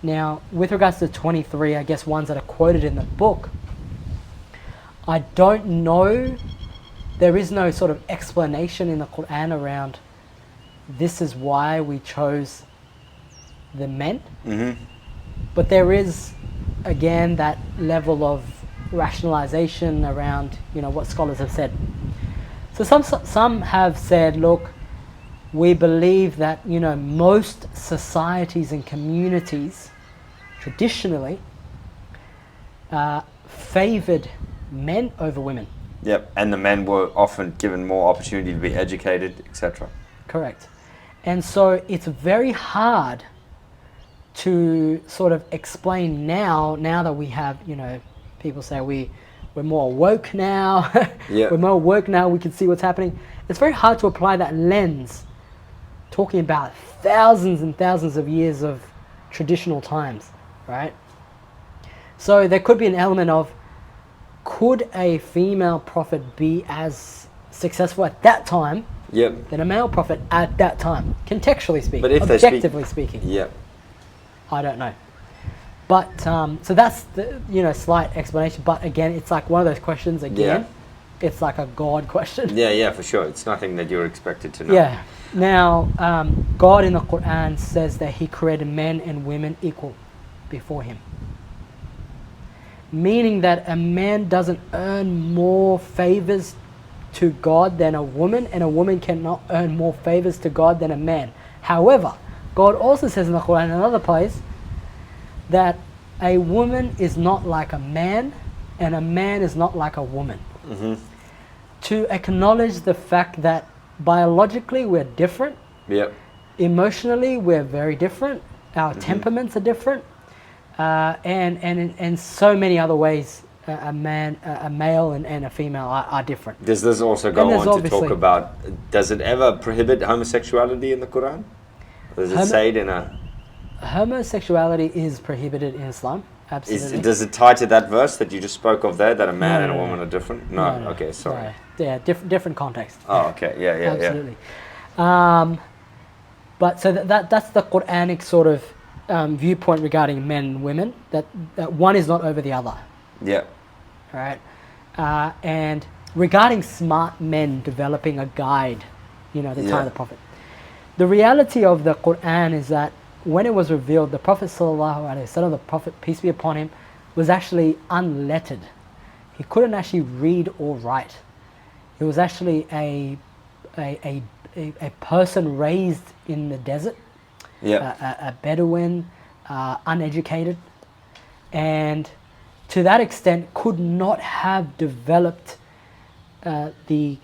Now, with regards to the 23, I guess ones that are quoted in the book, I don't know. There is no sort of explanation in the Quran around this is why we chose the men. Mm-hmm. But there is, again, that level of rationalization around what scholars have said. So some have said, look, we believe that, you know, most societies and communities traditionally favored men over women. Yep, and the men were often given more opportunity to be educated, etc. Correct. And so it's very hard to sort of explain now that we have, you know, people say we're more woke now. Yeah. We're more woke now, we can see what's happening. It's very hard to apply that lens, talking about thousands and thousands of years of traditional times, right? So there could be an element of, could a female prophet be as successful at that time than a male prophet at that time? Contextually speaking, but if objectively speaking. Yep. I don't know. But, so that's the, you know, slight explanation. But again, it's like one of those questions again. Yeah. It's like a God question. Yeah, for sure. It's nothing that you're expected to know. Yeah. Now, God in the Quran says that He created men and women equal before Him. Meaning that a man doesn't earn more favors to God than a woman, and a woman cannot earn more favors to God than a man. However, God also says in the Quran in another place that a woman is not like a man and a man is not like a woman. Mm-hmm. To acknowledge the fact that biologically we're different, emotionally we're very different, our temperaments are different, and in so many other ways a male and a female are different. Does this also go on to talk about, does it ever prohibit homosexuality in the Quran? Does it say it in a... Homosexuality is prohibited in Islam, absolutely. Does it tie to that verse that you just spoke of there, that a man and a woman are different? No. Okay, sorry. No. Yeah, different context. Oh, okay, yeah. Absolutely. But so that's the Quranic sort of viewpoint regarding men and women, that one is not over the other. Yeah. All right. And regarding smart men developing a guide, you know, the time of the Prophet. The reality of the Quran is that when it was revealed, the Prophet ﷺ, the Prophet, peace be upon him, was actually unlettered. He couldn't actually read or write. He was actually a person raised in the desert, a Bedouin, uneducated, and to that extent could not have developed the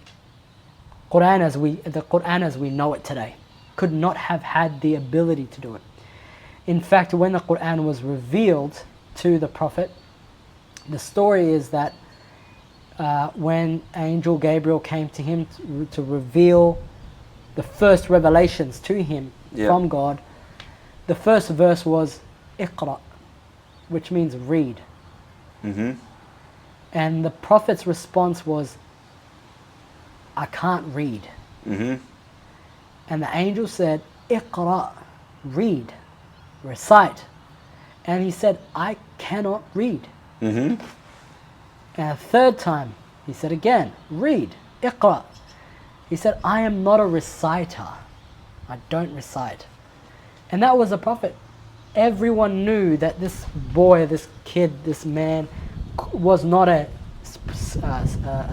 Quran as we know it today. Could not have had the ability to do it. In fact, when the Quran was revealed to the Prophet, the story is that when Angel Gabriel came to him to reveal the first revelations to him from God, the first verse was Iqra, which means read. Mm-hmm. And the Prophet's response was, I can't read. Mm-hmm. And the angel said, Iqra, read, recite. And he said, I cannot read. Mm-hmm. And a third time, he said again, read, Iqra. He said, I am not a reciter. I don't recite. And that was the Prophet. Everyone knew that this boy, this kid, this man was not a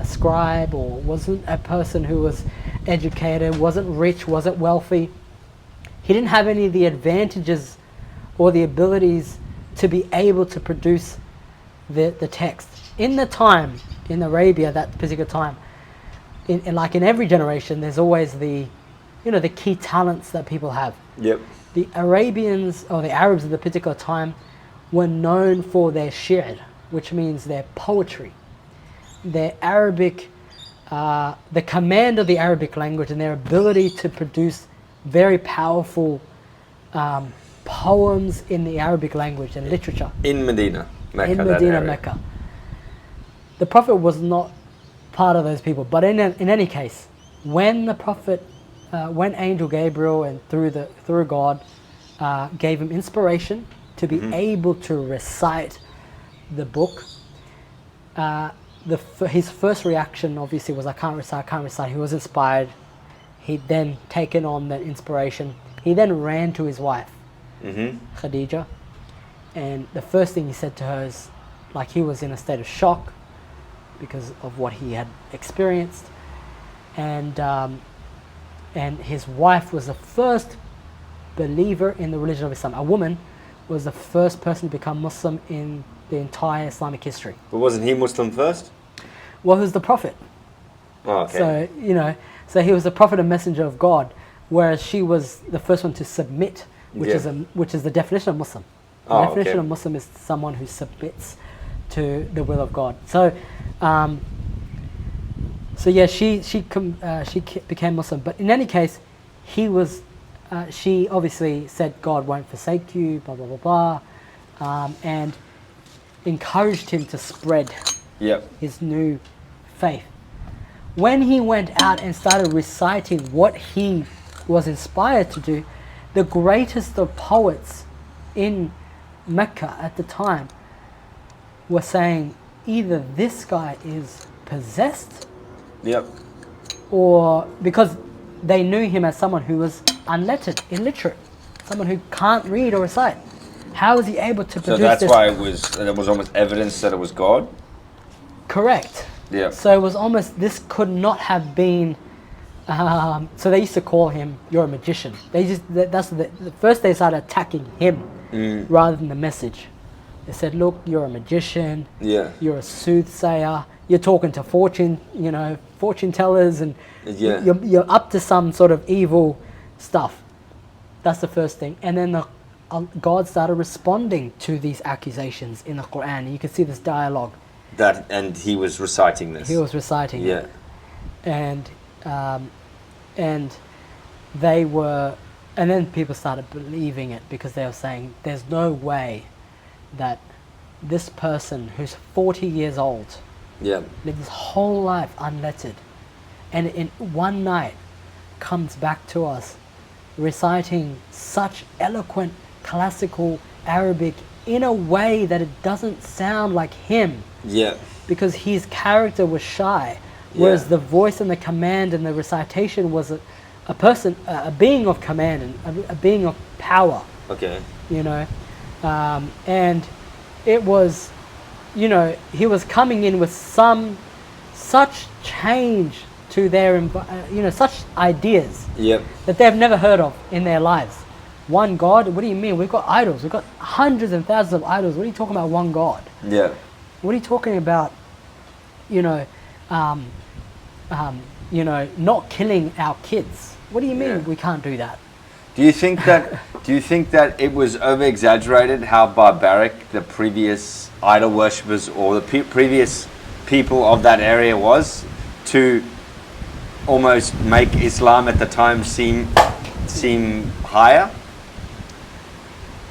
scribe, or wasn't a person who was educated, wasn't rich, wasn't wealthy. He didn't have any of the advantages or the abilities to be able to produce the text. In the time, in Arabia, that particular time, like in every generation, there's always the key talents that people have. Yep. The Arabians, or the Arabs of the particular time, were known for their shi'r, which means their poetry, their Arabic, the command of the Arabic language, and their ability to produce very powerful poems in the Arabic language and literature. In Medina, Mecca. In Medina, Mecca. The Prophet was not part of those people, but in any case, when the Prophet, when Angel Gabriel and through God gave him inspiration to be able to recite the book, his first reaction obviously was, I can't recite. He was inspired. He'd then taken on that inspiration. He then ran to his wife, Khadija, and the first thing he said to her is, like, he was in a state of shock because of what he had experienced. and his wife was the first believer in the religion of Islam. A woman was the first person to become Muslim in the entire Islamic history. But wasn't he Muslim first? Well, he was the prophet. Oh, okay. So, so he was the prophet and messenger of God, whereas she was the first one to submit, which is the definition of Muslim. The definition of Muslim is someone who submits to the will of God. So, she became Muslim. But in any case, she obviously said God won't forsake you, blah blah blah blah, and encouraged him to spread his new faith. When he went out and started reciting what he was inspired to do, the greatest of poets in Mecca at the time were saying either this guy is possessed, or because they knew him as someone who was unlettered, illiterate, someone who can't read or recite. How was he able to produce this? So that's why it was almost evidence that it was God? Correct. Yeah. So it was almost, this could not have been, so they used to call him, you're a magician. First they started attacking him rather than the message. They said, look, you're a magician, you're a soothsayer, you're talking to fortune tellers, and you're up to some sort of evil stuff. That's the first thing. And then God started responding to these accusations in the Quran. You can see this dialogue. And he was reciting this. He was reciting it. And they were, and then people started believing it because they were saying, there's no way that this person who's 40 years old lived his whole life unlettered, and in one night comes back to us reciting such eloquent classical Arabic in a way that it doesn't sound like him. Because his character was shy, whereas the voice and the command and the recitation was a person, a being of command and a being of power. And it was, he was coming in with such change to their, such ideas that they've never heard of in their lives. One God? What do you mean? We've got idols. We've got hundreds and thousands of idols. What are you talking about, one God? What are you talking about? Not killing our kids. What do you mean we can't do that? Do you think that it was over exaggerated how barbaric the previous idol worshippers or the previous people of that area was, to almost make Islam at the time seem higher?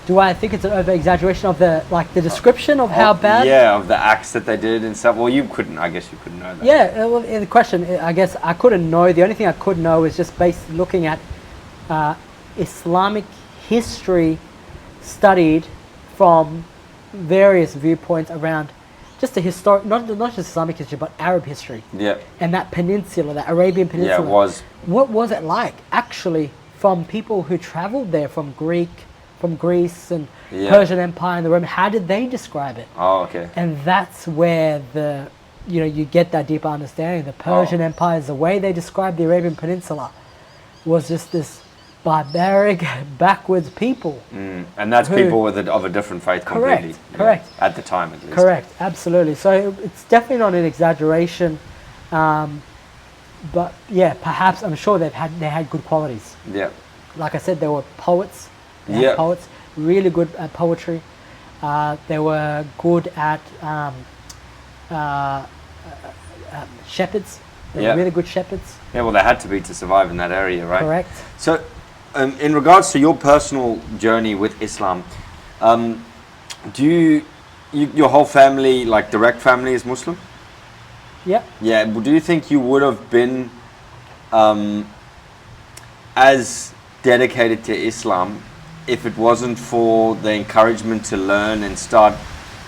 Do I think it's an over exaggeration of the description of how bad? Of the acts that they did and stuff. Well, I guess you couldn't know that. Well, the question, I guess I couldn't know. The only thing I could know is just based looking at Islamic history studied from various viewpoints around just the historic, not just Islamic history, but Arab history. And that peninsula, that Arabian peninsula. What was it like actually from people who traveled there from Greece and Persian Empire and the Roman? How did they describe it? And that's where you get that deeper understanding. The Persian Empire, the way they described the Arabian Peninsula, was just this barbaric, backwards people. And that's people of a different faith completely. Correct. At the time, at least. Correct, absolutely. So it's definitely not an exaggeration. But perhaps, I'm sure they had good qualities. Like I said, they were poets. Poets, really good at poetry. They were good at shepherds. They were really good shepherds. Well, they had to be to survive in that area, right? Correct. So, in regards to your personal journey with Islam, do your whole family, like direct family, is Muslim? Yeah. Do you think you would have been as dedicated to Islam if it wasn't for the encouragement to learn and start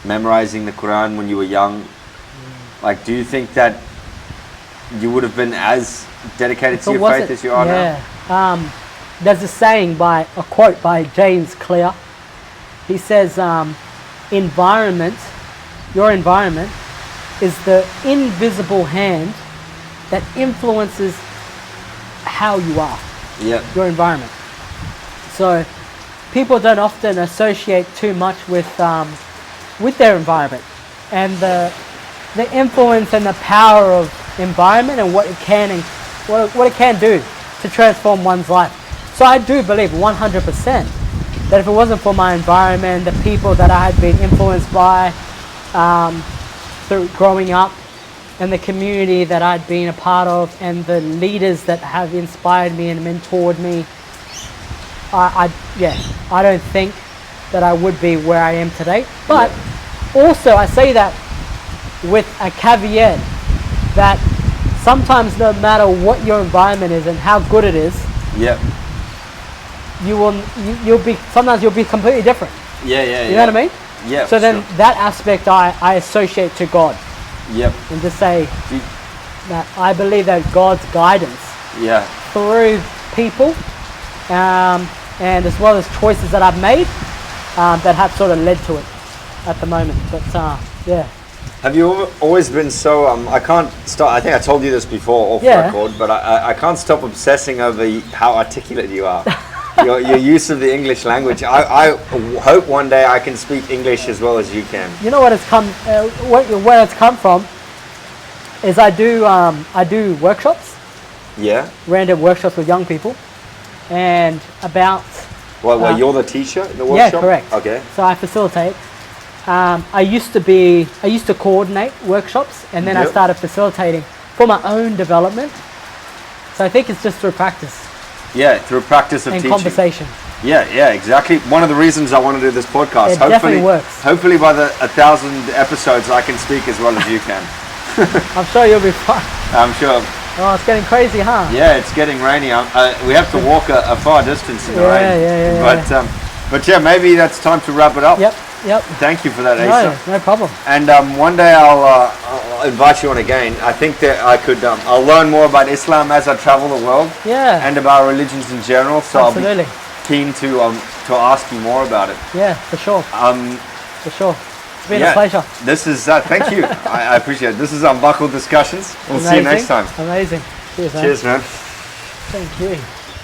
memorizing the Quran when you were young? Like, do you think that you would have been as dedicated to your faith as you are now? There's a quote by James Clear. He says, your environment is the invisible hand that influences how you are, your environment. So people don't often associate too much with their environment and the influence and the power of environment and what it can and what it can do to transform one's life. So I do believe 100% that if it wasn't for my environment, the people that I had been influenced by through growing up, and the community that I'd been a part of, and the leaders that have inspired me and mentored me, I don't think that I would be where I am today. But also I say that with a caveat that sometimes no matter what your environment is and how good it is, sometimes you'll be completely different. You know what I mean? Yeah. So then that aspect I associate to God. And just say that I believe that God's guidance through people and as well as choices that I've made that have sort of led to it at the moment. But Have you always been so, I can't stop, I think I told you this before off record, but I can't stop obsessing over how articulate you are. your use of the English language. I hope one day I can speak English as well as you can. You know what it's come, where it's come from is I do workshops. Random workshops with young people, and about. Well, you're the teacher in the workshop? Yeah, correct. Okay. So I facilitate. I used to coordinate workshops, and then I started facilitating for my own development. So I think it's just through practice. Yeah, through practice of teaching. And conversation. Yeah, exactly. One of the reasons I want to do this podcast. Definitely works. Hopefully by the 1,000 episodes I can speak as well as you can. I'm sure you'll be fine. I'm sure. Oh, it's getting crazy, huh? Yeah, it's getting rainy. We have to walk a far distance in the rain. Yeah. But maybe that's time to wrap it up. Yep. Thank you for that, Issa. No problem. And one day I'll invite you on again. I think that I could. I'll learn more about Islam as I travel the world. Yeah. And about religions in general. So absolutely. I'll be keen to ask you more about it. Yeah, for sure. For sure. It's been a pleasure. This is thank you. I appreciate it. This is uNBUCKled Discussions. We'll see you next time. Amazing. Cheers, man. Cheers, man. Thank you.